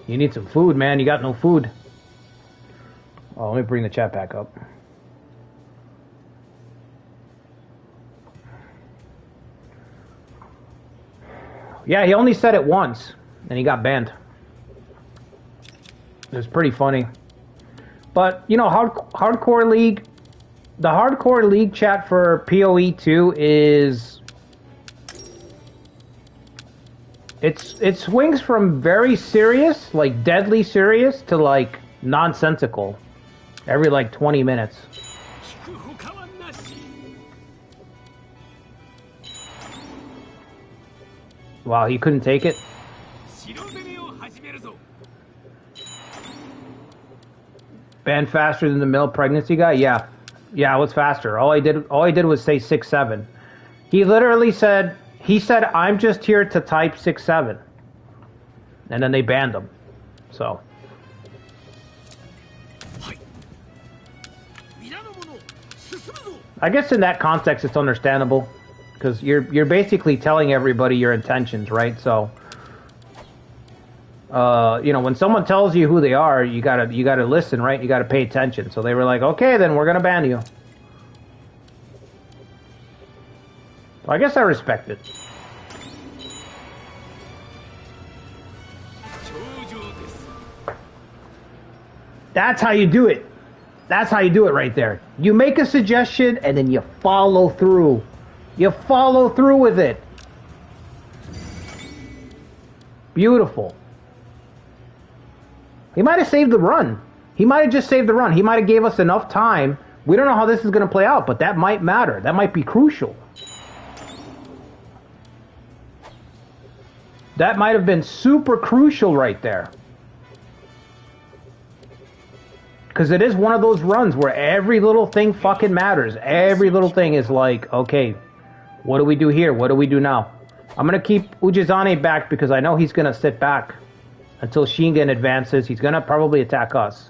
You need some food, man. You got no food. Oh, let me bring the chat back up. Yeah, he only said it once, and he got banned. It was pretty funny. But, you know, Hardcore League, the Hardcore League chat for PoE 2 is... It swings from very serious, like deadly serious, to like nonsensical every like 20 minutes. Wow, he couldn't take it? Banned faster than the male pregnancy guy? Yeah. Yeah, it was faster. All I did was say 6-7. He literally said, I'm just here to type 6-7. And then they banned him. So. I guess in that context it's understandable. Because you're basically telling everybody your intentions, right? So, you know, when someone tells you who they are, you gotta listen, right? You gotta pay attention. So they were like, okay, then we're gonna ban you. I guess I respect it. That's how you do it. That's how you do it right there. You make a suggestion and then you follow through. You follow through with it. Beautiful. He might have saved the run. He might have just saved the run. He might have gave us enough time We don't know how this is going to play out, but that might matter. That might be crucial. That might have been super crucial right there. Because it is one of those runs where every little thing fucking matters. Every little thing is like, okay, what do we do here? What do we do now? I'm going to keep Ujizane back because I know he's going to sit back until Shingen advances. He's going to probably attack us.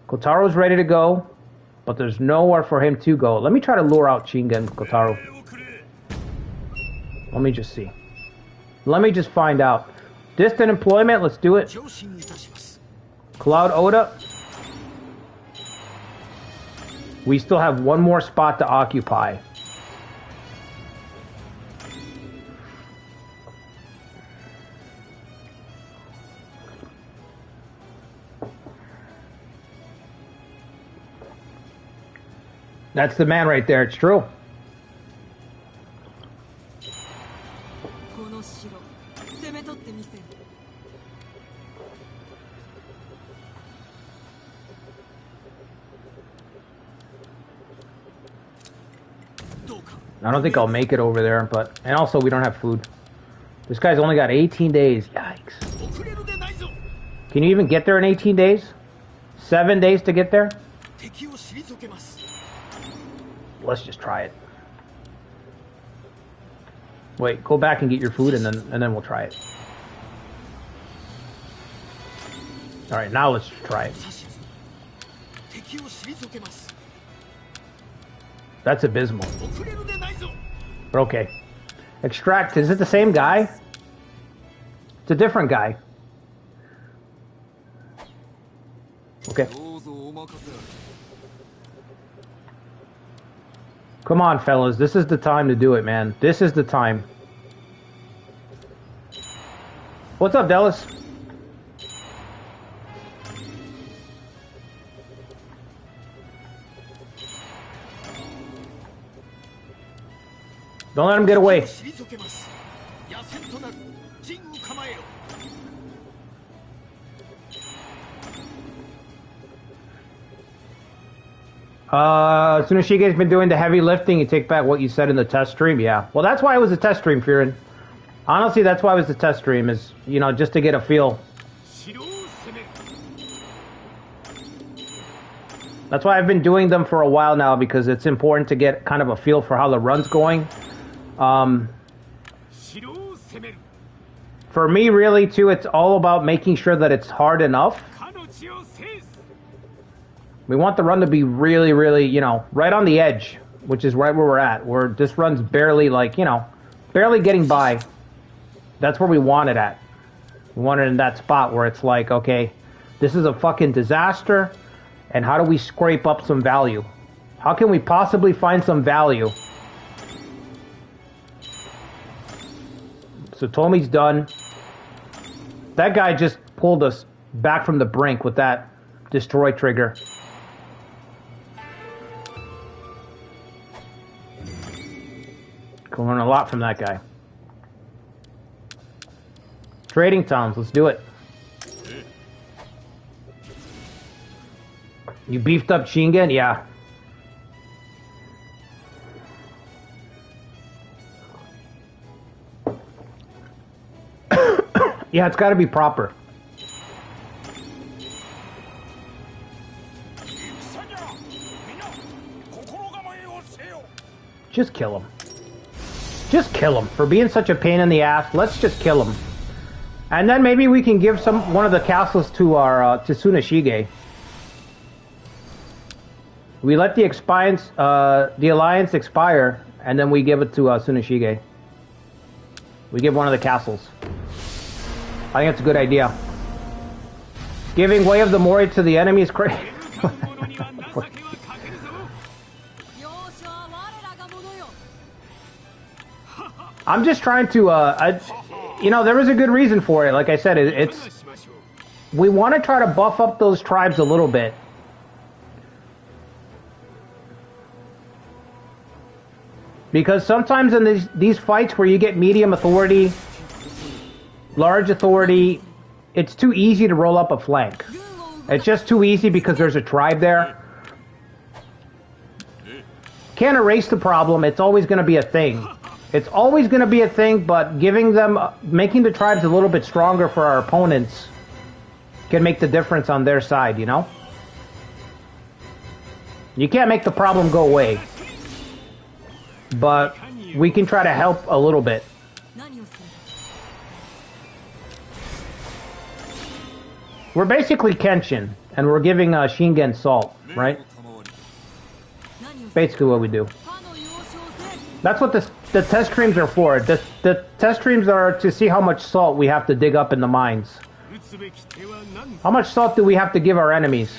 Kotaro's ready to go, but there's nowhere for him to go. Let me try to lure out Shingen, Kotaro. Let me just see. Let me just find out. Distant employment, let's do it. Cloud Oda. We still have one more spot to occupy. That's the man right there, it's true. I don't think I'll make it over there, but... And also, we don't have food. This guy's only got 18 days. Yikes. Can you even get there in 18 days? 7 days to get there? Let's just try it. Wait, go back and get your food, and then we'll try it. Alright, now let's try it. That's abysmal. But okay. Extract, is it the same guy? It's a different guy. Okay. Come on, fellas. This is the time to do it, man. This is the time. What's up, Dallas? Don't let him get away. Tsunushige's been doing the heavy lifting. You take back what you said in the test stream. Yeah. Well, that's why it was a test stream, Firin. Honestly, that's why it was a test stream, is, you know, just to get a feel. That's why I've been doing them for a while now, because it's important to get kind of a feel for how the run's going. For me, really, too, it's all about making sure that it's hard enough. We want the run to be really, really, you know, right on the edge, which is right where we're at, where this run's barely, like, you know, barely getting by. That's where we want it at. We want it in that spot where it's like, okay, this is a fucking disaster, and how do we scrape up some value? How can we possibly find some value? So Tomi's done. That guy just pulled us back from the brink with that destroy trigger. Can learn a lot from that guy. Trading towns, let's do it. You beefed up Shingen? Yeah. Yeah, it's got to be proper. Just kill him. Just kill him. For being such a pain in the ass, let's just kill him. And then maybe we can give one of the castles to our to Tsunashige. We let the alliance expire, and then we give it to Tsunashige. We give one of the castles. I think that's a good idea. Giving way of the Mori to the enemy is crazy. I'm just trying to, you know, there was a good reason for it. Like I said, we want to try to buff up those tribes a little bit. Because sometimes in these fights where you get medium authority, large authority, it's too easy to roll up a flank. It's just too easy because there's a tribe there. Can't erase the problem. It's always going to be a thing. It's always going to be a thing, but giving them, making the tribes a little bit stronger for our opponents can make the difference on their side, you know? You can't make the problem go away, but we can try to help a little bit. We're basically Kenshin, and we're giving Shingen salt, right? Basically what we do. That's what the test streams are for. The test streams are to see how much salt we have to dig up in the mines. How much salt do we have to give our enemies?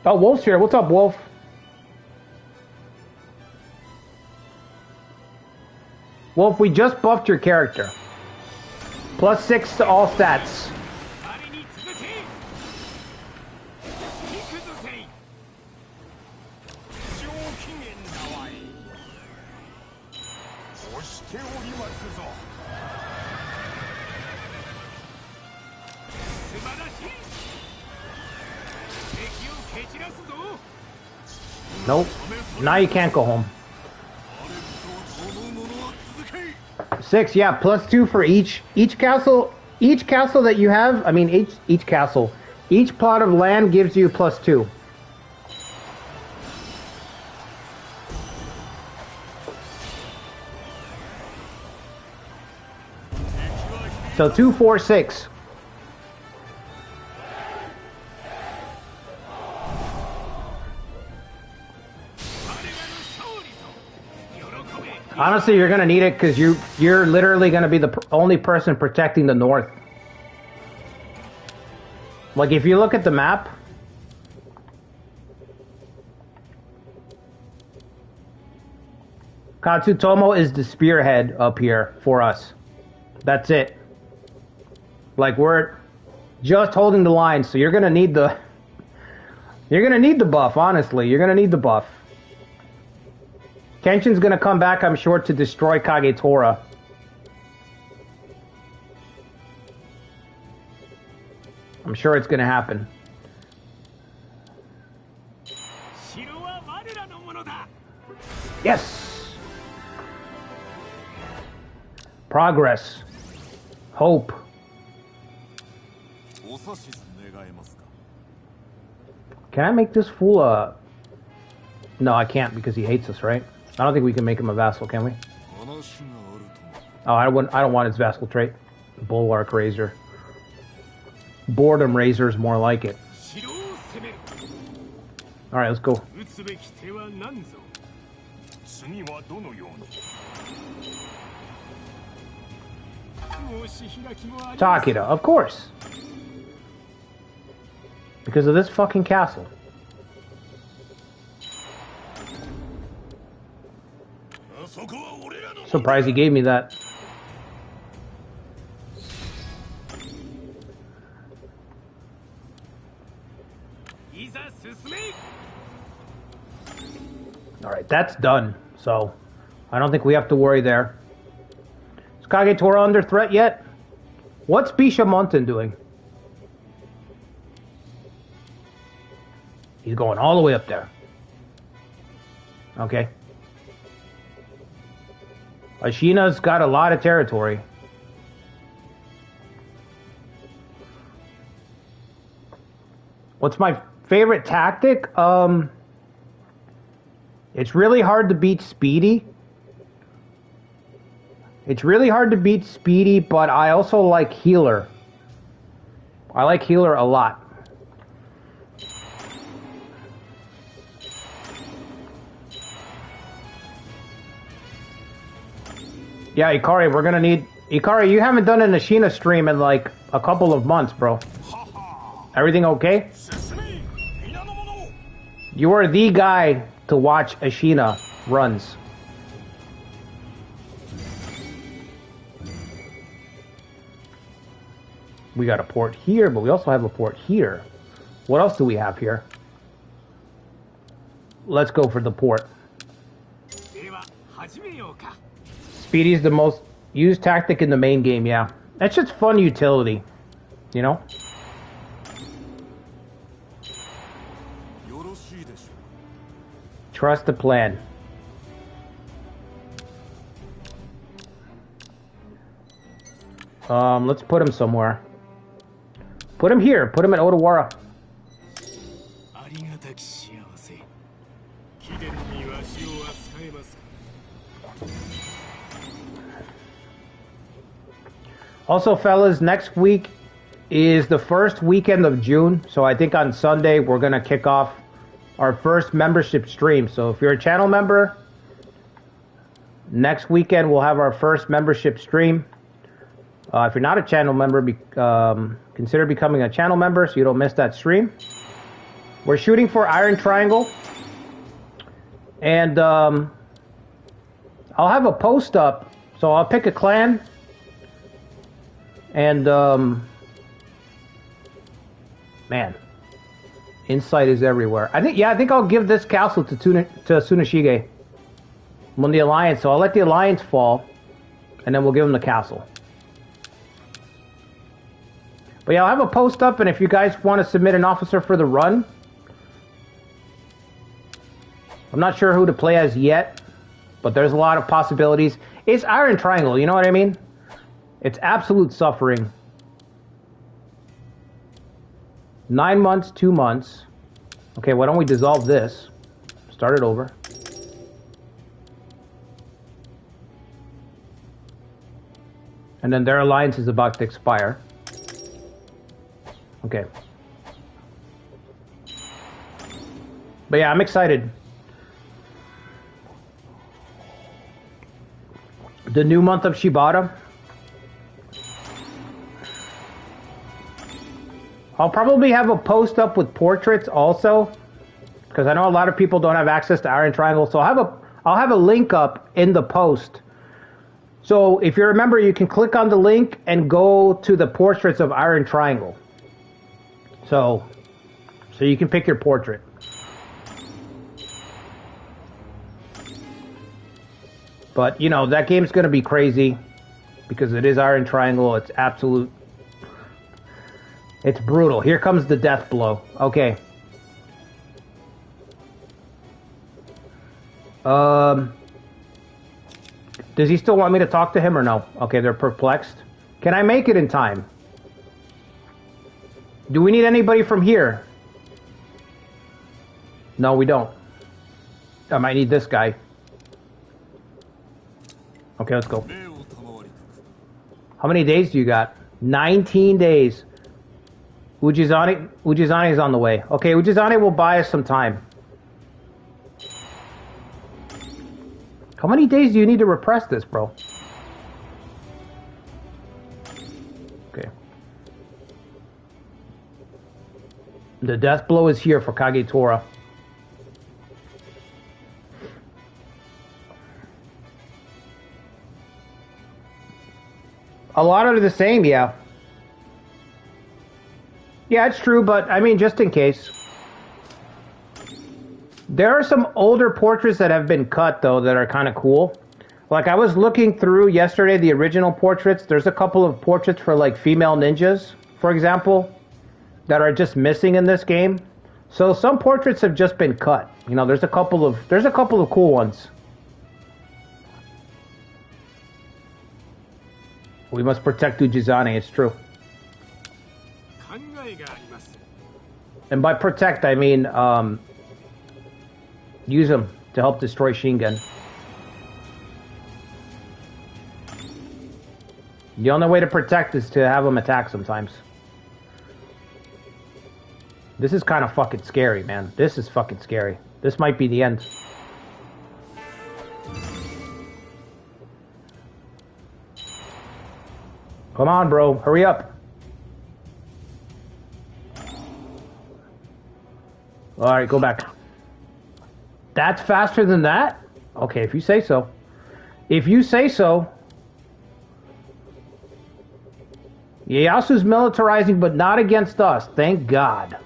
Oh, Wolf's here. What's up, Wolf? Wolf, we just buffed your character. +6 to all stats. Nope. Now you can't go home. 6, yeah, +2 for each castle. Each castle that you have, I mean each castle, each plot of land gives you +2. So 2, 4, 6. Honestly, you're gonna need it because you're literally gonna be the only person protecting the north. Like if you look at the map, Katsutomo is the spearhead up here for us. That's it. Like we're just holding the line, so you're gonna need the buff. Honestly, you're gonna need the buff. Kenshin's gonna come back, I'm sure, to destroy Kagetora. I'm sure it's gonna happen. Yes! Progress. Hope. Can I make this fool No, I can't because he hates us, right? I don't think we can make him a vassal, can we? Oh, I don't want his vassal trait. Bulwark Razor. Boredom Razor is more like it. Alright, let's go. Takeda, of course. Because of this fucking castle. Surprised he gave me that. Alright, that's done. So, I don't think we have to worry there. Is Kagetora under threat yet? What's Bishamonten doing? He's going all the way up there. Okay. Ashina's got a lot of territory. What's my favorite tactic? It's really hard to beat Speedy. It's really hard to beat Speedy, but I also like Healer. I like Healer a lot. Yeah, Ikari, we're gonna need... Ikari, you haven't done an Ashina stream in like a couple of months, bro. Everything okay? You are the guy to watch Ashina runs. We got a port here, but we also have a port here. What else do we have here? Let's go for the port. Speedy is the most used tactic in the main game, yeah. That's just fun utility, you know? Trust the plan. Let's put him somewhere. Put him here. Put him at Odawara. Also, fellas, next week is the first weekend of June. So I think on Sunday we're going to kick off our first membership stream. So if you're a channel member, next weekend we'll have our first membership stream. If you're not a channel member, consider becoming a channel member so you don't miss that stream. We're shooting for Iron Triangle. And I'll have a post up. So I'll pick a clan. And, man, insight is everywhere. I think I'll give this castle to Tsunashige. I'm on the Alliance, so I'll let the Alliance fall, and then we'll give him the castle. But yeah, I'll have a post up, and if you guys want to submit an officer for the run, I'm not sure who to play as yet, but there's a lot of possibilities. It's Iron Triangle, you know what I mean? It's absolute suffering. 9 months, 2 months. Okay, why don't we dissolve this? Start it over. And then their alliance is about to expire. Okay. But yeah, I'm excited. The new month of Shibata. I'll probably have a post up with portraits also, because I know a lot of people don't have access to Iron Triangle. So I'll have a link up in the post. So if you remember, you can click on the link and go to the portraits of Iron Triangle. So you can pick your portrait. But you know that game's going to be crazy because it is Iron Triangle. It's absolute. It's brutal. Here comes the death blow. Okay. Does he still want me to talk to him or no? Okay, they're perplexed. Can I make it in time? Do we need anybody from here? No, we don't. I might need this guy. Okay, let's go. How many days do you got? 19 days. Ujizane is on the way. Okay, Ujizane will buy us some time. How many days do you need to repress this, bro? Okay. The death blow is here for Kagetora. A lot are the same, yeah. Yeah, it's true, but I mean, just in case. There are some older portraits that have been cut, though, that are kind of cool. Like, I was looking through yesterday the original portraits. There's a couple of portraits for, like, female ninjas, for example, that are just missing in this game. So some portraits have just been cut. You know, there's a couple of cool ones. We must protect Ujizane, it's true. And by protect, I mean, use them to help destroy Shingen. The only way to protect is to have them attack sometimes. This is kind of fucking scary, man. This is fucking scary. This might be the end. Come on, bro. Hurry up. Alright, go back. That's faster than that? Okay, if you say so. If you say so. Ieyasu's militarizing, but not against us. Thank God.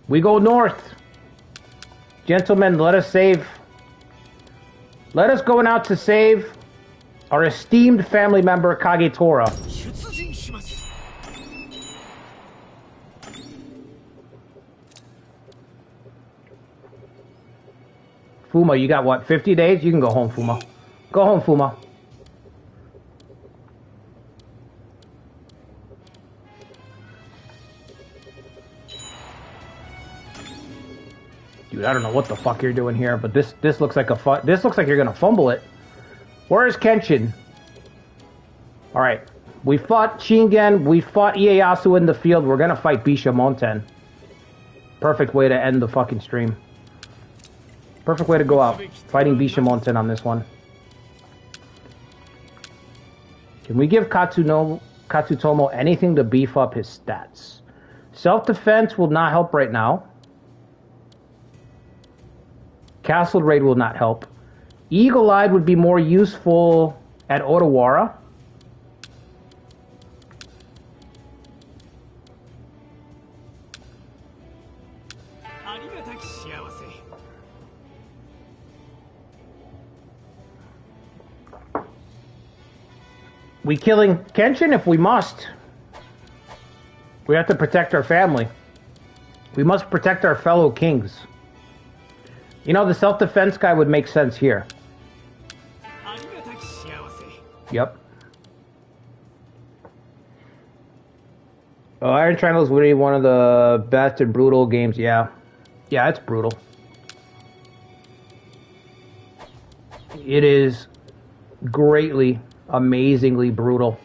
We go north. Gentlemen, let us save. Let us go out to save our esteemed family member, Kagetora. Fuma, you got what, 50 days? You can go home, Fuma. Go home, Fuma. Dude, I don't know what the fuck you're doing here, but this looks like this looks like you're gonna fumble it. Where is Kenshin? All right, we fought Shingen, we fought Ieyasu in the field. We're gonna fight Bishamonten. Perfect way to end the fucking stream. Perfect way to go out, fighting Bishamonten on this one. Can we give Katsutomo anything to beef up his stats? Self-defense will not help right now. Castle Raid will not help. Eagle-Eyed would be more useful at Otawara. We killing Kenshin if we must. We have to protect our family. We must protect our fellow kings. You know, the self-defense guy would make sense here. Yep. Oh, Iron Triangle is really one of the best and brutal games. Yeah. Yeah, it's brutal. It is greatly, amazingly brutal.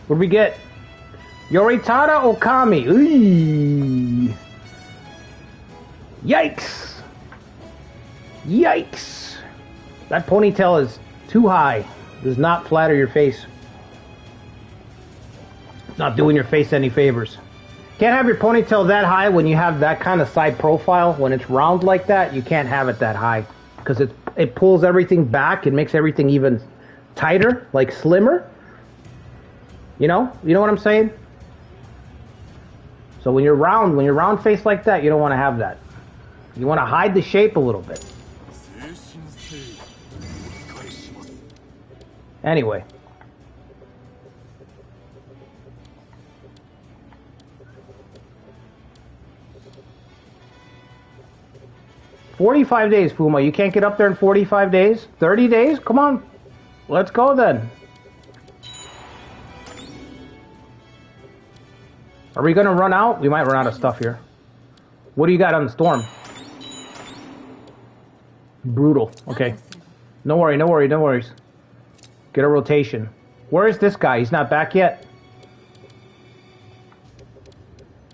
What do we get? Yoritada Okami. Ooh. Yikes. Yikes. That ponytail is too high. Does not flatter your face. Not doing your face any favors. Can't have your ponytail that high when you have that kind of side profile. When it's round like that, you can't have it that high. Because it pulls everything back and makes everything even tighter, like slimmer. You know what I'm saying? So when you're round face like that, you don't want to have that. You want to hide the shape a little bit. Anyway. "45 days, Fuma. You can't get up there in 45 days? 30 days? Come on. Let's go then. Are we going to run out? We might run out of stuff here. What do you got on the storm? Brutal. Okay. No worries. Get a rotation. Where is this guy? He's not back yet.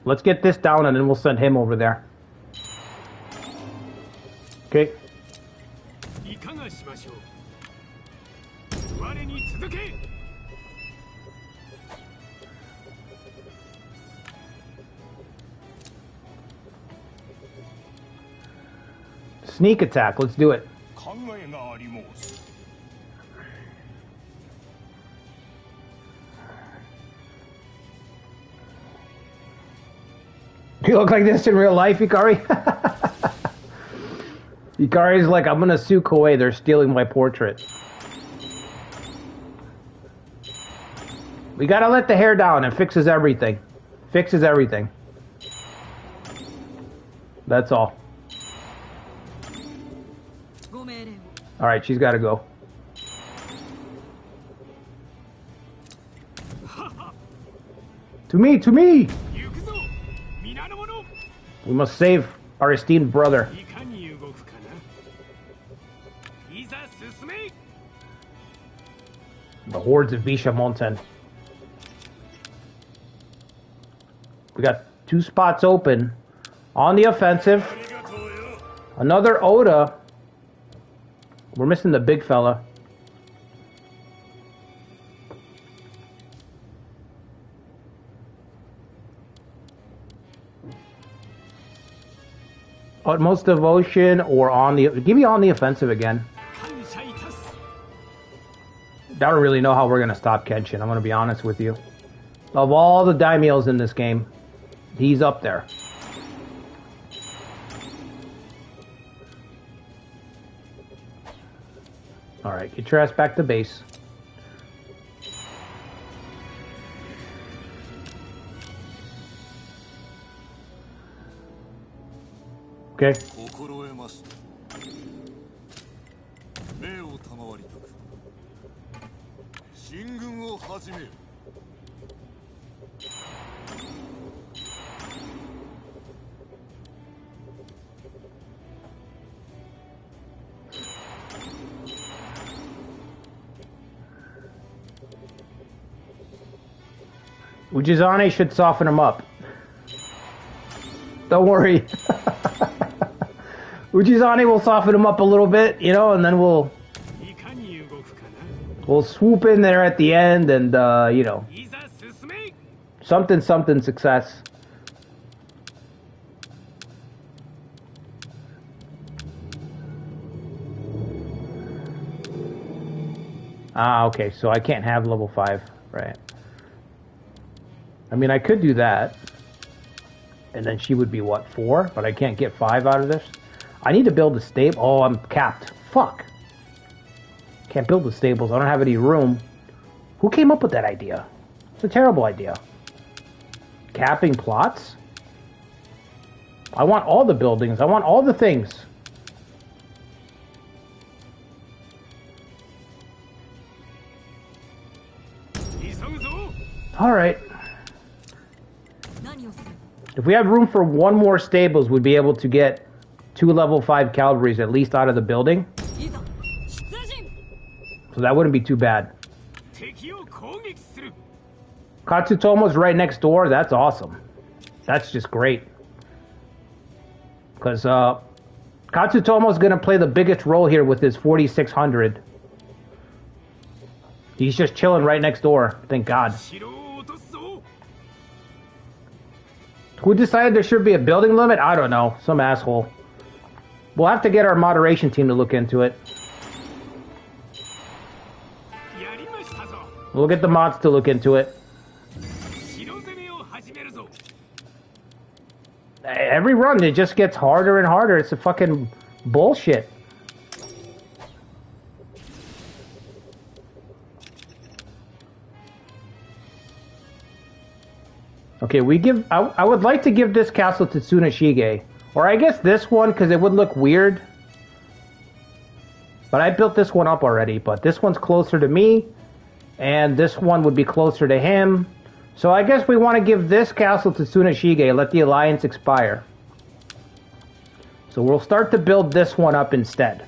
Let's get this down and then we'll send him over there. Okay. Sneak attack, let's do it. You look like this in real life, Ikari? Ikari's like, I'm gonna sue Koei, they're stealing my portrait. We gotta let the hair down, it fixes everything. Fixes everything. That's all. Alright, she's gotta go. To me! We must save our esteemed brother. The hordes of Bishamonten. We got 2 spots open. On the offensive. Another Oda. We're missing the big fella. Utmost devotion or on the... Give me on the offensive again. I don't really know how we're going to stop Kenshin, I'm going to be honest with you. Of all the daimyos in this game, he's up there. Alright, get your ass back to base. Okay. Ujizane should soften him up. Don't worry. Ujizane will soften him up a little bit, you know, and then we'll swoop in there at the end and, you know, something success. Ah, okay, so I can't have level 5, right? I mean, I could do that. And then she would be, what, 4? But I can't get 5 out of this. I need to build a stable. Oh, I'm capped. Fuck. Can't build the stables. I don't have any room. Who came up with that idea? It's a terrible idea. Capping plots? I want all the buildings. I want all the things. Alright. If we had room for one more stables, we'd be able to get 2 level 5 cavalries at least out of the building. So that wouldn't be too bad. Katsutomo's right next door. That's awesome. That's just great. Because Katsutomo's going to play the biggest role here with his 4600. He's just chilling right next door. Thank God. Who decided there should be a building limit? I don't know. Some asshole. We'll have to get our moderation team to look into it. We'll get the mods to look into it. Every run, it just gets harder and harder. It's a fucking bullshit. Okay, we give... I would like to give this castle to Tsunashige. Or I guess this one, because it would look weird. But I built this one up already. But this one's closer to me. And this one would be closer to him. So I guess we want to give this castle to Tsunashige. Let the alliance expire. So we'll start to build this one up instead.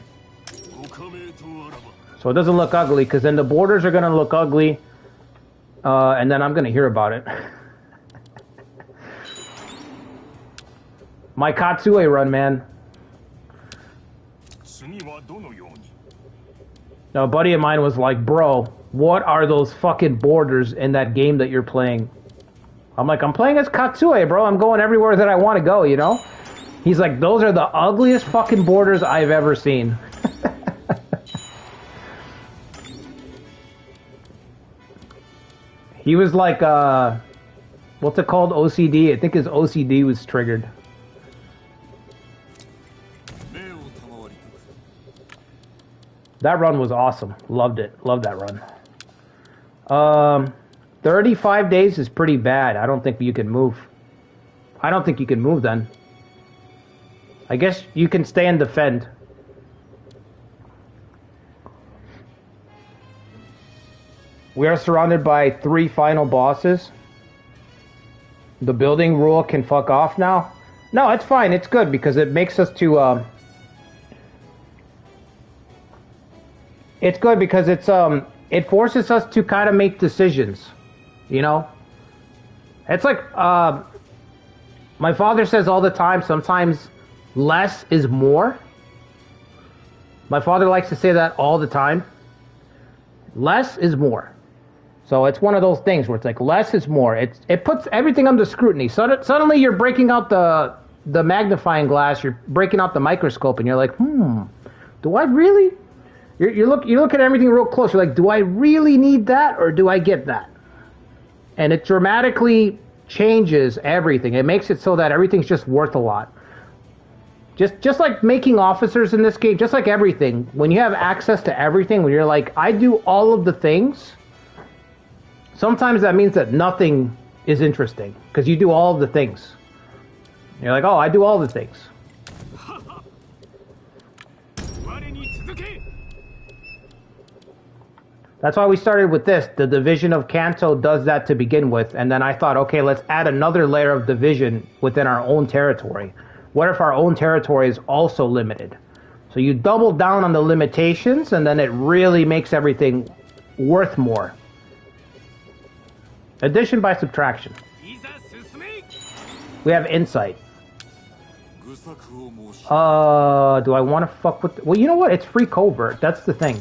So it doesn't look ugly. Because then the borders are going to look ugly. And then I'm going to hear about it. My Katsue run, man. Now, a buddy of mine was like, bro, what are those fucking borders in that game that you're playing? I'm like, I'm playing as Katsue, bro. I'm going everywhere that I want to go, you know? He's like, those are the ugliest fucking borders I've ever seen. He was like, what's it called? OCD? I think his OCD was triggered. That run was awesome. Loved it. Loved that run. 35 days is pretty bad. I don't think you can move. I don't think you can move then. I guess you can stay and defend. We are surrounded by 3 final bosses. The building rule can fuck off now. No, it's fine. It's good because it makes us to... It's good because it's it forces us to kind of make decisions, you know? It's like my father says all the time, sometimes less is more. My father likes to say that all the time. Less is more. So it's one of those things where it's like less is more. It puts everything under scrutiny. Suddenly you're breaking out the magnifying glass, you're breaking out the microscope, and you're like, do I really? You look at everything real close. You're like, do I really need that or do I get that? And it dramatically changes everything. It makes it so that everything's just worth a lot. Just like making officers in this game, just like everything. When you have access to everything, when you're like, I do all of the things, sometimes that means that nothing is interesting because you do all of the things. You're like, oh, I do all the things. That's why we started with this. The division of Kanto does that to begin with. And then I thought, okay, let's add another layer of division within our own territory. What if our own territory is also limited? So you double down on the limitations, and then it really makes everything worth more. Addition by subtraction. We have insight. Do I want to fuck with... Well, you know what? It's free covert. That's the thing.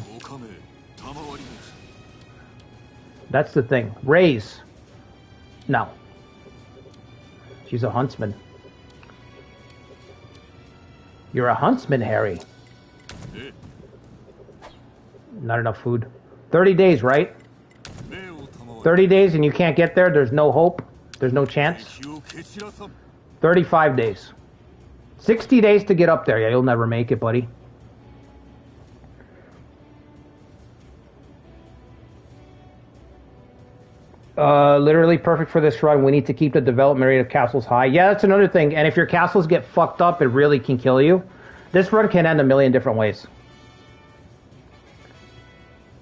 That's the thing. Raise. No. She's a huntsman. You're a huntsman, Harry. Not enough food. 30 days, right? 30 days and you can't get there? There's no hope? There's no chance? 35 days. 60 days to get up there. Yeah, you'll never make it, buddy. Literally perfect for this run. We need to keep the development rate of castles high. Yeah, that's another thing. And if your castles get fucked up, it really can kill you. This run can end a million different ways.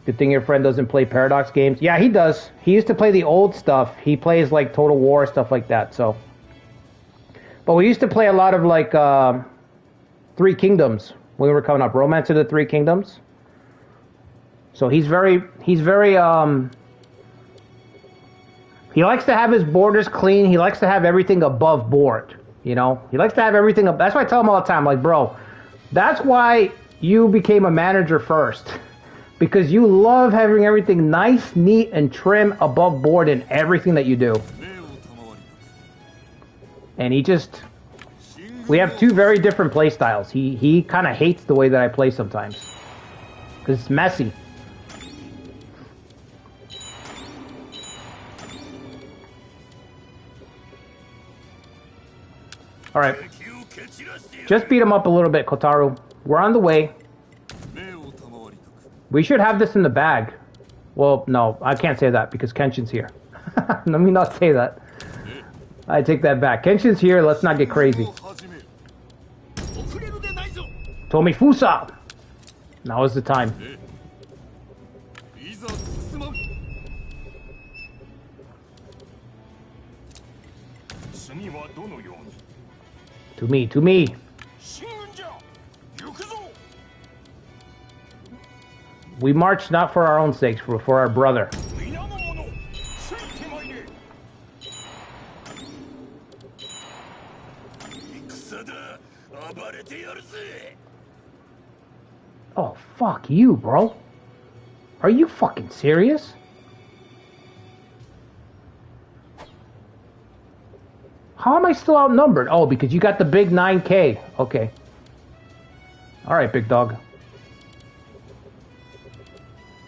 Good thing your friend doesn't play Paradox games. Yeah, he does. He used to play the old stuff. He plays like Total War, stuff like that, so. But we used to play a lot of like Three Kingdoms when we were coming up. Romance of the Three Kingdoms. So he's very he likes to have his borders clean. He likes to have everything above board. You know? He likes to have everything up. That's why I tell him all the time, like, bro, that's why you became a manager first. Because you love having everything nice, neat, and trim above board in everything that you do. And he just... We have two very different play styles. He kind of hates the way that I play sometimes. Because it's messy. Alright. Just beat him up a little bit, Kotaru. We're on the way. We should have this in the bag. Well, no, I can't say that because Kenshin's here. Let me not say that. I take that back. Kenshin's here, let's not get crazy. Tomi Fusa! Now is the time. To me, to me! We march not for our own sakes, but for our brother. Oh, fuck you, bro. Are you fucking serious? How am I still outnumbered? Oh, because you got the big 9K. Okay. Alright, big dog.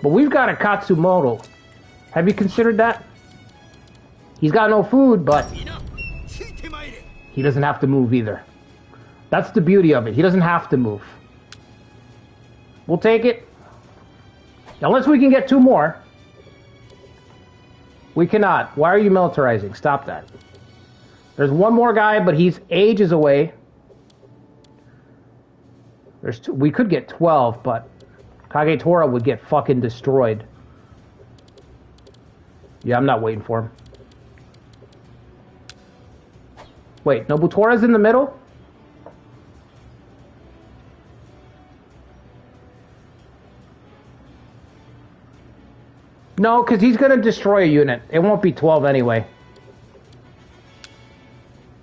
But we've got a Katsumoto. Have you considered that? He's got no food, but he doesn't have to move either. That's the beauty of it. He doesn't have to move. We'll take it. Unless we can get two more. We cannot. Why are you militarizing? Stop that. There's one more guy, but he's ages away. There's two. We could get 12, but Kagetora would get fucking destroyed. Yeah, I'm not waiting for him. Wait, Nobutora's in the middle? No, because he's going to destroy a unit. It won't be 12 anyway.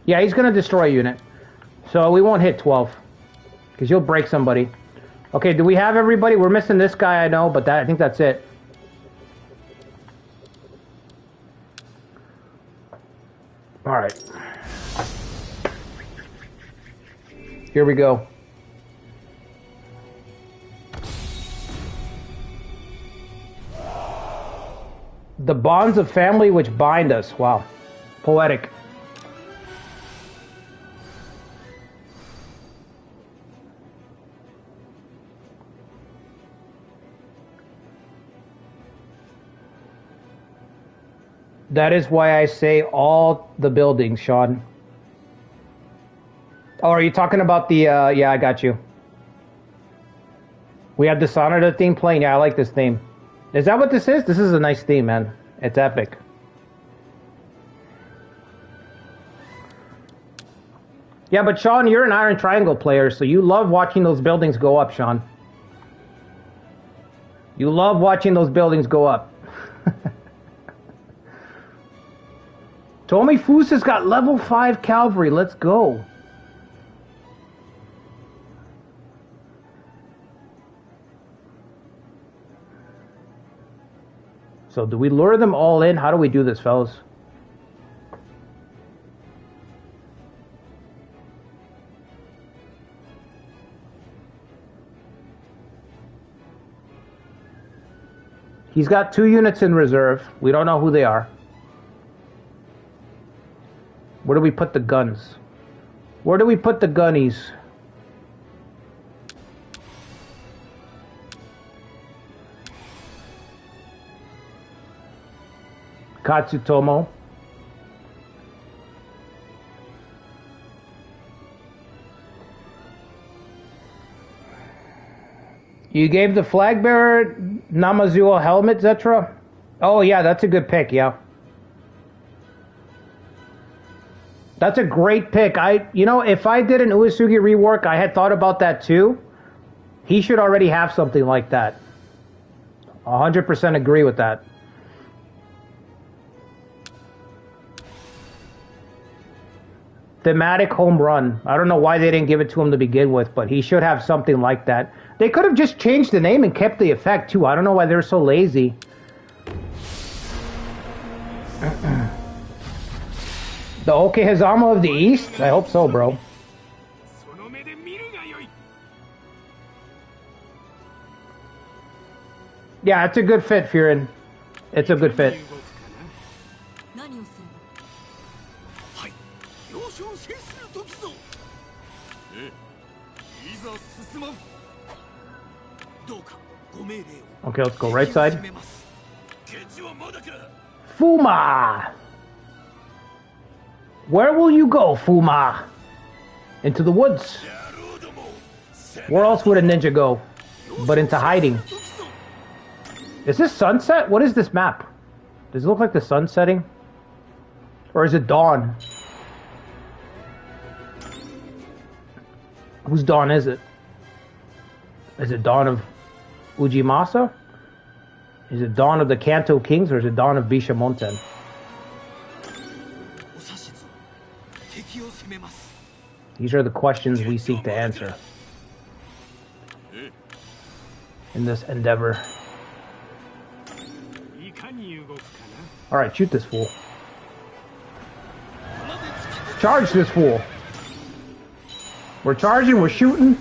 Yeah, he's going to destroy a unit. So we won't hit 12. Because you'll break somebody. Okay, do we have everybody? We're missing this guy, I know, but I think that's it. Alright. Here we go. The bonds of family which bind us. Wow. Poetic. That is why I say all the buildings, Sean. Oh, are you talking about the, yeah, I got you. We have Dishonored, the theme playing. Yeah, I like this theme. Is that what this is? This is a nice theme, man. It's epic. Yeah, but Sean, you're an Iron Triangle player, so you love watching those buildings go up, Sean. You love watching those buildings go up. Tomi Fusa's got level 5 cavalry. Let's go. So do we lure them all in? How do we do this, fellas? He's got 2 units in reserve. We don't know who they are. Where do we put the guns? Where do we put the gunnies? Katsutomo. You gave the flag bearer Namazu a helmet, Zetra? Oh yeah, that's a good pick, yeah. That's a great pick. You know, if I did an Uesugi rework, I had thought about that too. He should already have something like that. 100% agree with that. Thematic home run. I don't know why they didn't give it to him to begin with, but he should have something like that. They could have just changed the name and kept the effect too. I don't know why they're so lazy. The Okehazama of the East? I hope so, bro. Yeah, it's a good fit, Furin. It's a good fit. Okay, let's go right side. Fuma! Where will you go, Fuma? Into the woods. Where else would a ninja go? But into hiding. Is this sunset? What is this map? Does it look like the sun setting? Or is it dawn? Whose dawn is it? Is it dawn of Ujimasa? Is it dawn of the Kanto Kings, or is it dawn of Bishamonten? These are the questions we seek to answer in this endeavor. Alright, shoot this fool. Charge this fool. We're charging, we're shooting.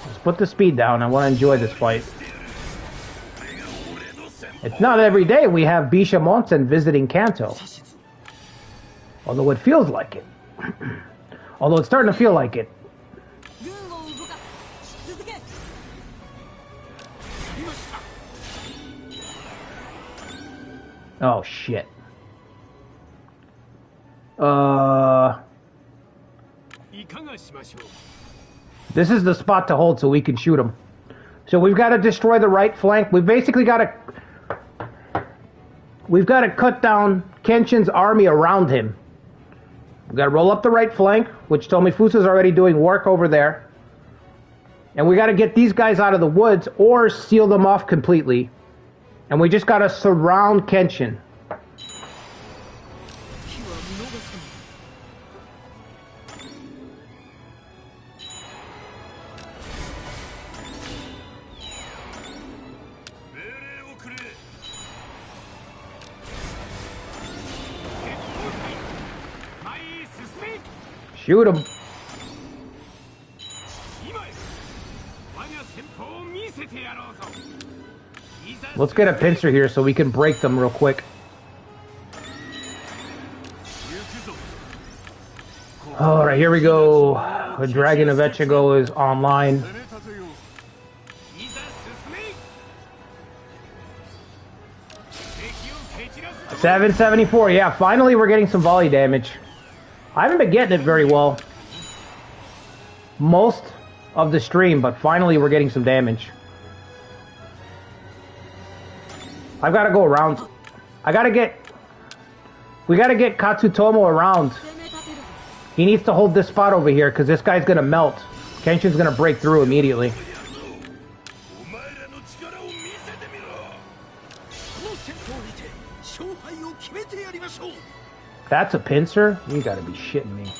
Let's put the speed down. I want to enjoy this fight. It's not every day we have Bishamonten visiting Kanto. Although it feels like it. Although it's starting to feel like it. Oh, shit. This is the spot to hold so we can shoot him. So we've got to destroy the right flank. We've basically got to... We've got to cut down Kenshin's army around him. We've got to roll up the right flank, which Tomi Fusa's already doing work over there. And we got to get these guys out of the woods or seal them off completely. And we just got to surround Kenshin. Shoot him. Let's get a pincer here so we can break them real quick. Alright, here we go. The Dragon of Echigo is online. $774, yeah, finally we're getting some volley damage. I haven't been getting it very well. Most of the stream, but finally we're getting some damage. I've got to go around. We got to get Katsutomo around. He needs to hold this spot over here because this guy's going to melt. Kenshin's going to break through immediately. That's a pincer? You got to be shitting me.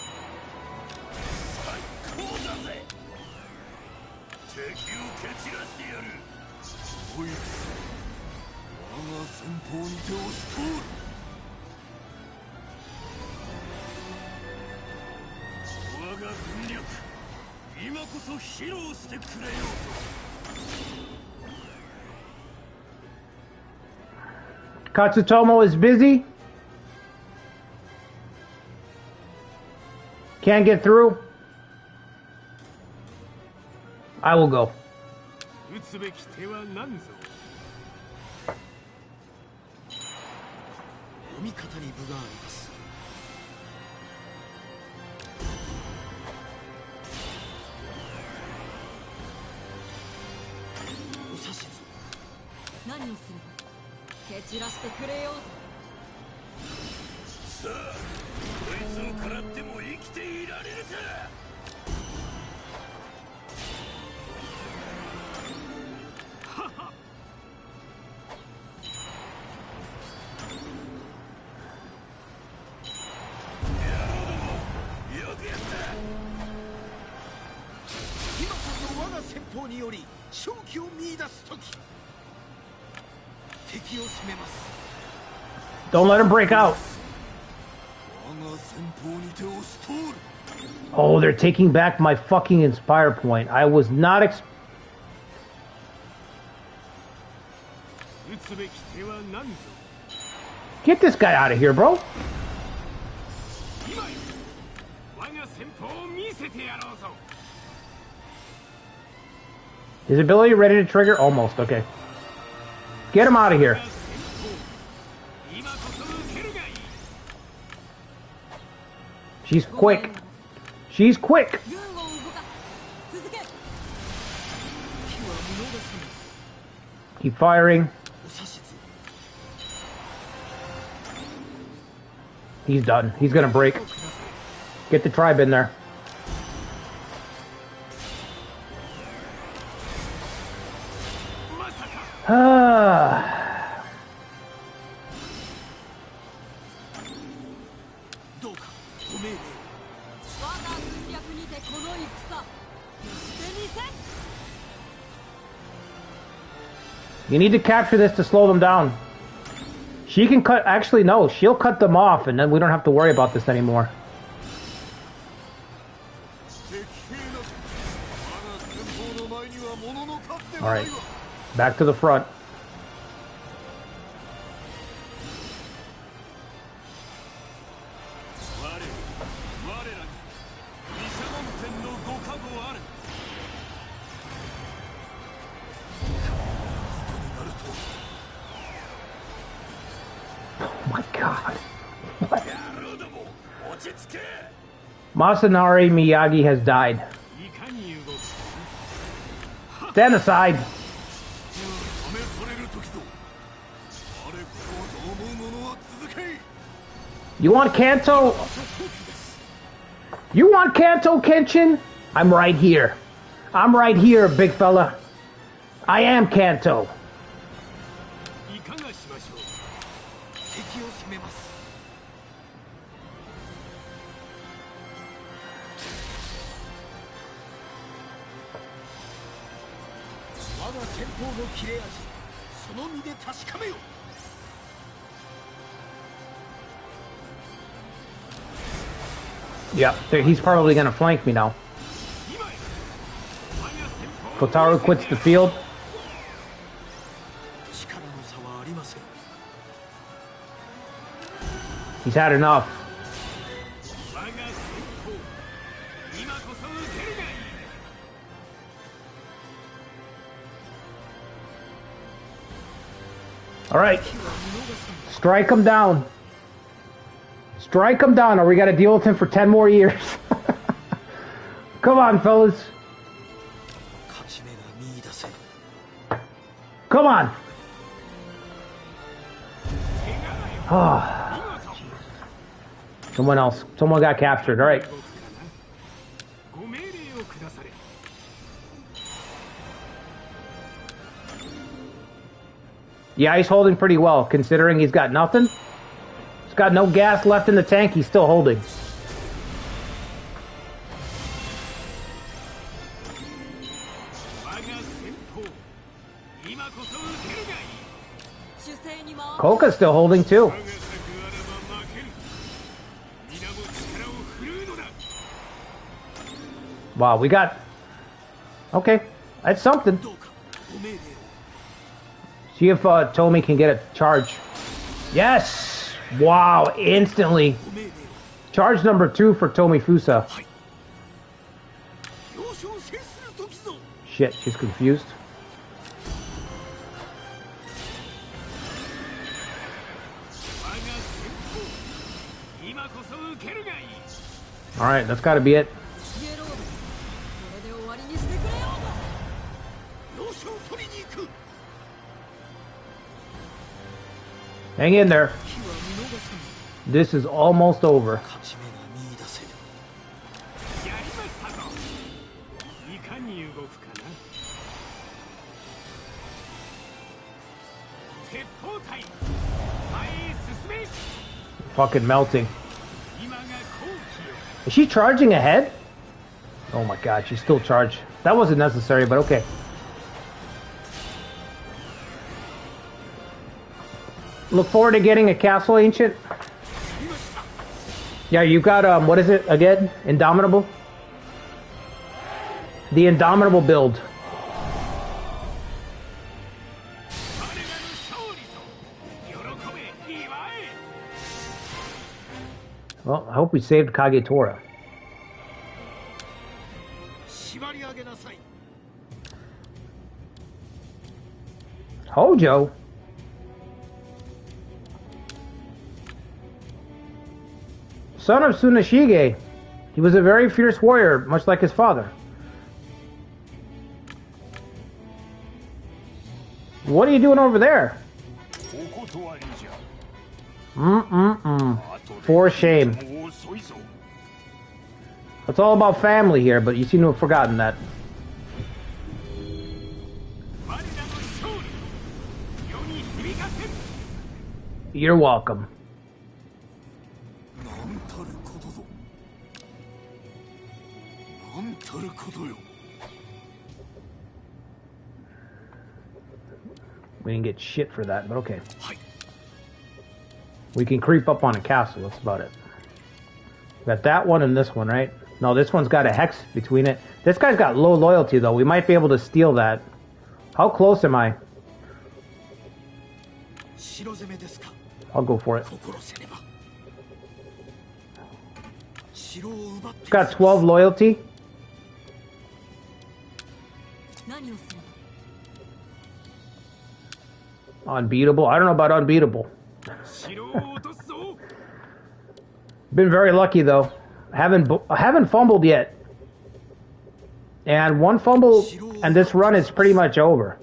Katsutomo is busy. Can't get through. I will go. Don't let him break out. Oh, they're taking back my fucking Inspire point. I was not Get this guy out of here, bro. His ability ready to trigger? Almost, okay. Get him out of here. She's quick. She's quick. Keep firing. He's done. He's gonna break. Get the tribe in there. You need to capture this to slow them down. She can cut... Actually, no. She'll cut them off, and then we don't have to worry about this anymore. Alright. Back to the front. Masanari Miyagi has died. Stand aside. You want Kanto? You want Kanto, Kenshin? I'm right here. I'm right here, big fella. I am Kanto. Yeah, he's probably going to flank me now. Kotaro quits the field. He's had enough. All right. Strike him down. Strike him down, or we got to deal with him for 10 more years. Come on, fellas. Come on! Oh. Someone else. Someone got captured. All right. Yeah, he's holding pretty well, considering he's got nothing. He's got no gas left in the tank. He's still holding. Koka's still holding too. Wow, we got... Okay, that's something. See if Tomi can get a charge. Yes! Wow, instantly. Charge number 2 for Tomi Fusa. Shit, she's confused. Alright, that's gotta be it. Hang in there. This is almost over. Fucking melting. Is she charging ahead? Oh my god, she's still charged. That wasn't necessary, but okay. Look forward to getting a castle, Ancient. Yeah, you got, what is it again? Indomitable? The Indomitable build. Well, I hope we saved Kagetora. Hojo? Son of Tsunashige. He was a very fierce warrior, much like his father. What are you doing over there? For shame. It's all about family here, but you seem to have forgotten that. You're welcome. We didn't get shit for that, but okay. We can creep up on a castle, that's about it. Got that one and this one, right? No, this one's got a hex between it. This guy's got low loyalty, though. We might be able to steal that. How close am I? I'll go for it. It's got 12 loyalty. Unbeatable? I don't know about unbeatable. Been very lucky though. Haven't fumbled yet. And one fumble and this run is pretty much over.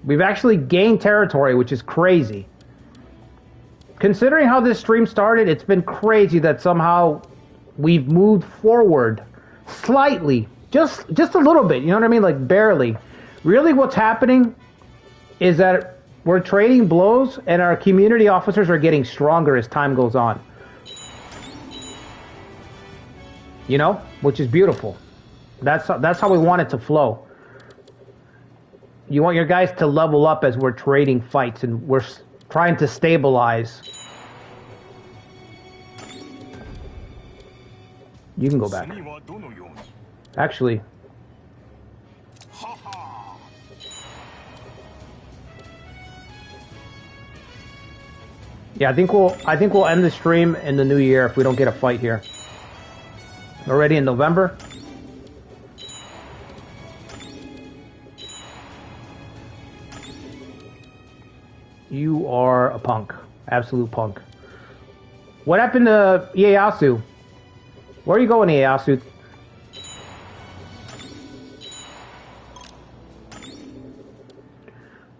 We've actually gained territory, which is crazy. Considering how this stream started, it's been crazy that somehow we've moved forward slightly. Just a little bit, you know what I mean? Like barely. Really what's happening is that we're trading blows and our community officers are getting stronger as time goes on. You know? Which is beautiful. That's how we want it to flow. You want your guys to level up as we're trading fights and we're trying to stabilize. You can go back. Actually. Yeah, I think we'll end the stream in the new year if we don't get a fight here. Already in November. You are a punk. Absolute punk. What happened to Ieyasu? Where are you going, Ieyasu?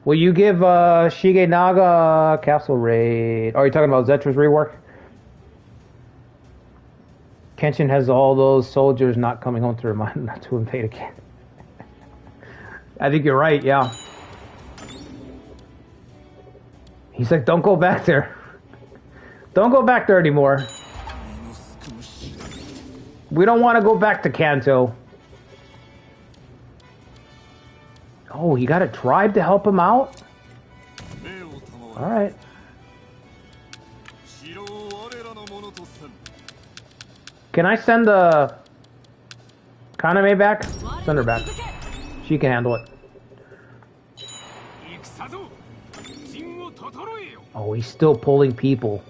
Will you give Shigenaga Castle Raid? Oh, are you talking about Zetra's rework? Kenshin has all those soldiers not coming home to remind him not to invade again. I think you're right, yeah. He's like, don't go back there. Don't go back there anymore. We don't want to go back to Kanto. Oh, he got a tribe to help him out? Alright. Can I send the Kaname back? Send her back. She can handle it. Oh, he's still pulling people.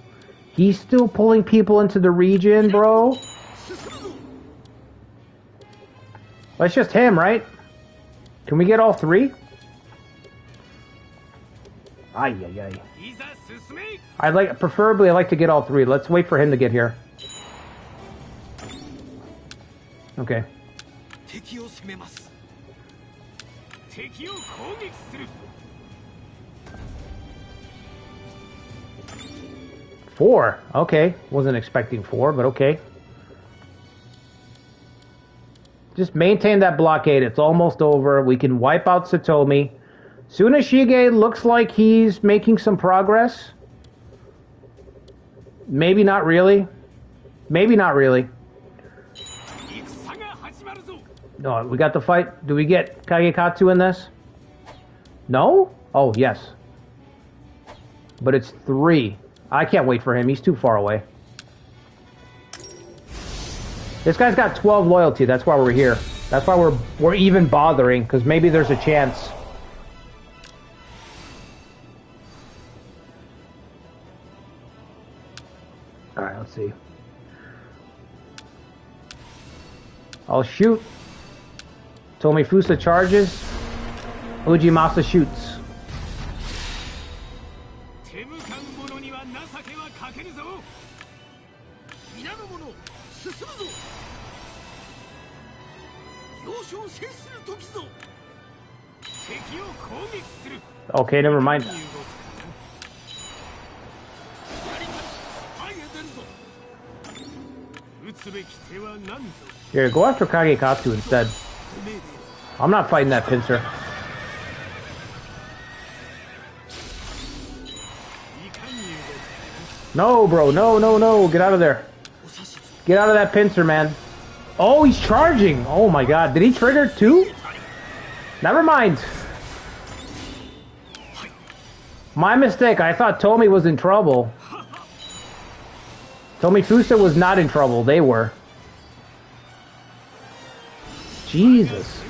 He's still pulling people into the region, bro. Well, it's just him, right? Can we get all three? Ay, ay, ay. Preferably I'd like to get all three. Let's wait for him to get here. Okay. Four. Okay. Wasn't expecting four, but okay. Just maintain that blockade. It's almost over. We can wipe out Satomi. Tsuneshige looks like he's making some progress. Maybe not really. Maybe not really. No, we got the fight. Do we get Kagekatsu in this? No? Oh, yes. But it's 3. I can't wait for him. He's too far away. This guy's got 12 loyalty. That's why we're here. That's why we're even bothering, because maybe there's a chance. Alright, let's see. I'll shoot. Tomifusa charges. Ujimasa shoots. Okay, never mind. Here, go after Kagekatsu instead. I'm not fighting that pincer. No, bro. No, no, no. Get out of there. Get out of that pincer, man. Oh, he's charging. Oh, my God. Did he trigger 2? Never mind. My mistake. I thought Tomi was in trouble. Tomifusa was not in trouble. They were. Jesus.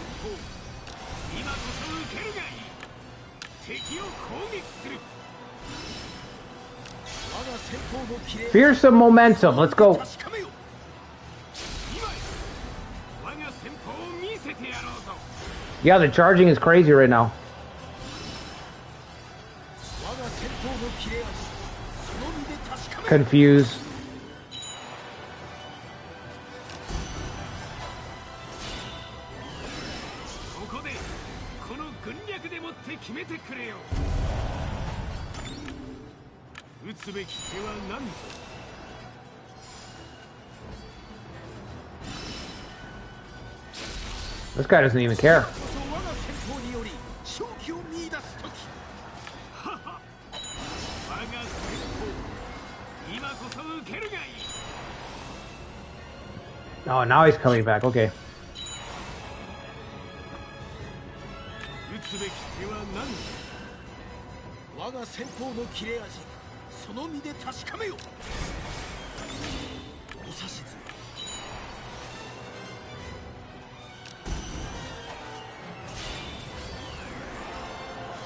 Fearsome momentum. Let's go. Yeah, the charging is crazy right now. Confused. This guy doesn't even care. Oh, now he's coming back. Okay.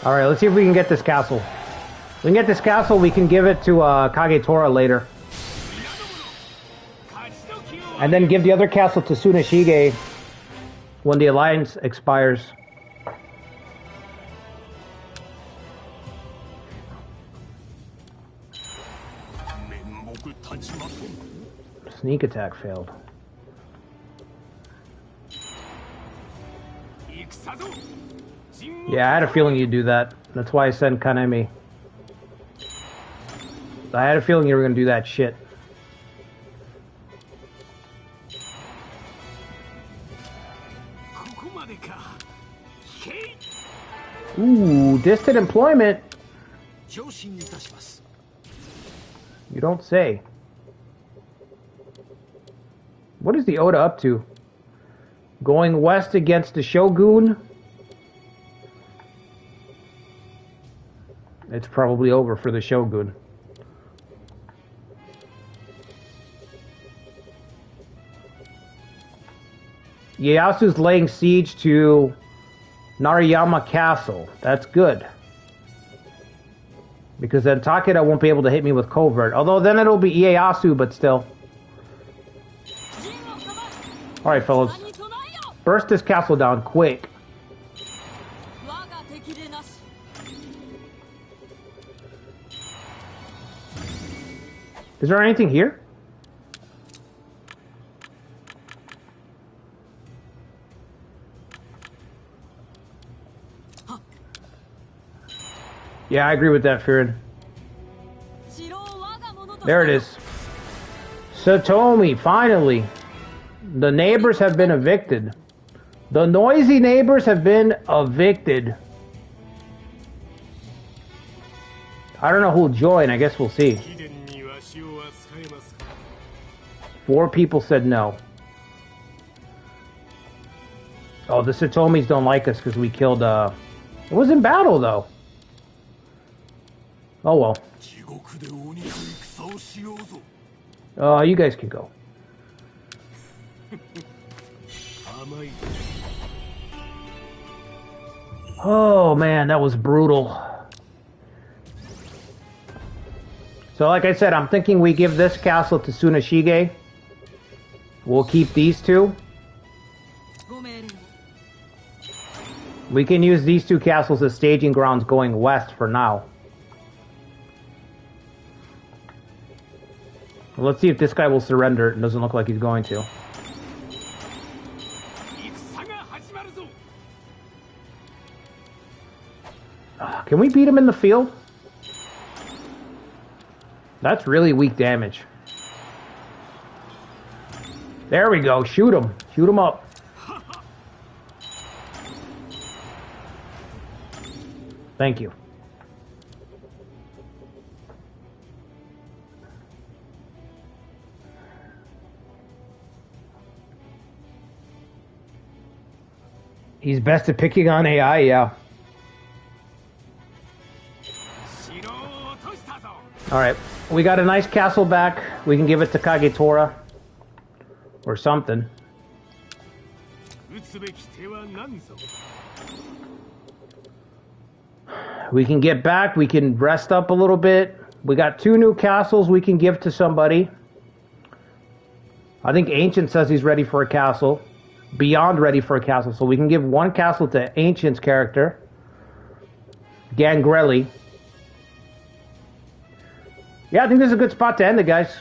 Alright, let's see if we can get this castle. If we can get this castle, we can give it to Kagetora later. And then give the other castle to Tsuneshige when the alliance expires. Sneak attack failed. Yeah, I had a feeling you'd do that. That's why I sent Kanemi. I had a feeling you were going to do that shit. Ooh, distant employment. You don't say. What is the Oda up to? Going west against the Shogun? It's probably over for the Shogun. Ieyasu's laying siege to Narayama Castle. That's good. Because then Takeda won't be able to hit me with covert. Although then it'll be Ieyasu, but still. Alright, fellas. Burst this castle down, quick. Is there anything here? Yeah, I agree with that, Firin. There it is. Satomi, finally. The neighbors have been evicted. The noisy neighbors have been evicted. I don't know who'll join. I guess we'll see. 4 people said no. Oh, the Satomis don't like us because we killed, It was in battle, though. Oh, well. You guys can go. Oh, man, that was brutal. So, like I said, I'm thinking we give this castle to Tsunashige. We'll keep these 2. We can use these 2 castles as staging grounds going west for now. Let's see if this guy will surrender. It doesn't look like he's going to. Can we beat him in the field? That's really weak damage. There we go. Shoot him. Shoot him up. Thank you. He's best at picking on AI, yeah. Alright, we got a nice castle back. We can give it to Kagetora. Or something. We can get back, we can rest up a little bit. We got 2 new castles we can give to somebody. I think Ancient says he's ready for a castle. Beyond ready for a castle. So we can give 1 castle to Ancient's character. Gangrelli. Yeah, I think this is a good spot to end it, guys.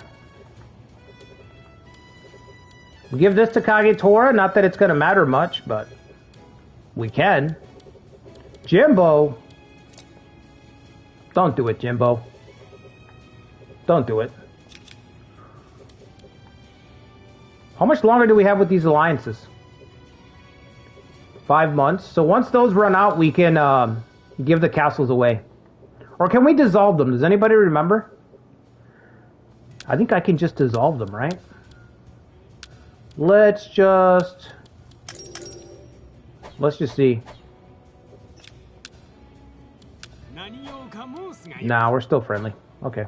We give this to Kagetora. Not that it's going to matter much, but we can. Jimbo. Don't do it, Jimbo. Don't do it. How much longer do we have with these alliances? 5 months. So once those run out, we can give the castles away. Or can we dissolve them? Does anybody remember? I think I can just dissolve them, right? Let's just see. Nah, we're still friendly. Okay.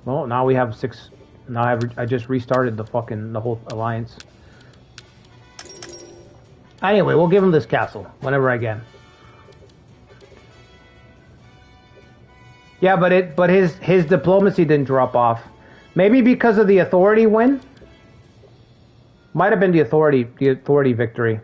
Well, now we have 6. Now I just restarted the whole alliance. Anyway, we'll give him this castle whenever I can. Yeah, but his diplomacy didn't drop off. Maybe because of the authority win? Might have been the authority victory.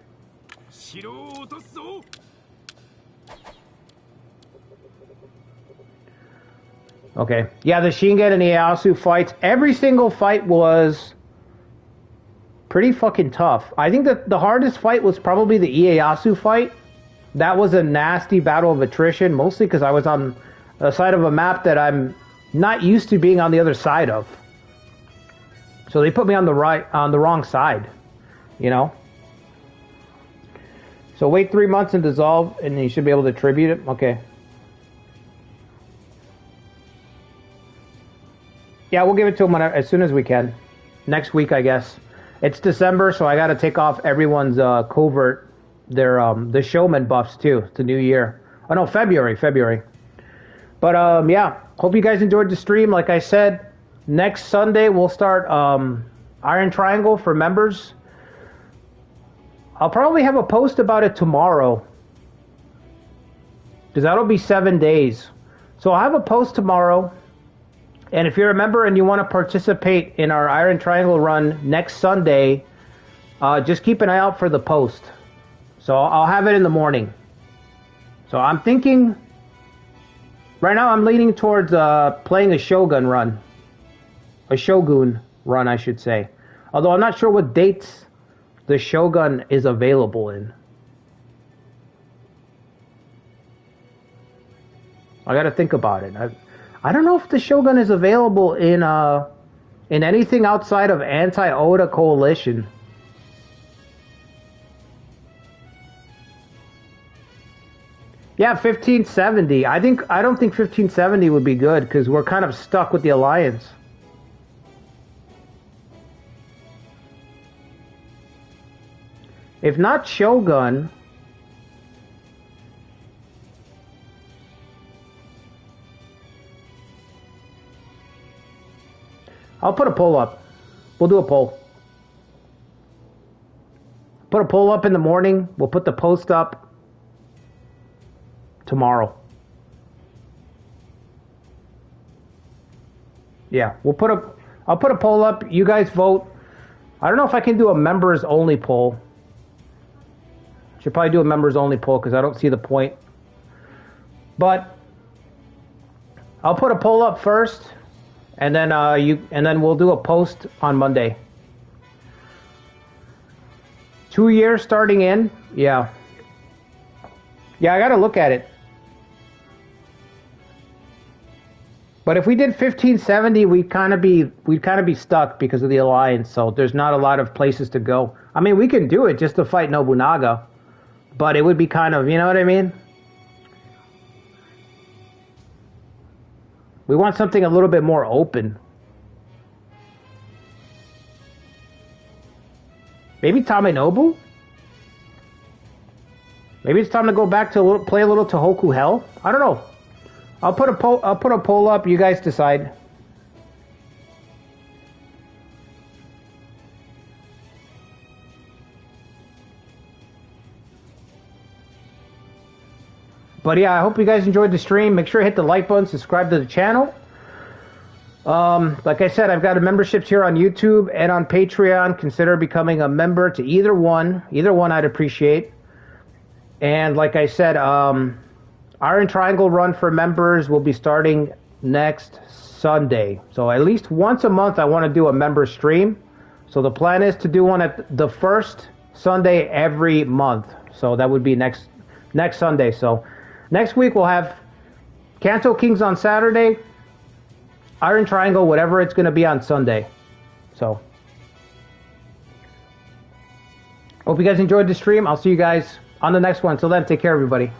Okay. Yeah, the Shingen and the Ieyasu fights, every single fight was pretty fucking tough. I think that the hardest fight was probably the Ieyasu fight. That was a nasty battle of attrition, mostly because I was on a side of a map that I'm not used to being on the other side of. So they put me on the wrong side, you know. So wait 3 months and dissolve, and you should be able to tribute it. Okay. Yeah, we'll give it to them as soon as we can. Next week, I guess. It's December, so I got to take off everyone's covert, the showman buffs too. It's the new year. Oh no, February. But yeah, hope you guys enjoyed the stream. Like I said, next Sunday we'll start Iron Triangle for members. I'll probably have a post about it tomorrow, because that'll be 7 days. So I'll have a post tomorrow. And if you're a member and you want to participate in our Iron Triangle run next Sunday, just keep an eye out for the post. So I'll have it in the morning. So I'm thinking, right now I'm leaning towards playing a Shogun run. A Shogun run, I should say. Although I'm not sure what dates the Shogun is available in. I got to think about it. I don't know if the Shogun is available in anything outside of Anti-Oda Coalition. Yeah, 1570. I don't think 1570 would be good because we're kind of stuck with the Alliance. If not Shogun, I'll put a poll up. We'll do a poll. Put a poll up in the morning. We'll put the post up tomorrow. Yeah, I'll put a poll up. You guys vote. I don't know if I can do a members only poll. Should probably do a members only poll because I don't see the point. But I'll put a poll up first, and then we'll do a post on Monday. 2 years starting in, yeah. Yeah, I got to look at it. But if we did 1570, we'd kind of be stuck because of the Alliance. So there's not a lot of places to go. I mean, we can do it just to fight Nobunaga, but it would be kind of, you know what I mean? We want something a little bit more open. Maybe Tamenobu? Maybe it's time to go back to play a little Tohoku Hell? I don't know. I'll put a poll up, you guys decide. But yeah, I hope you guys enjoyed the stream. Make sure to hit the like button, subscribe to the channel. Like I said, I've got memberships here on YouTube and on Patreon. Consider becoming a member to either one. Either one I'd appreciate. And like I said, Iron Triangle run for members will be starting next Sunday. So at least once a month I want to do a member stream. So the plan is to do one at the first Sunday every month. So that would be next Sunday. So next week we'll have Kanto Kings on Saturday, Iron Triangle, whatever it's going to be on Sunday. So hope you guys enjoyed the stream. I'll see you guys on the next one. Till then, take care, everybody.